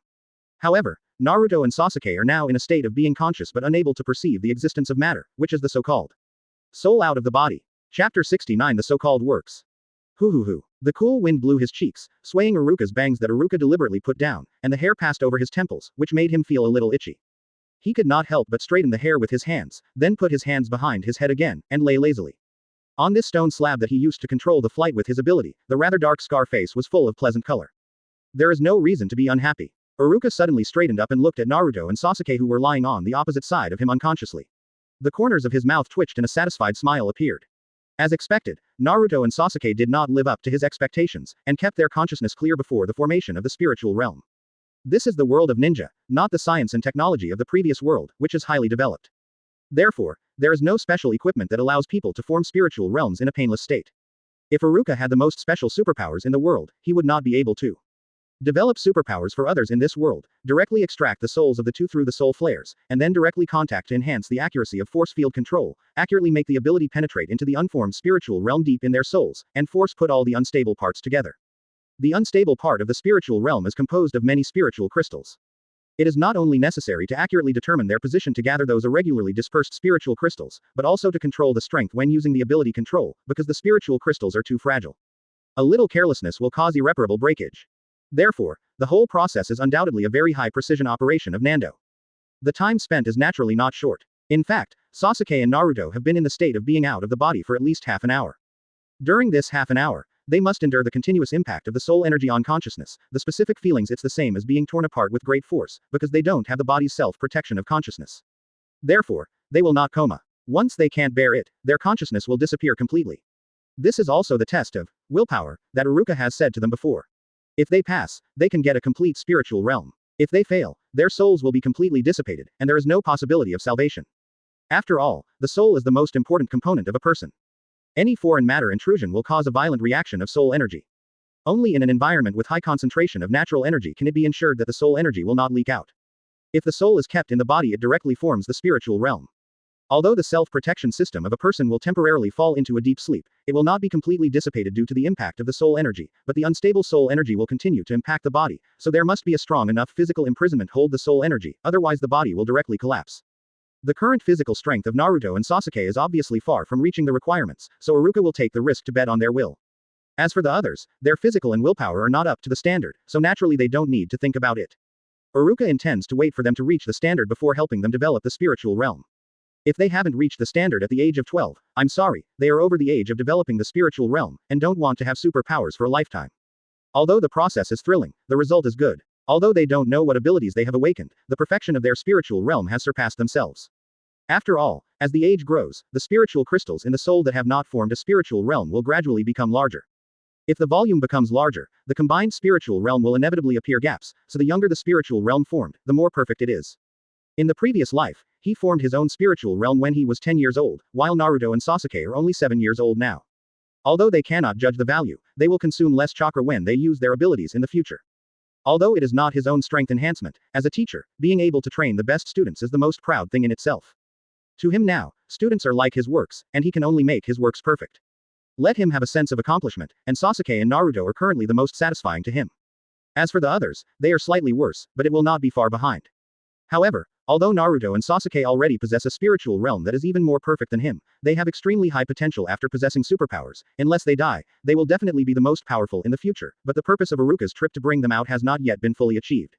However, Naruto and Sasuke are now in a state of being conscious but unable to perceive the existence of matter, which is the so-called soul out of the body. Chapter 69 The so-called works. Hoo. The cool wind blew his cheeks, swaying Aruka's bangs that Aruka deliberately put down, and the hair passed over his temples, which made him feel a little itchy. He could not help but straighten the hair with his hands, then put his hands behind his head again, and lay lazily. On this stone slab that he used to control the flight with his ability, the rather dark scar face was full of pleasant color. There is no reason to be unhappy. Aruka suddenly straightened up and looked at Naruto and Sasuke who were lying on the opposite side of him unconsciously. The corners of his mouth twitched and a satisfied smile appeared. As expected, Naruto and Sasuke did not live up to his expectations, and kept their consciousness clear before the formation of the spiritual realm. This is the world of ninja, not the science and technology of the previous world, which is highly developed. Therefore, there is no special equipment that allows people to form spiritual realms in a painless state. If Aruka had the most special superpowers in the world, he would not be able to develop superpowers for others in this world, directly extract the souls of the two through the soul flares, and then directly contact to enhance the accuracy of force field control, accurately make the ability penetrate into the unformed spiritual realm deep in their souls, and force put all the unstable parts together. The unstable part of the spiritual realm is composed of many spiritual crystals. It is not only necessary to accurately determine their position to gather those irregularly dispersed spiritual crystals, but also to control the strength when using the ability control, because the spiritual crystals are too fragile. A little carelessness will cause irreparable breakage. Therefore, the whole process is undoubtedly a very high-precision operation of Nando. The time spent is naturally not short. In fact, Sasuke and Naruto have been in the state of being out of the body for at least half an hour. During this half an hour, they must endure the continuous impact of the soul energy on consciousness, the specific feelings. It's the same as being torn apart with great force, because they don't have the body's self-protection of consciousness. Therefore, they will not coma. Once they can't bear it, their consciousness will disappear completely. This is also the test of willpower that Aruka has said to them before. If they pass, they can get a complete spiritual realm. If they fail, their souls will be completely dissipated, and there is no possibility of salvation. After all, the soul is the most important component of a person. Any foreign matter intrusion will cause a violent reaction of soul energy. Only in an environment with high concentration of natural energy can it be ensured that the soul energy will not leak out. If the soul is kept in the body, it directly forms the spiritual realm. Although the self-protection system of a person will temporarily fall into a deep sleep, it will not be completely dissipated due to the impact of the soul energy, but the unstable soul energy will continue to impact the body, so there must be a strong enough physical imprisonment hold the soul energy, otherwise the body will directly collapse. The current physical strength of Naruto and Sasuke is obviously far from reaching the requirements, so Aruka will take the risk to bet on their will. As for the others, their physical and willpower are not up to the standard, so naturally they don't need to think about it. Aruka intends to wait for them to reach the standard before helping them develop the spiritual realm. If they haven't reached the standard at the age of 12, I'm sorry, they are over the age of developing the spiritual realm, and don't want to have superpowers for a lifetime. Although the process is thrilling, the result is good. Although they don't know what abilities they have awakened, the perfection of their spiritual realm has surpassed themselves. After all, as the age grows, the spiritual crystals in the soul that have not formed a spiritual realm will gradually become larger. If the volume becomes larger, the combined spiritual realm will inevitably appear gaps, so the younger the spiritual realm formed, the more perfect it is. In the previous life, he formed his own spiritual realm when he was 10 years old, while Naruto and Sasuke are only 7 years old now. Although they cannot judge the value, they will consume less chakra when they use their abilities in the future. Although it is not his own strength enhancement, as a teacher, being able to train the best students is the most proud thing in itself. To him now, students are like his works, and he can only make his works perfect. Let him have a sense of accomplishment, and Sasuke and Naruto are currently the most satisfying to him. As for the others, they are slightly worse, but it will not be far behind. However, although Naruto and Sasuke already possess a spiritual realm that is even more perfect than him, they have extremely high potential after possessing superpowers. Unless they die, they will definitely be the most powerful in the future, but the purpose of Aruka's trip to bring them out has not yet been fully achieved.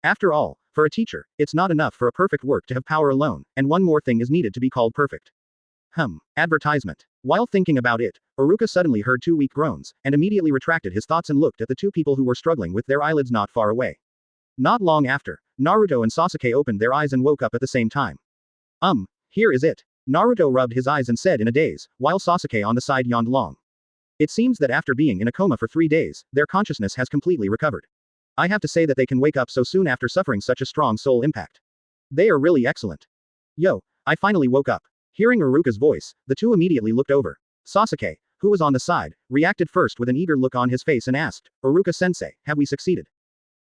After all, for a teacher, it's not enough for a perfect work to have power alone, and one more thing is needed to be called perfect. Advertisement. While thinking about it, Aruka suddenly heard 2 weak groans, and immediately retracted his thoughts and looked at the 2 people who were struggling with their eyelids not far away. Not long after, Naruto and Sasuke opened their eyes and woke up at the same time. Here is it. Naruto rubbed his eyes and said in a daze, while Sasuke on the side yawned long. It seems that after being in a coma for 3 days, their consciousness has completely recovered. I have to say that they can wake up so soon after suffering such a strong soul impact. They are really excellent. Yo, I finally woke up. Hearing Aruka's voice, the two immediately looked over. Sasuke, who was on the side, reacted first with an eager look on his face and asked, Aruka-sensei, have we succeeded?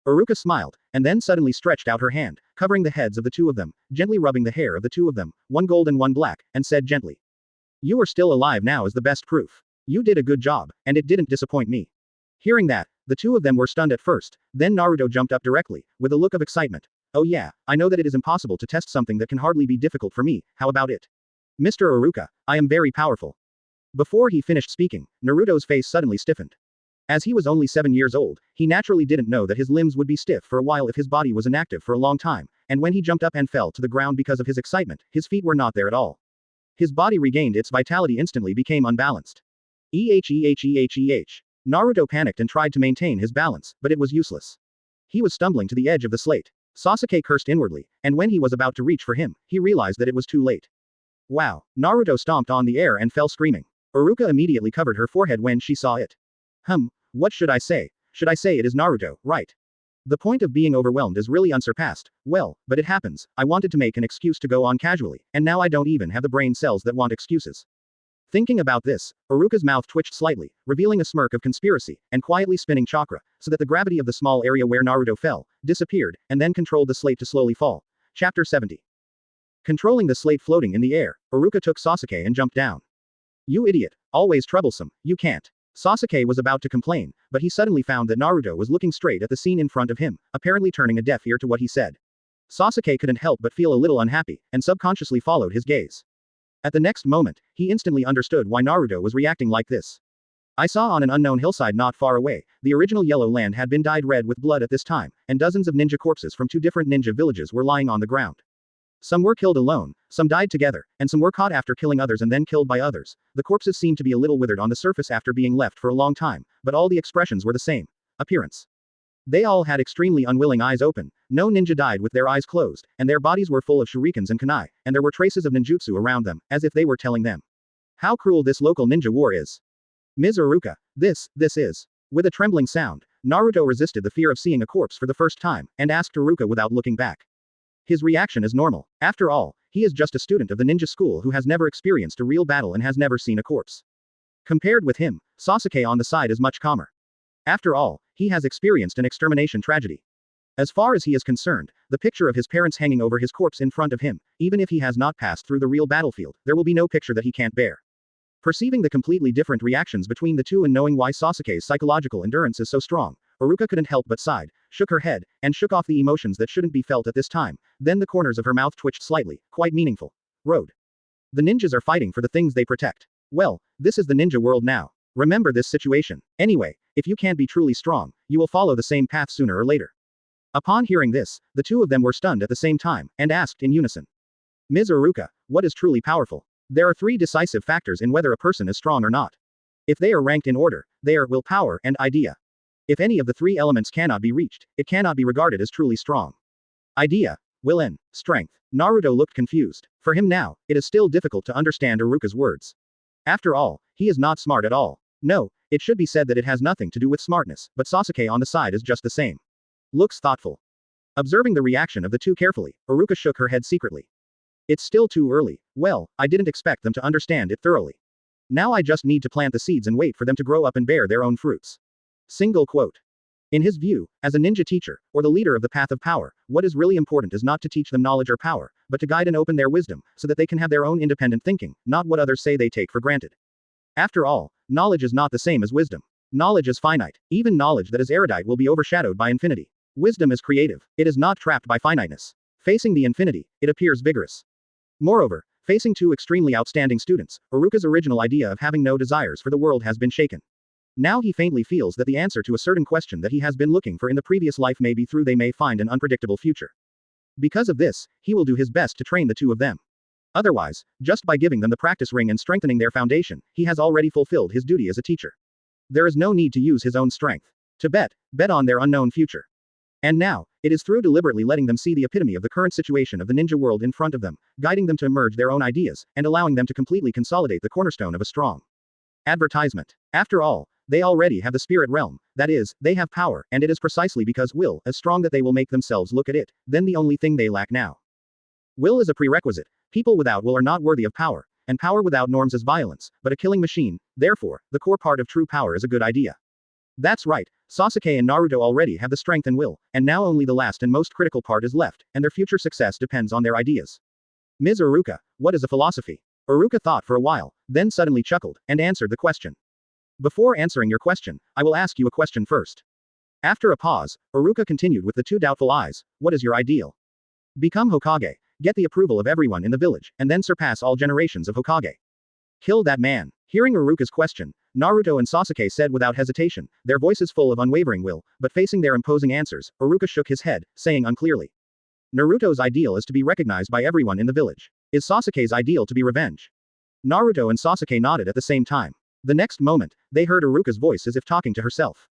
Aruka smiled, and then suddenly stretched out her hand, covering the heads of the 2 of them, gently rubbing the hair of the 2 of them, one gold and one black, and said gently. You are still alive now is the best proof. You did a good job, and it didn't disappoint me. Hearing that, the 2 of them were stunned at first, then Naruto jumped up directly, with a look of excitement. Oh yeah, I know that it is impossible to test something that can hardly be difficult for me, how about it? Mr. Aruka, I am very powerful. Before he finished speaking, Naruto's face suddenly stiffened. As he was only 7 years old, he naturally didn't know that his limbs would be stiff for a while if his body was inactive for a long time, and when he jumped up and fell to the ground because of his excitement, his feet were not there at all. His body regained its vitality instantly became unbalanced. Naruto panicked and tried to maintain his balance, but it was useless. He was stumbling to the edge of the slate. Sasuke cursed inwardly, and when he was about to reach for him, he realized that it was too late. Wow! Naruto stomped on the air and fell screaming. Aruka immediately covered her forehead when she saw it. What should I say? Should I say it is Naruto, right? The point of being overwhelmed is really unsurpassed. Well, but it happens. I wanted to make an excuse to go on casually, and now I don't even have the brain cells that want excuses. Thinking about this, Aruka's mouth twitched slightly, revealing a smirk of conspiracy, and quietly spinning chakra, so that the gravity of the small area where Naruto fell, disappeared, and then controlled the slate to slowly fall. Chapter 70. Controlling the slate floating in the air, Aruka took Sasuke and jumped down. You idiot, always troublesome, you can't. Sasuke was about to complain, but he suddenly found that Naruto was looking straight at the scene in front of him, apparently turning a deaf ear to what he said. Sasuke couldn't help but feel a little unhappy, and subconsciously followed his gaze. At the next moment, he instantly understood why Naruto was reacting like this. I saw on an unknown hillside not far away, the original yellow land had been dyed red with blood at this time, and dozens of ninja corpses from 2 different ninja villages were lying on the ground. Some were killed alone, some died together, and some were caught after killing others and then killed by others. The corpses seemed to be a little withered on the surface after being left for a long time, but all the expressions were the same. Appearance. They all had extremely unwilling eyes open. No ninja died with their eyes closed, and their bodies were full of shurikens and kunai, and there were traces of ninjutsu around them, as if they were telling them how cruel this local ninja war is. Ms. Aruka, this is. With a trembling sound, Naruto resisted the fear of seeing a corpse for the first time, and asked Aruka without looking back. His reaction is normal. After all, he is just a student of the ninja school who has never experienced a real battle and has never seen a corpse. Compared with him, Sasuke on the side is much calmer. After all, he has experienced an extermination tragedy. As far as he is concerned, the picture of his parents hanging over his corpse in front of him, even if he has not passed through the real battlefield, there will be no picture that he can't bear. Perceiving the completely different reactions between the two and knowing why Sasuke's psychological endurance is so strong, Aruka couldn't help but sighed, shook her head, and shook off the emotions that shouldn't be felt at this time. Then the corners of her mouth twitched slightly, quite meaningful. Road. The ninjas are fighting for the things they protect. Well, this is the ninja world now. Remember this situation. Anyway, if you can't be truly strong, you will follow the same path sooner or later. Upon hearing this, the two of them were stunned at the same time, and asked in unison. Ms. Aruka, what is truly powerful? There are 3 decisive factors in whether a person is strong or not. If they are ranked in order, they are willpower and idea. If any of the 3 elements cannot be reached, it cannot be regarded as truly strong. Idea, will and strength. Naruto looked confused. For him now, it is still difficult to understand Aruka's words. After all, he is not smart at all. No, it should be said that it has nothing to do with smartness, but Sasuke on the side is just the same. Looks thoughtful. Observing the reaction of the two carefully, Aruka shook her head secretly. It's still too early. Well, I didn't expect them to understand it thoroughly. Now I just need to plant the seeds and wait for them to grow up and bear their own fruits. Single quote. In his view, as a ninja teacher, or the leader of the path of power, what is really important is not to teach them knowledge or power, but to guide and open their wisdom, so that they can have their own independent thinking, not what others say they take for granted. After all, knowledge is not the same as wisdom. Knowledge is finite. Even knowledge that is erudite will be overshadowed by infinity. Wisdom is creative. It is not trapped by finiteness. Facing the infinity, it appears vigorous. Moreover, facing 2 extremely outstanding students, Aruka's original idea of having no desires for the world has been shaken. Now he faintly feels that the answer to a certain question that he has been looking for in the previous life may be through they may find an unpredictable future. Because of this, he will do his best to train the 2 of them. Otherwise, just by giving them the practice ring and strengthening their foundation, he has already fulfilled his duty as a teacher. There is no need to use his own strength. To bet on their unknown future. And now, it is through deliberately letting them see the epitome of the current situation of the ninja world in front of them, guiding them to emerge their own ideas, and allowing them to completely consolidate the cornerstone of a strong advertisement. After all, they already have the spirit realm, that is, they have power, and it is precisely because will is strong that they will make themselves look at it, then the only thing they lack now. Will is a prerequisite. People without will are not worthy of power, and power without norms is violence, but a killing machine. Therefore, the core part of true power is a good idea. That's right, Sasuke and Naruto already have the strength and will, and now only the last and most critical part is left, and their future success depends on their ideas. Ms. Aruka, what is a philosophy? Aruka thought for a while, then suddenly chuckled, and answered the question. Before answering your question, I will ask you a question first. After a pause, Aruka continued with the 2 doubtful eyes, what is your ideal? Become Hokage, get the approval of everyone in the village, and then surpass all generations of Hokage. Kill that man. Hearing Aruka's question, Naruto and Sasuke said without hesitation, their voices full of unwavering will, but facing their imposing answers, Aruka shook his head, saying unclearly. Naruto's ideal is to be recognized by everyone in the village. Is Sasuke's ideal to be revenge? Naruto and Sasuke nodded at the same time. The next moment, they heard Aruka's voice as if talking to herself.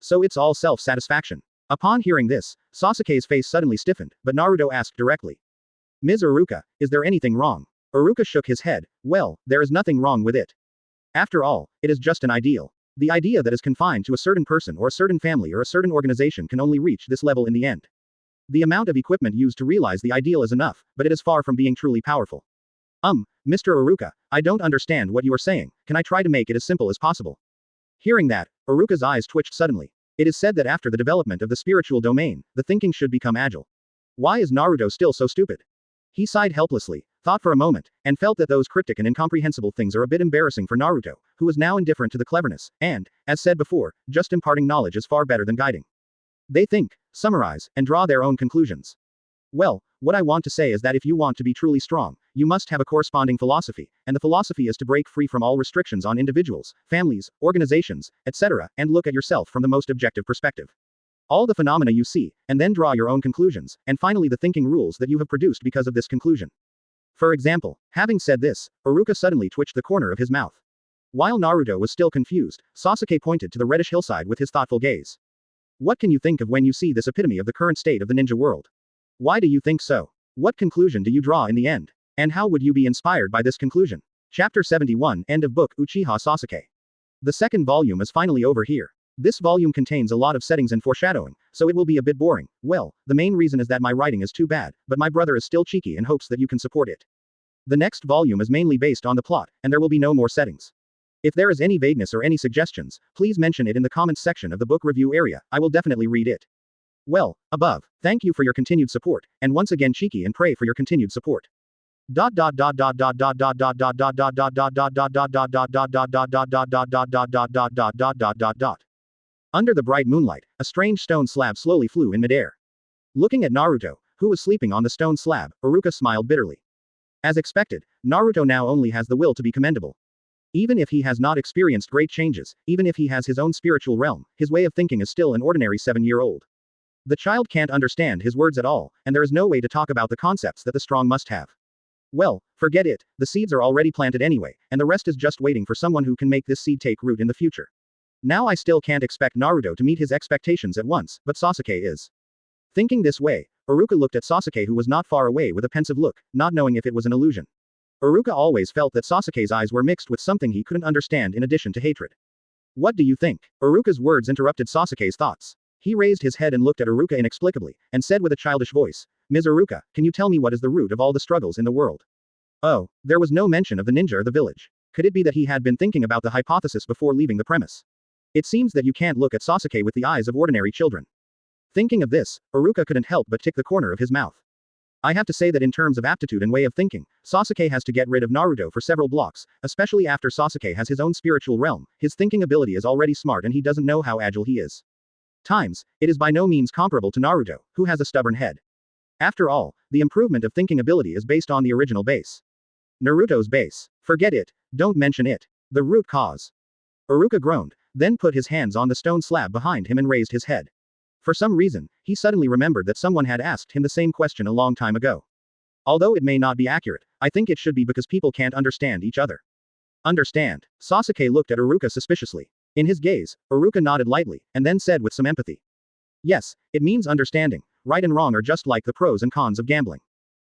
So it's all self-satisfaction. Upon hearing this, Sasuke's face suddenly stiffened, but Naruto asked directly. Ms. Aruka, is there anything wrong? Aruka shook his head. Well, there is nothing wrong with it. After all, it is just an ideal. The idea that is confined to a certain person or a certain family or a certain organization can only reach this level in the end. The amount of equipment used to realize the ideal is enough, but it is far from being truly powerful. Mr. Aruka, I don't understand what you are saying. Can I try to make it as simple as possible? Hearing that, Aruka's eyes twitched suddenly. It is said that after the development of the spiritual domain, the thinking should become agile. Why is Naruto still so stupid? He sighed helplessly, thought for a moment, and felt that those cryptic and incomprehensible things are a bit embarrassing for Naruto, who was now indifferent to the cleverness, and, as said before, just imparting knowledge is far better than guiding. They think, summarize, and draw their own conclusions. Well, what I want to say is that if you want to be truly strong, you must have a corresponding philosophy, and the philosophy is to break free from all restrictions on individuals, families, organizations, etc., and look at yourself from the most objective perspective. All the phenomena you see, and then draw your own conclusions, and finally the thinking rules that you have produced because of this conclusion. For example, having said this, Aruka suddenly twitched the corner of his mouth. While Naruto was still confused, Sasuke pointed to the reddish hillside with his thoughtful gaze. What can you think of when you see this epitome of the current state of the ninja world? Why do you think so? What conclusion do you draw in the end? And how would you be inspired by this conclusion? Chapter 71, End of Book, Uchiha Sasuke. The second volume is finally over here. This volume contains a lot of settings and foreshadowing, so it will be a bit boring. Well, the main reason is that my writing is too bad, but my brother is still cheeky and hopes that you can support it. The next volume is mainly based on the plot, and there will be no more settings. If there is any vagueness or any suggestions, please mention it in the comments section of the book review area, I will definitely read it. Well, above, thank you for your continued support, and once again cheeky and pray for your continued support. Under the bright moonlight, a strange stone slab slowly flew in midair. Looking at Naruto, who was sleeping on the stone slab, Aruka smiled bitterly. As expected, Naruto now only has the will to be commendable. Even if he has not experienced great changes, even if he has his own spiritual realm, his way of thinking is still an ordinary 7-year-old. The child can't understand his words at all, and there is no way to talk about the concepts that the strong must have. Well, forget it, the seeds are already planted anyway, and the rest is just waiting for someone who can make this seed take root in the future. Now I still can't expect Naruto to meet his expectations at once, but Sasuke is. Thinking this way, Aruka looked at Sasuke, who was not far away, with a pensive look, not knowing if it was an illusion. Aruka always felt that Sasuke's eyes were mixed with something he couldn't understand in addition to hatred. What do you think? Aruka's words interrupted Sasuke's thoughts. He raised his head and looked at Aruka inexplicably, and said with a childish voice, Ms. Aruka, can you tell me what is the root of all the struggles in the world? Oh, there was no mention of the ninja or the village. Could it be that he had been thinking about the hypothesis before leaving the premise? It seems that you can't look at Sasuke with the eyes of ordinary children. Thinking of this, Aruka couldn't help but tick the corner of his mouth. I have to say that in terms of aptitude and way of thinking, Sasuke has to get rid of Naruto for several blocks, especially after Sasuke has his own spiritual realm, his thinking ability is already smart and he doesn't know how agile he is. It is by no means comparable to Naruto, who has a stubborn head. After all, the improvement of thinking ability is based on the original base. Naruto's base. Forget it, don't mention it. The root cause. Aruka groaned, then put his hands on the stone slab behind him and raised his head. For some reason, he suddenly remembered that someone had asked him the same question a long time ago. Although it may not be accurate, I think it should be because people can't understand each other. Understand? Sasuke looked at Aruka suspiciously. In his gaze, Aruka nodded lightly, and then said with some empathy. Yes, it means understanding. Right and wrong are just like the pros and cons of gambling.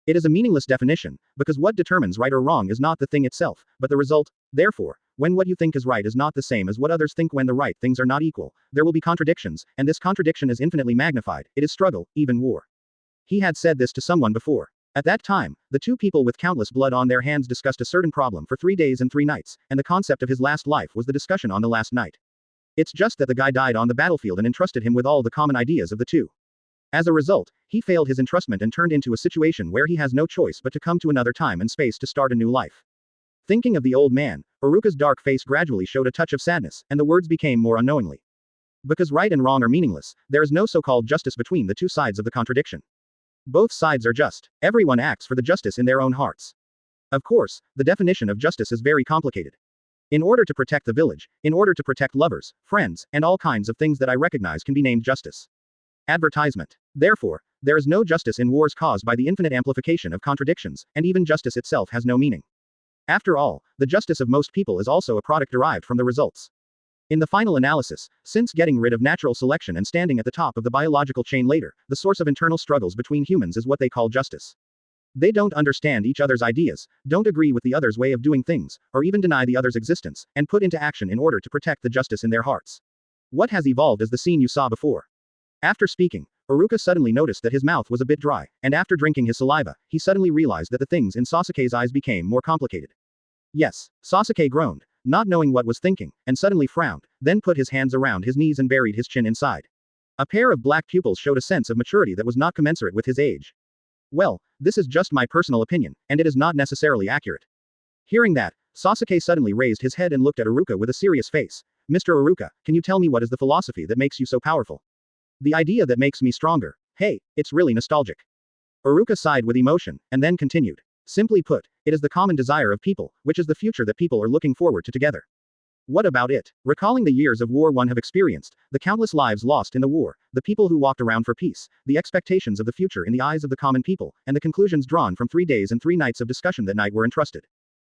It is a meaningless definition, because what determines right or wrong is not the thing itself, but the result. Therefore, when what you think is right is not the same as what others think, when the right things are not equal, there will be contradictions, and this contradiction is infinitely magnified. It is struggle, even war. He had said this to someone before. At that time, the two people with countless blood on their hands discussed a certain problem for 3 days and 3 nights, and the concept of his last life was the discussion on the last night. It's just that the guy died on the battlefield and entrusted him with all the common ideas of the two. As a result, he failed his entrustment and turned into a situation where he has no choice but to come to another time and space to start a new life. Thinking of the old man, Aruka's dark face gradually showed a touch of sadness, and the words became more unknowingly. Because right and wrong are meaningless, there is no so-called justice between the two sides of the contradiction. Both sides are just. Everyone acts for the justice in their own hearts. Of course, the definition of justice is very complicated. In order to protect the village, in order to protect lovers, friends, and all kinds of things that I recognize can be named justice. Advertisement. Therefore, there is no justice in wars caused by the infinite amplification of contradictions, and even justice itself has no meaning. After all, the justice of most people is also a product derived from the results. In the final analysis, since getting rid of natural selection and standing at the top of the biological chain later, the source of internal struggles between humans is what they call justice. They don't understand each other's ideas, don't agree with the other's way of doing things, or even deny the other's existence, and put into action in order to protect the justice in their hearts. What has evolved is the scene you saw before. After speaking, Aruka suddenly noticed that his mouth was a bit dry, and after drinking his saliva, he suddenly realized that the things in Sasuke's eyes became more complicated. Yes, Sasuke groaned, not knowing what was thinking, and suddenly frowned, then put his hands around his knees and buried his chin inside. A pair of black pupils showed a sense of maturity that was not commensurate with his age. Well, this is just my personal opinion, and it is not necessarily accurate. Hearing that, Sasuke suddenly raised his head and looked at Aruka with a serious face. Mr. Aruka, can you tell me what is the philosophy that makes you so powerful? The idea that makes me stronger. Hey, it's really nostalgic. Aruka sighed with emotion, and then continued. Simply put, it is the common desire of people, which is the future that people are looking forward to together. What about it? Recalling the years of war one have experienced, the countless lives lost in the war, the people who walked around for peace, the expectations of the future in the eyes of the common people, and the conclusions drawn from 3 days and 3 nights of discussion that night were entrusted.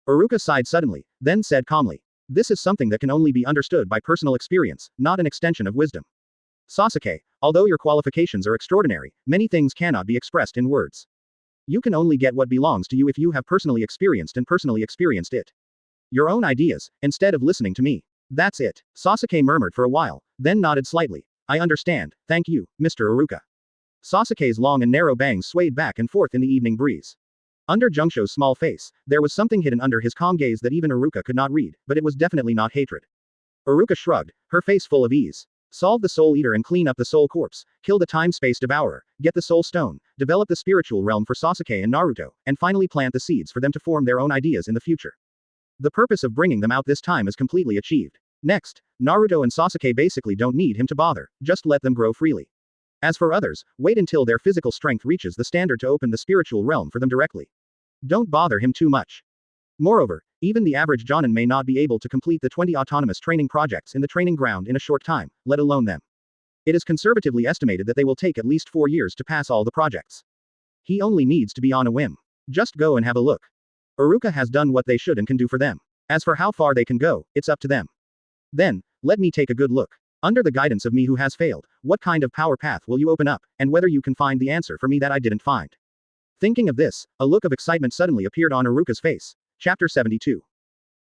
Aruka sighed suddenly, then said calmly. This is something that can only be understood by personal experience, not an extension of wisdom. Sasuke, although your qualifications are extraordinary, many things cannot be expressed in words. You can only get what belongs to you if you have personally experienced it. Your own ideas, instead of listening to me. That's it. Sasuke murmured for a while, then nodded slightly. I understand, thank you, Mr. Aruka. Sasuke's long and narrow bangs swayed back and forth in the evening breeze. Under Jungsho's small face, there was something hidden under his calm gaze that even Aruka could not read, but it was definitely not hatred. Aruka shrugged, her face full of ease. Solve the Soul Eater and clean up the Soul Corpse, kill the Time-Space Devourer, get the Soul Stone, develop the spiritual realm for Sasuke and Naruto, and finally plant the seeds for them to form their own ideas in the future. The purpose of bringing them out this time is completely achieved. Next, Naruto and Sasuke basically don't need him to bother, just let them grow freely. As for others, wait until their physical strength reaches the standard to open the spiritual realm for them directly. Don't bother him too much. Moreover, even the average Jonin may not be able to complete the 20 autonomous training projects in the training ground in a short time, let alone them. It is conservatively estimated that they will take at least 4 years to pass all the projects. He only needs to be on a whim. Just go and have a look. Aruka has done what they should and can do for them. As for how far they can go, it's up to them. Then, let me take a good look. Under the guidance of me who has failed, what kind of power path will you open up, and whether you can find the answer for me that I didn't find. Thinking of this, a look of excitement suddenly appeared on Aruka's face. Chapter 72.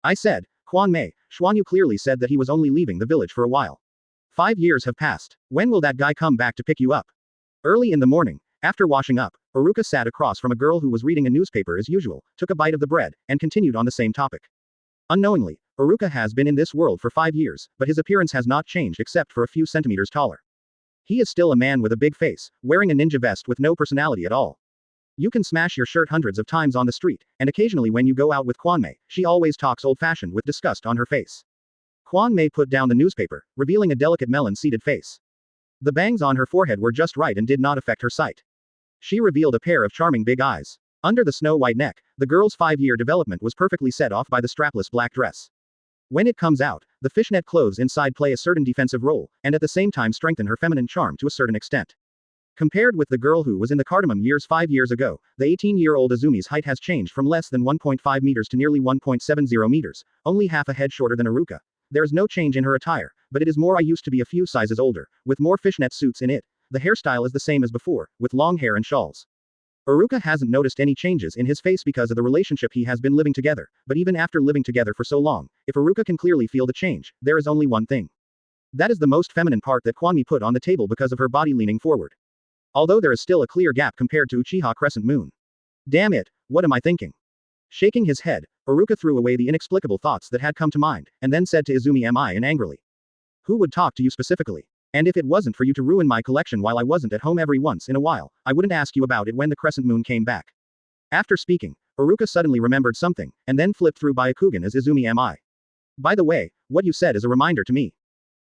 I said, Quan Mei, Xuanyu clearly said that he was only leaving the village for a while. 5 years have passed. When will that guy come back to pick you up? Early in the morning, after washing up, Aruka sat across from a girl who was reading a newspaper as usual, took a bite of the bread, and continued on the same topic. Unknowingly, Aruka has been in this world for 5 years, but his appearance has not changed except for a few centimeters taller. He is still a man with a big face, wearing a ninja vest with no personality at all. You can smash your shirt hundreds of times on the street, and occasionally when you go out with Quan Mei, she always talks old-fashioned with disgust on her face. Quan Mei put down the newspaper, revealing a delicate melon-seeded face. The bangs on her forehead were just right and did not affect her sight. She revealed a pair of charming big eyes. Under the snow-white neck, the girl's 5-year development was perfectly set off by the strapless black dress. When it comes out, the fishnet clothes inside play a certain defensive role, and at the same time strengthen her feminine charm to a certain extent. Compared with the girl who was in the cardamom years 5 years ago, the 18-year-old Izumi's height has changed from less than 1.5 meters to nearly 1.70 meters, only half a head shorter than Aruka. There is no change in her attire, but it is more I used to be a few sizes older, with more fishnet suits in it. The hairstyle is the same as before, with long hair and shawls. Aruka hasn't noticed any changes in his face because of the relationship he has been living together, but even after living together for so long, if Aruka can clearly feel the change, there is only one thing. That is the most feminine part that Quan Mei put on the table because of her body leaning forward. Although there is still a clear gap compared to Uchiha Crescent Moon. Damn it, what am I thinking? Shaking his head, Aruka threw away the inexplicable thoughts that had come to mind, and then said to Izumi angrily. Who would talk to you specifically? And if it wasn't for you to ruin my collection while I wasn't at home every once in a while, I wouldn't ask you about it when the crescent moon came back. After speaking, Aruka suddenly remembered something, and then flipped through Byakugan as Izumi. By the way, what you said is a reminder to me.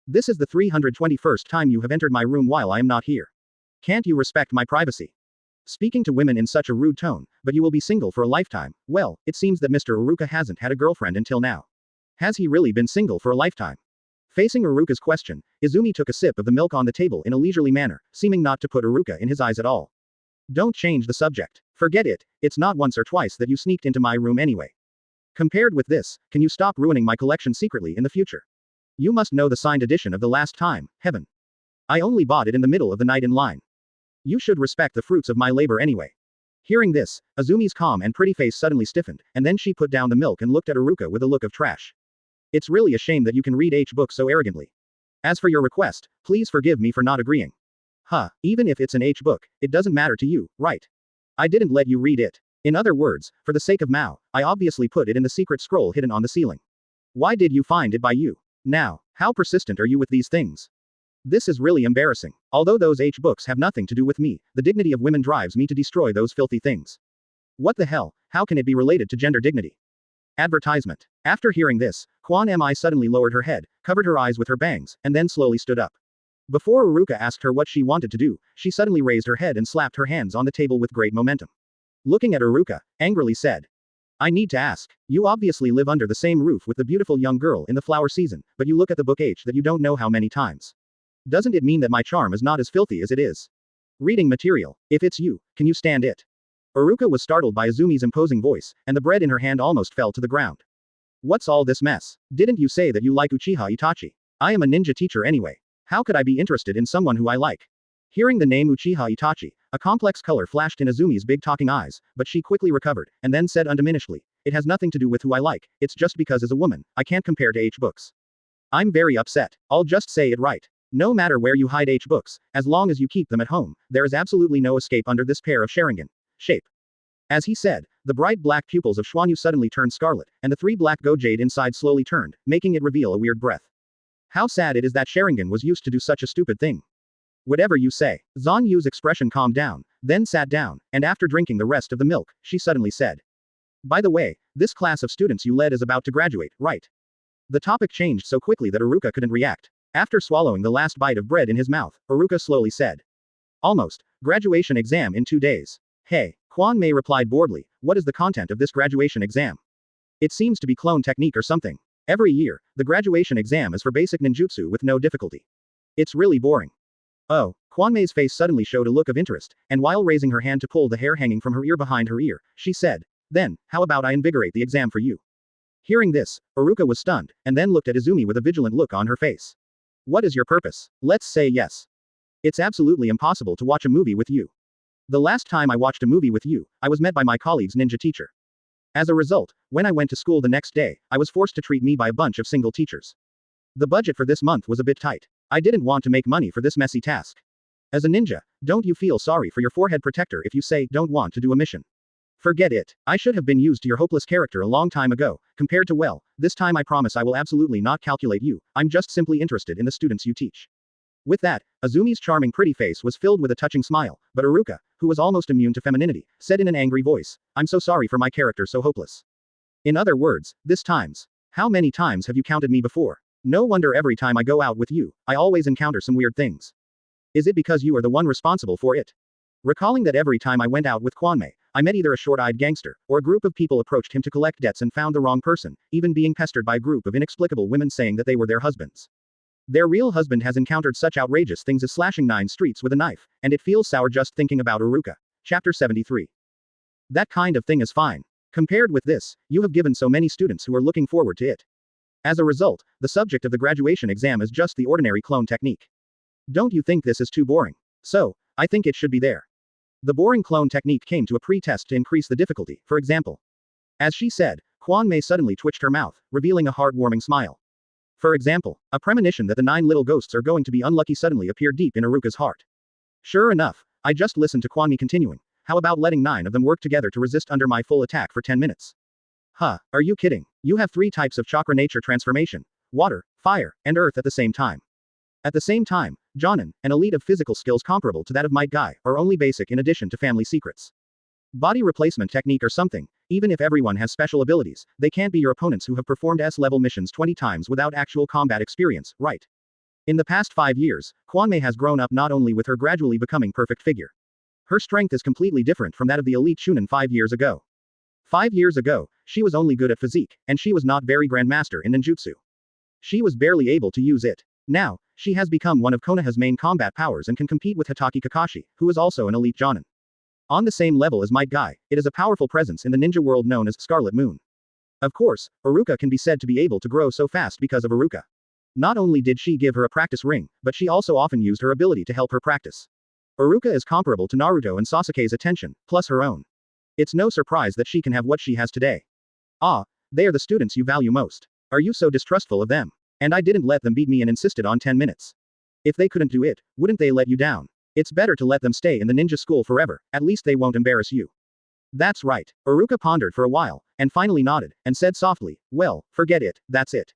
This is the 321st time you have entered my room while I am not here. Can't you respect my privacy? Speaking to women in such a rude tone, but you will be single for a lifetime. Well, it seems that Mr. Aruka hasn't had a girlfriend until now. Has he really been single for a lifetime? Facing Aruka's question, Izumi took a sip of the milk on the table in a leisurely manner, seeming not to put Aruka in his eyes at all. Don't change the subject. Forget it, it's not once or twice that you sneaked into my room anyway. Compared with this, can you stop ruining my collection secretly in the future? You must know the signed edition of The Last Time, Heaven. I only bought it in the middle of the night in line. You should respect the fruits of my labor anyway. Hearing this, Izumi's calm and pretty face suddenly stiffened, and then she put down the milk and looked at Aruka with a look of trash. It's really a shame that you can read H book so arrogantly. As for your request, please forgive me for not agreeing. Even if it's an H book, it doesn't matter to you, right? I didn't let you read it. In other words, for the sake of Mao, I obviously put it in the secret scroll hidden on the ceiling. Why did you find it by you? Now, how persistent are you with these things? This is really embarrassing. Although those H books have nothing to do with me, the dignity of women drives me to destroy those filthy things. What the hell, how can it be related to gender dignity? Advertisement. After hearing this, Quan Mei suddenly lowered her head, covered her eyes with her bangs, and then slowly stood up. Before Aruka asked her what she wanted to do, she suddenly raised her head and slapped her hands on the table with great momentum. Looking at Aruka, angrily said. I need to ask. You obviously live under the same roof with the beautiful young girl in the flower season, but you look at the book H that you don't know how many times. Doesn't it mean that my charm is not as filthy as it is? Reading material. If it's you, can you stand it? Aruka was startled by Izumi's imposing voice, and the bread in her hand almost fell to the ground. What's all this mess? Didn't you say that you like Uchiha Itachi? I am a ninja teacher anyway. How could I be interested in someone who I like? Hearing the name Uchiha Itachi, a complex color flashed in Izumi's big talking eyes, but she quickly recovered, and then said undiminished,ly, it has nothing to do with who I like, it's just because as a woman, I can't compare to H books. I'm very upset. I'll just say it right. No matter where you hide H books, as long as you keep them at home, there is absolutely no escape under this pair of Sharingan shape. As he said, the bright black pupils of Xuanyu suddenly turned scarlet, and the three black Gojade inside slowly turned, making it reveal a weird breath. How sad it is that Sharingan was used to do such a stupid thing. Whatever you say. Zhang Yu's expression calmed down, then sat down, and after drinking the rest of the milk, she suddenly said. By the way, this class of students you led is about to graduate, right? The topic changed so quickly that Aruka couldn't react. After swallowing the last bite of bread in his mouth, Aruka slowly said. Almost. Graduation exam in 2 days. Hey, Quan Mei replied boredly, what is the content of this graduation exam? It seems to be clone technique or something. Every year, the graduation exam is for basic ninjutsu with no difficulty. It's really boring. Oh, Quan Mei's face suddenly showed a look of interest, and while raising her hand to pull the hair hanging from her ear behind her ear, she said, then, how about I invigorate the exam for you? Hearing this, Aruka was stunned, and then looked at Izumi with a vigilant look on her face. What is your purpose? Let's say yes. It's absolutely impossible to watch a movie with you. The last time I watched a movie with you, I was met by my colleague's ninja teacher. As a result, when I went to school the next day, I was forced to treat me by a bunch of single teachers. The budget for this month was a bit tight. I didn't want to make money for this messy task. As a ninja, don't you feel sorry for your forehead protector if you say don't want to do a mission? Forget it. I should have been used to your hopeless character a long time ago, compared to well, this time I promise I will absolutely not calculate you, I'm just simply interested in the students you teach. With that, Azumi's charming pretty face was filled with a touching smile, but Aruka, who was almost immune to femininity, said in an angry voice, I'm so sorry for my character so hopeless. In other words, this times. How many times have you counted me before? No wonder every time I go out with you, I always encounter some weird things. Is it because you are the one responsible for it? Recalling that every time I went out with Kwanmei, I met either a short-eyed gangster, or a group of people approached him to collect debts and found the wrong person, even being pestered by a group of inexplicable women saying that they were their husbands. Their real husband has encountered such outrageous things as slashing 9 streets with a knife, and it feels sour just thinking about Aruka. Chapter 73. That kind of thing is fine. Compared with this, you have given so many students who are looking forward to it. As a result, the subject of the graduation exam is just the ordinary clone technique. Don't you think this is too boring? So, I think it should be there. The boring clone technique came to a pretest to increase the difficulty, for example. As she said, Quan Mei suddenly twitched her mouth, revealing a heartwarming smile. For example, a premonition that the 9 little ghosts are going to be unlucky suddenly appeared deep in Aruka's heart. Sure enough, I just listened to Quan Mei continuing. How about letting 9 of them work together to resist under my full attack for 10 minutes? Huh, are you kidding? You have 3 types of chakra nature transformation: water, fire, and earth at the same time. At the same time, Jonin, an elite of physical skills comparable to that of Might Guy, are only basic in addition to family secrets. Body replacement technique or something. Even if everyone has special abilities, they can't be your opponents who have performed S-level missions 20 times without actual combat experience, right? In the past 5 years, Quan Mei has grown up not only with her gradually becoming perfect figure. Her strength is completely different from that of the elite Chunin 5 years ago. 5 years ago, she was only good at physique, and she was not very grandmaster in ninjutsu. She was barely able to use it. Now, she has become one of Konoha's main combat powers and can compete with Hitaki Kakashi, who is also an elite Jonin. On the same level as Might Guy, it is a powerful presence in the ninja world known as Scarlet Moon. Of course, Aruka can be said to be able to grow so fast because of Aruka. Not only did she give her a practice ring, but she also often used her ability to help her practice. Aruka is comparable to Naruto and Sasuke's attention, plus her own. It's no surprise that she can have what she has today. Ah, they are the students you value most. Are you so distrustful of them? And I didn't let them beat me and insisted on 10 minutes. If they couldn't do it, wouldn't they let you down? It's better to let them stay in the ninja school forever, at least they won't embarrass you. That's right. Aruka pondered for a while, and finally nodded, and said softly, well, forget it, that's it.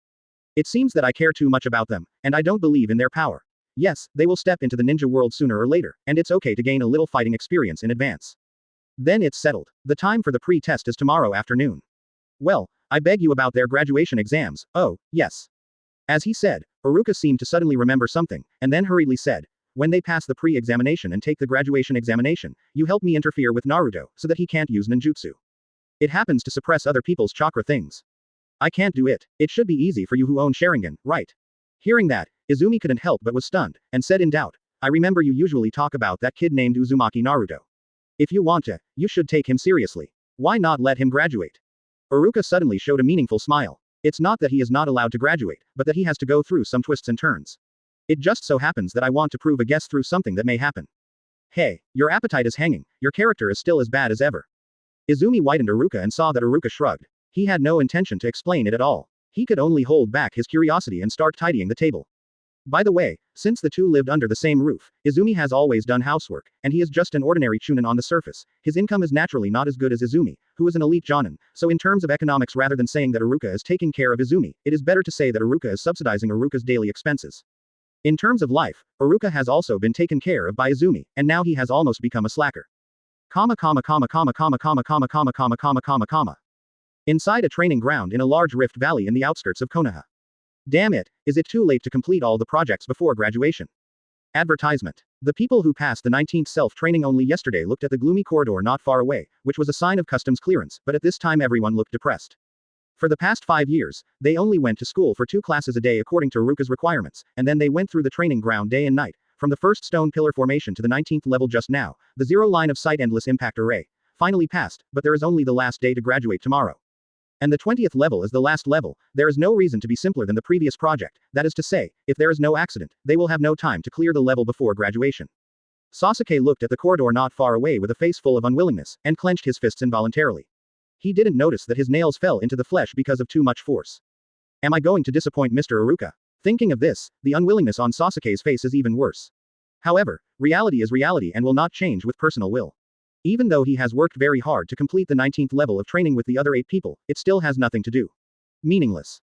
It seems that I care too much about them, and I don't believe in their power. Yes, they will step into the ninja world sooner or later, and it's okay to gain a little fighting experience in advance. Then it's settled. The time for the pre-test is tomorrow afternoon. Well, I beg you about their graduation exams. Oh, yes. As he said, Aruka seemed to suddenly remember something, and then hurriedly said, when they pass the pre-examination and take the graduation examination, you help me interfere with Naruto so that he can't use ninjutsu. It happens to suppress other people's chakra things. I can't do it. It should be easy for you who own Sharingan, right? Hearing that, Izumi couldn't help but was stunned, and said in doubt, I remember you usually talk about that kid named Uzumaki Naruto. If you want to, you should take him seriously. Why not let him graduate? Aruka suddenly showed a meaningful smile. It's not that he is not allowed to graduate, but that he has to go through some twists and turns. It just so happens that I want to prove a guess through something that may happen. Hey, your appetite is hanging, your character is still as bad as ever. Izumi widened Aruka and saw that Aruka shrugged. He had no intention to explain it at all. He could only hold back his curiosity and start tidying the table. By the way, since the two lived under the same roof, Izumi has always done housework, and he is just an ordinary chunin on the surface. His income is naturally not as good as Izumi, who is an elite jonin, so in terms of economics rather than saying that Aruka is taking care of Izumi, it is better to say that Aruka is subsidizing Aruka's daily expenses. In terms of life, Aruka has also been taken care of by Izumi, and now he has almost become a slacker. Inside a training ground in a large rift valley in the outskirts of Konoha. Damn it, is it too late to complete all the projects before graduation? Advertisement. The people who passed the 19th self-training only yesterday looked at the gloomy corridor not far away, which was a sign of customs clearance, but at this time everyone looked depressed. For the past 5 years, they only went to school for 2 classes a day according to Aruka's requirements, and then they went through the training ground day and night, from the first stone pillar formation to the 19th level just now, the zero line of sight endless impact array. Finally passed, but there is only the last day to graduate tomorrow. And the 20th level is the last level. There is no reason to be simpler than the previous project, that is to say, if there is no accident, they will have no time to clear the level before graduation. Sasuke looked at the corridor not far away with a face full of unwillingness, and clenched his fists involuntarily. He didn't notice that his nails fell into the flesh because of too much force. Am I going to disappoint Mr. Aruka? Thinking of this, the unwillingness on Sasuke's face is even worse. However, reality is reality and will not change with personal will. Even though he has worked very hard to complete the 19th level of training with the other 8 people, it still has nothing to do. Meaningless.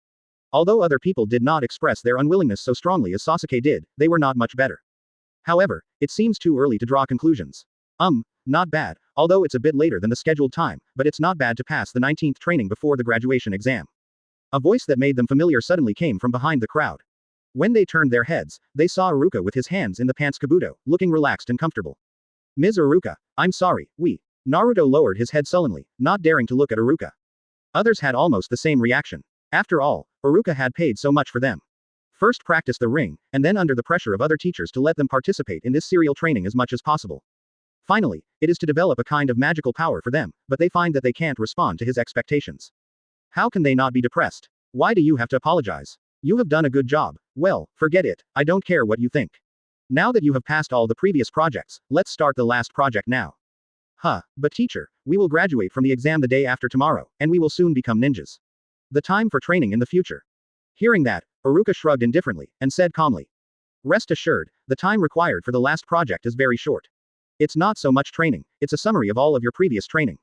Although other people did not express their unwillingness so strongly as Sasuke did, they were not much better. However, it seems too early to draw conclusions. Not bad, although it's a bit later than the scheduled time, but it's not bad to pass the 19th training before the graduation exam. A voice that made them familiar suddenly came from behind the crowd. When they turned their heads, they saw Aruka with his hands in the pants kabuto, looking relaxed and comfortable. Ms. Aruka, I'm sorry, Naruto lowered his head sullenly, not daring to look at Aruka. Others had almost the same reaction. After all, Aruka had paid so much for them. First practice the ring, and then under the pressure of other teachers to let them participate in this serial training as much as possible. Finally, it is to develop a kind of magical power for them, but they find that they can't respond to his expectations. How can they not be depressed? Why do you have to apologize? You have done a good job. Well, forget it, I don't care what you think. Now that you have passed all the previous projects, let's start the last project now. But teacher, we will graduate from the exam the day after tomorrow, and we will soon become ninjas. The time for training in the future. Hearing that, Aruka shrugged indifferently, and said calmly. Rest assured, the time required for the last project is very short. It's not so much training, it's a summary of all of your previous training.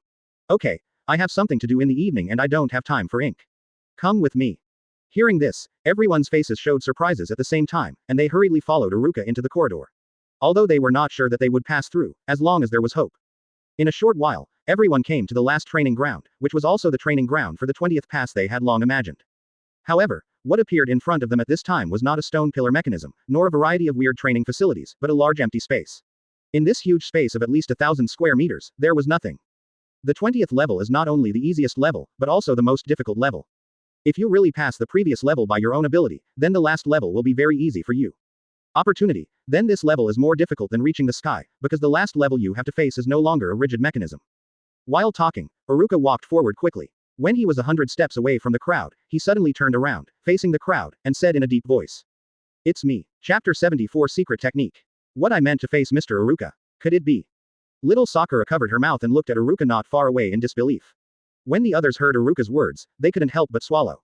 Okay, I have something to do in the evening and I don't have time for ink. Come with me. Hearing this, everyone's faces showed surprises at the same time, and they hurriedly followed Aruka into the corridor. Although they were not sure that they would pass through, as long as there was hope. In a short while, everyone came to the last training ground, which was also the training ground for the 20th pass they had long imagined. However, what appeared in front of them at this time was not a stone pillar mechanism, nor a variety of weird training facilities, but a large empty space. In this huge space of at least 1,000 square meters, there was nothing. The 20th level is not only the easiest level, but also the most difficult level. If you really pass the previous level by your own ability, then the last level will be very easy for you. Opportunity, then this level is more difficult than reaching the sky, because the last level you have to face is no longer a rigid mechanism. While talking, Aruka walked forward quickly. When he was 100 steps away from the crowd, he suddenly turned around, facing the crowd, and said in a deep voice. It's me. Chapter 74 Secret Technique. What I meant to face Mr. Aruka. Could it be? Little Sakura covered her mouth and looked at Aruka not far away in disbelief. When the others heard Aruka's words, they couldn't help but swallow.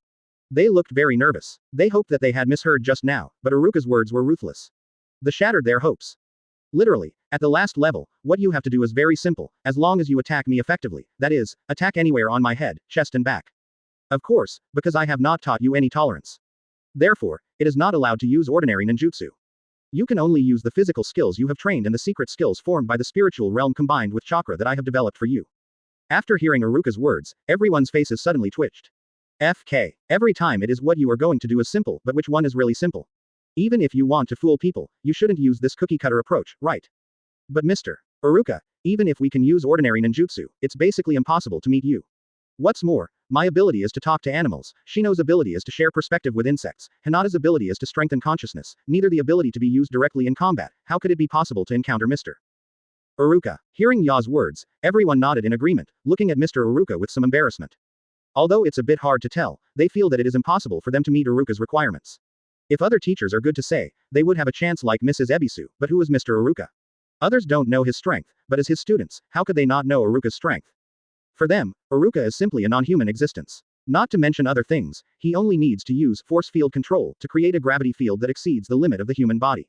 They looked very nervous. They hoped that they had misheard just now, but Aruka's words were ruthless. They shattered their hopes. Literally, at the last level, what you have to do is very simple, as long as you attack me effectively, that is, attack anywhere on my head, chest and back. Of course, because I have not taught you any tolerance. Therefore, it is not allowed to use ordinary ninjutsu. You can only use the physical skills you have trained and the secret skills formed by the spiritual realm combined with chakra that I have developed for you. After hearing Aruka's words, everyone's faces suddenly twitched. FK. Every time it is what you are going to do is simple, but which one is really simple? Even if you want to fool people, you shouldn't use this cookie-cutter approach, right? But Mr. Iruka, even if we can use ordinary ninjutsu, it's basically impossible to meet you. What's more, my ability is to talk to animals, Shino's ability is to share perspective with insects, Hinata's ability is to strengthen consciousness, neither the ability to be used directly in combat. How could it be possible to encounter Mr. Iruka? Hearing Ya's words, everyone nodded in agreement, looking at Mr. Iruka with some embarrassment. Although it's a bit hard to tell, they feel that it is impossible for them to meet Iruka's requirements. If other teachers are good to say, they would have a chance like Mrs. Ebisu, but who is Mr. Iruka? Others don't know his strength, but as his students, how could they not know Iruka's strength? For them, Aruka is simply a non-human existence. Not to mention other things, he only needs to use force field control to create a gravity field that exceeds the limit of the human body.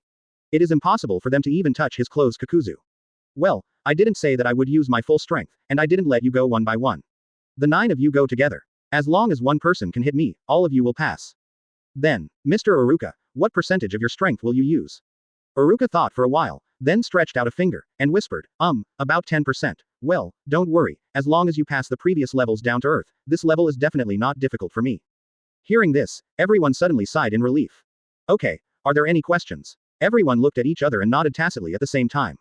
It is impossible for them to even touch his closed kakuzu. Well, I didn't say that I would use my full strength, and I didn't let you go one by one. The 9 of you go together. As long as one person can hit me, all of you will pass. Then, Mr. Aruka, what percentage of your strength will you use? Aruka thought for a while, then stretched out a finger, and whispered, about 10%. Well, don't worry, as long as you pass the previous levels down to earth, this level is definitely not difficult for me. Hearing this, everyone suddenly sighed in relief. Okay, are there any questions? Everyone looked at each other and nodded tacitly at the same time.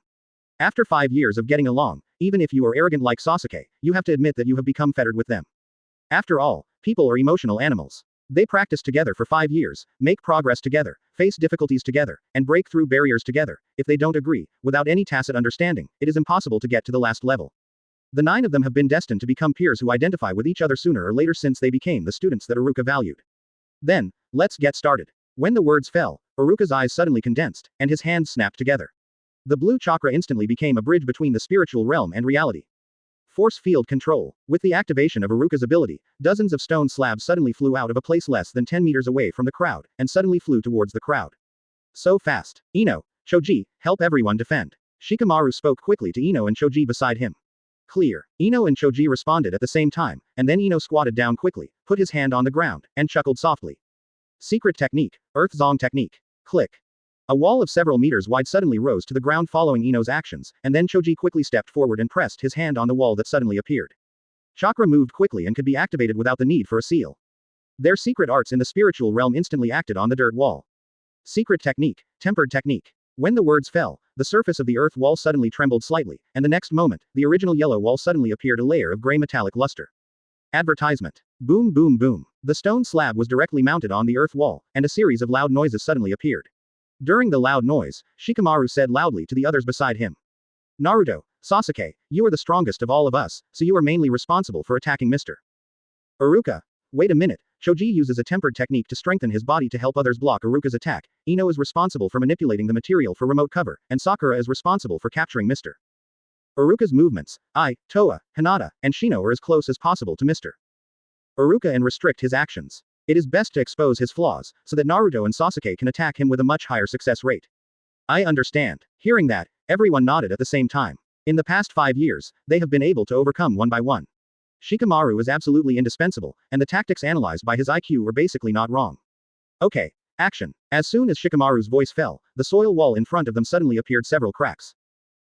After 5 years of getting along, even if you are arrogant like Sasuke, you have to admit that you have become fettered with them. After all, people are emotional animals. They practice together for 5 years, make progress together, face difficulties together, and break through barriers together. If they don't agree, without any tacit understanding, it is impossible to get to the last level. The 9 of them have been destined to become peers who identify with each other sooner or later since they became the students that Aruka valued. Then, let's get started. When the words fell, Aruka's eyes suddenly condensed, and his hands snapped together. The blue chakra instantly became a bridge between the spiritual realm and reality. Force field control. With the activation of Aruka's ability, dozens of stone slabs suddenly flew out of a place less than 10 meters away from the crowd, and suddenly flew towards the crowd. So fast. Ino, Choji, help everyone defend. Shikamaru spoke quickly to Ino and Choji beside him. Clear. Ino and Choji responded at the same time, and then Ino squatted down quickly, put his hand on the ground, and chuckled softly. Secret technique. Earth Zong technique. Click. A wall of several meters wide suddenly rose to the ground following Ino's actions, and then Choji quickly stepped forward and pressed his hand on the wall that suddenly appeared. Chakra moved quickly and could be activated without the need for a seal. Their secret arts in the spiritual realm instantly acted on the dirt wall. Secret technique. Tempered technique. When the words fell, the surface of the earth wall suddenly trembled slightly, and the next moment, the original yellow wall suddenly appeared a layer of gray metallic luster. Advertisement. Boom boom boom. The stone slab was directly mounted on the earth wall, and a series of loud noises suddenly appeared. During the loud noise, Shikamaru said loudly to the others beside him. Naruto, Sasuke, you are the strongest of all of us, so you are mainly responsible for attacking Mr. Iruka. Wait a minute, Choji uses a tempered technique to strengthen his body to help others block Iruka's attack, Ino is responsible for manipulating the material for remote cover, and Sakura is responsible for capturing Mr. Iruka's movements. Toa, Hinata, and Shino are as close as possible to Mr. Iruka and restrict his actions. It is best to expose his flaws, so that Naruto and Sasuke can attack him with a much higher success rate. I understand. Hearing that, everyone nodded at the same time. In the past 5 years, they have been able to overcome one by one. Shikamaru is absolutely indispensable, and the tactics analyzed by his IQ were basically not wrong. Okay, action. As soon as Shikamaru's voice fell, the soil wall in front of them suddenly appeared several cracks.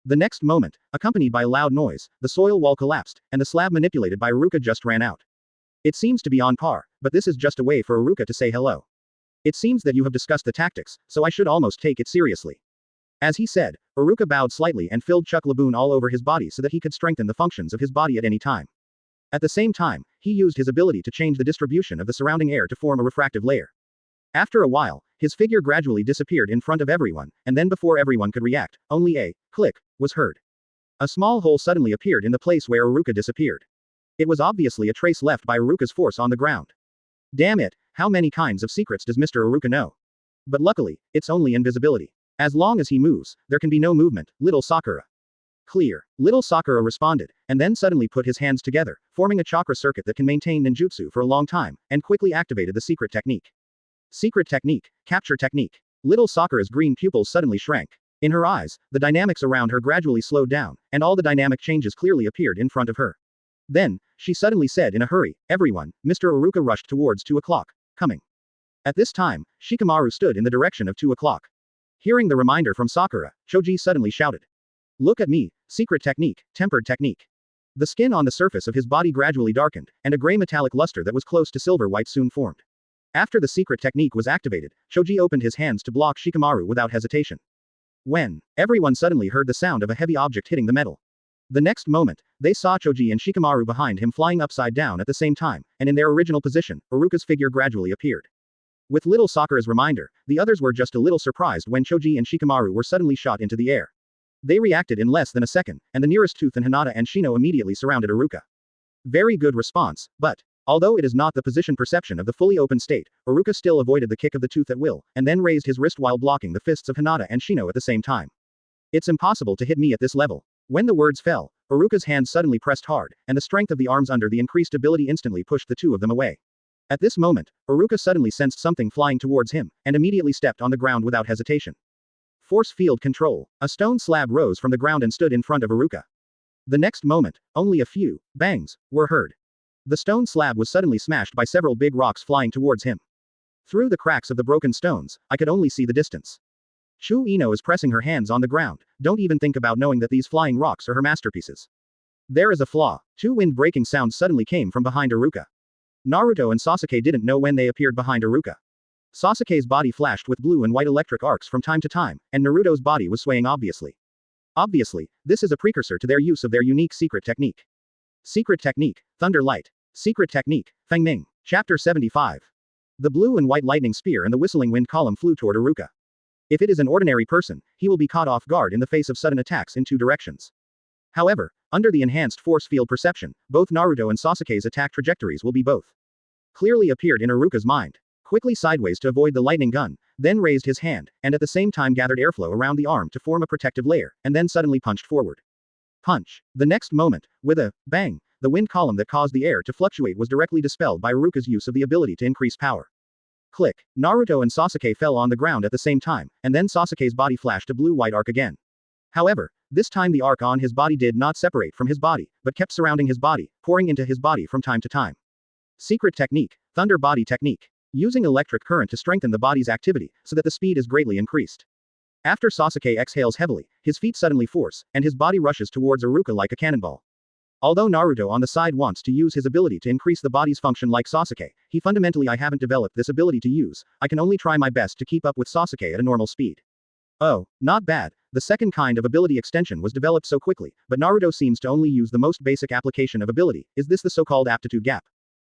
The next moment, accompanied by a loud noise, the soil wall collapsed, and the slab manipulated by Aruka just ran out. It seems to be on par, but this is just a way for Aruka to say hello. It seems that you have discussed the tactics, so I should almost take it seriously. As he said, Aruka bowed slightly and filled Chuck Laboon all over his body so that he could strengthen the functions of his body at any time. At the same time, he used his ability to change the distribution of the surrounding air to form a refractive layer. After a while, his figure gradually disappeared in front of everyone, and then before everyone could react, only a click was heard. A small hole suddenly appeared in the place where Aruka disappeared. It was obviously a trace left by Aruka's force on the ground. Damn it, how many kinds of secrets does Mr. Aruka know? But luckily, it's only invisibility. As long as he moves, there can be no movement, little Sakura. Clear. Little Sakura responded, and then suddenly put his hands together, forming a chakra circuit that can maintain ninjutsu for a long time, and quickly activated the secret technique. Secret technique. Capture technique. Little Sakura's green pupils suddenly shrank. In her eyes, the dynamics around her gradually slowed down, and all the dynamic changes clearly appeared in front of her. Then, she suddenly said in a hurry, everyone, Mr. Aruka rushed towards 2 o'clock. Coming. At this time, Shikamaru stood in the direction of 2 o'clock. Hearing the reminder from Sakura, Choji suddenly shouted. Look at me, secret technique, tempered technique. The skin on the surface of his body gradually darkened, and a gray metallic luster that was close to silver white soon formed. After the secret technique was activated, Choji opened his hands to block Shikamaru without hesitation. When everyone suddenly heard the sound of a heavy object hitting the metal. The next moment, they saw Choji and Shikamaru behind him flying upside down at the same time, and in their original position, Aruka's figure gradually appeared. With little Sakura's reminder, the others were just a little surprised when Choji and Shikamaru were suddenly shot into the air. They reacted in less than a second, and the nearest Tooth and Hinata and Shino immediately surrounded Aruka. Very good response, but although it is not the position perception of the fully open state, Aruka still avoided the kick of the Tooth at will, and then raised his wrist while blocking the fists of Hinata and Shino at the same time. It's impossible to hit me at this level. When the words fell, Aruka's hands suddenly pressed hard, and the strength of the arms under the increased ability instantly pushed the two of them away. At this moment, Aruka suddenly sensed something flying towards him, and immediately stepped on the ground without hesitation. Force field control. A stone slab rose from the ground and stood in front of Aruka. The next moment, only a few bangs were heard. The stone slab was suddenly smashed by several big rocks flying towards him. Through the cracks of the broken stones, I could only see the distance. Chu Ino is pressing her hands on the ground. Don't even think about knowing that these flying rocks are her masterpieces. There is a flaw. Two wind-breaking sounds suddenly came from behind Aruka. Naruto and Sasuke didn't know when they appeared behind Aruka. Sasuke's body flashed with blue and white electric arcs from time to time, and Naruto's body was swaying obviously. Obviously, this is a precursor to their use of their unique secret technique. Secret technique, Thunder Light. Secret technique, Feng Ming. Chapter 75. The blue and white lightning spear and the whistling wind column flew toward Aruka. If it is an ordinary person, he will be caught off guard in the face of sudden attacks in two directions. However, under the enhanced force field perception, both Naruto and Sasuke's attack trajectories will be both clearly appeared in Aruka's mind. Quickly sideways to avoid the lightning gun, then raised his hand, and at the same time gathered airflow around the arm to form a protective layer, and then suddenly punched forward. Punch. The next moment, with a bang, the wind column that caused the air to fluctuate was directly dispelled by Aruka's use of the ability to increase power. Click. Naruto and Sasuke fell on the ground at the same time, and then Sasuke's body flashed a blue-white arc again. However, this time the arc on his body did not separate from his body, but kept surrounding his body, pouring into his body from time to time. Secret technique, Thunder Body Technique. Using electric current to strengthen the body's activity, so that the speed is greatly increased. After Sasuke exhales heavily, his feet suddenly force, and his body rushes towards Aruka like a cannonball. Although Naruto on the side wants to use his ability to increase the body's function like Sasuke, he fundamentally I haven't developed this ability to use, I can only try my best to keep up with Sasuke at a normal speed. Oh, not bad, the second kind of ability extension was developed so quickly, but Naruto seems to only use the most basic application of ability, is this the so-called aptitude gap?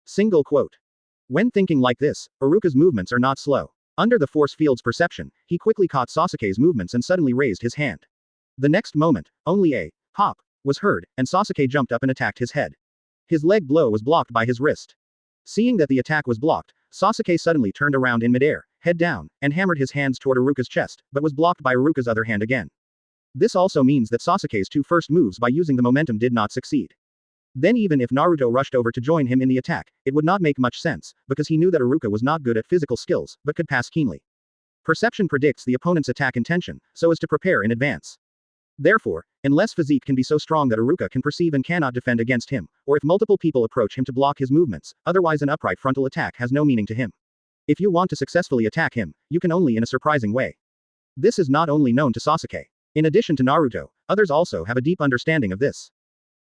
Single quote. When thinking like this, Aruka's movements are not slow. Under the force field's perception, he quickly caught Sasuke's movements and suddenly raised his hand. The next moment, only a pop was heard, and Sasuke jumped up and attacked his head. His leg blow was blocked by his wrist. Seeing that the attack was blocked, Sasuke suddenly turned around in midair, head down, and hammered his hands toward Aruka's chest, but was blocked by Aruka's other hand again. This also means that Sasuke's two first moves by using the momentum did not succeed. Then even if Naruto rushed over to join him in the attack, it would not make much sense, because he knew that Aruka was not good at physical skills, but could pass keenly. Perception predicts the opponent's attack intention, so as to prepare in advance. Therefore, unless physique can be so strong that Aruka can perceive and cannot defend against him, or if multiple people approach him to block his movements, otherwise an upright frontal attack has no meaning to him. If you want to successfully attack him, you can only in a surprising way. This is not only known to Sasuke. In addition to Naruto, others also have a deep understanding of this.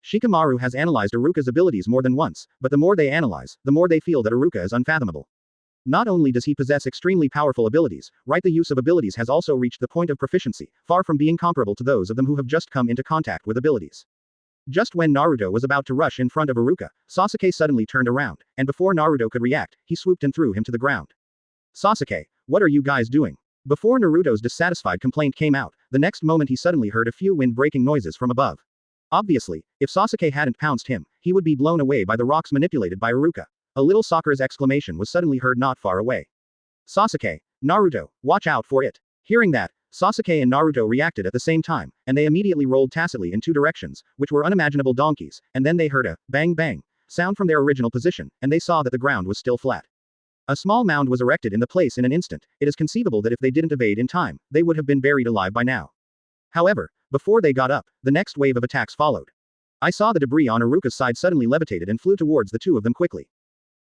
Shikamaru has analyzed Aruka's abilities more than once, but the more they analyze, the more they feel that Aruka is unfathomable. Not only does he possess extremely powerful abilities, right, the use of abilities has also reached the point of proficiency, far from being comparable to those of them who have just come into contact with abilities. Just when Naruto was about to rush in front of Aruka, Sasuke suddenly turned around, and before Naruto could react, he swooped and threw him to the ground. Sasuke, what are you guys doing? Before Naruto's dissatisfied complaint came out, the next moment he suddenly heard a few wind-breaking noises from above. Obviously, if Sasuke hadn't pounced him, he would be blown away by the rocks manipulated by Aruka. A little Sakura's exclamation was suddenly heard not far away. Sasuke, Naruto, watch out for it. Hearing that, Sasuke and Naruto reacted at the same time, and they immediately rolled tacitly in two directions, which were unimaginable donkeys, and then they heard a bang bang sound from their original position, and they saw that the ground was still flat. A small mound was erected in the place in an instant. It is conceivable that if they didn't evade in time, they would have been buried alive by now. However, before they got up, the next wave of attacks followed. I saw the debris on Aruka's side suddenly levitated and flew towards the two of them quickly.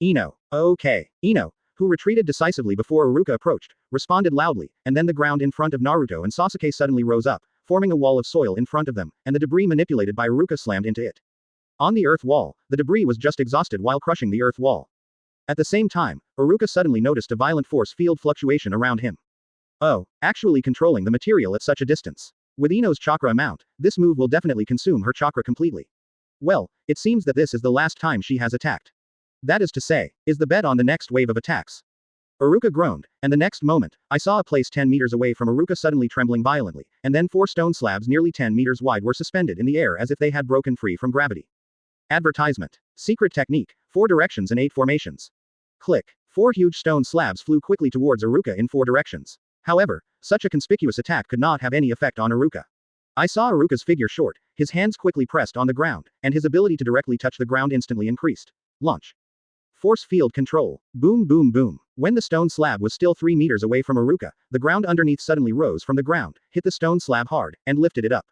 Ino. Okay. Ino, who retreated decisively before Aruka approached, responded loudly, and then the ground in front of Naruto and Sasuke suddenly rose up, forming a wall of soil in front of them, and the debris manipulated by Aruka slammed into it. On the earth wall, the debris was just exhausted while crushing the earth wall. At the same time, Aruka suddenly noticed a violent force field fluctuation around him. Oh, actually controlling the material at such a distance. With Ino's chakra amount, this move will definitely consume her chakra completely. Well, it seems that this is the last time she has attacked. That is to say, is the bet on the next wave of attacks. Aruka groaned, and the next moment, I saw a place 10 meters away from Aruka suddenly trembling violently, and then 4 stone slabs nearly 10 meters wide were suspended in the air as if they had broken free from gravity. Advertisement. Secret technique, 4 directions and 8 formations. Click. 4 huge stone slabs flew quickly towards Aruka in 4 directions. However, such a conspicuous attack could not have any effect on Aruka. I saw Aruka's figure short, his hands quickly pressed on the ground, and his ability to directly touch the ground instantly increased. Launch. Force field control. Boom boom boom. When the stone slab was still 3 meters away from Aruka, the ground underneath suddenly rose from the ground, hit the stone slab hard, and lifted it up.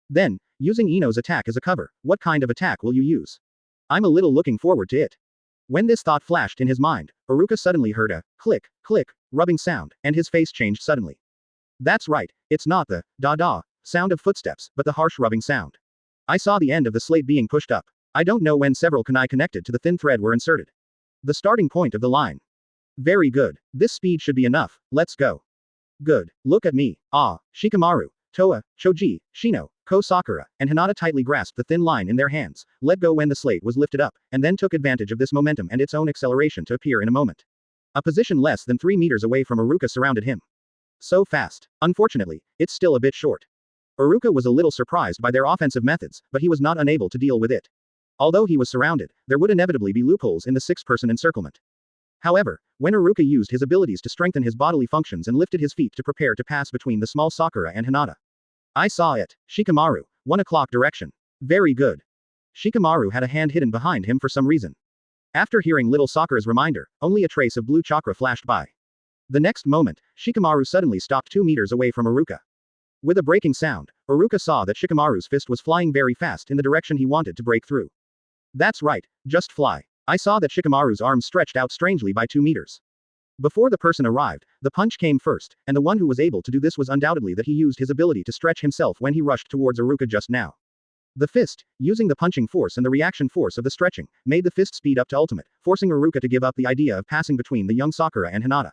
Then, using Ino's attack as a cover, what kind of attack will you use? I'm a little looking forward to it. When this thought flashed in his mind, Aruka suddenly heard a click, click, rubbing sound, and his face changed suddenly. That's right, it's not the da-da sound of footsteps, but the harsh rubbing sound. I saw the end of the slate being pushed up. I don't know when several kunai connected to the thin thread were inserted. The starting point of the line. Very good. This speed should be enough, let's go. Good. Look at me. Ah, Shikamaru, Toa, Choji, Shino, Ko Sakura, and Hinata tightly grasped the thin line in their hands, let go when the slate was lifted up, and then took advantage of this momentum and its own acceleration to appear in a moment. A position less than 3 meters away from Aruka surrounded him. So fast. Unfortunately, it's still a bit short. Aruka was a little surprised by their offensive methods, but he was not unable to deal with it. Although he was surrounded, there would inevitably be loopholes in the 6-person encirclement. However, when Aruka used his abilities to strengthen his bodily functions and lifted his feet to prepare to pass between the small Sakura and Hinata. I saw it. Shikamaru, 1 o'clock direction. Very good. Shikamaru had a hand hidden behind him for some reason. After hearing little Sakura's reminder, only a trace of blue chakra flashed by. The next moment, Shikamaru suddenly stopped 2 meters away from Aruka. With a breaking sound, Aruka saw that Shikamaru's fist was flying very fast in the direction he wanted to break through. That's right, just fly. I saw that Shikamaru's arms stretched out strangely by 2 meters. Before the person arrived, the punch came first, and the one who was able to do this was undoubtedly that he used his ability to stretch himself when he rushed towards Aruka just now. The fist, using the punching force and the reaction force of the stretching, made the fist speed up to ultimate, forcing Aruka to give up the idea of passing between the young Sakura and Hinata.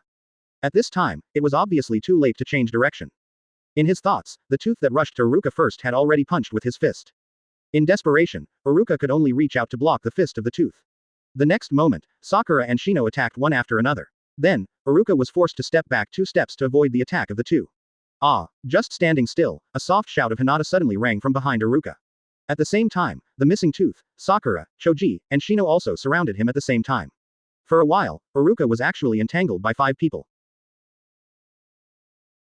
At this time, it was obviously too late to change direction. In his thoughts, the tooth that rushed to Aruka first had already punched with his fist. In desperation, Aruka could only reach out to block the fist of the tooth. The next moment, Sakura and Shino attacked one after another. Then, Aruka was forced to step back 2 steps to avoid the attack of the two. Ah, just standing still, a soft shout of Hinata suddenly rang from behind Aruka. At the same time, the missing tooth, Sakura, Choji, and Shino also surrounded him at the same time. For a while, Aruka was actually entangled by 5 people.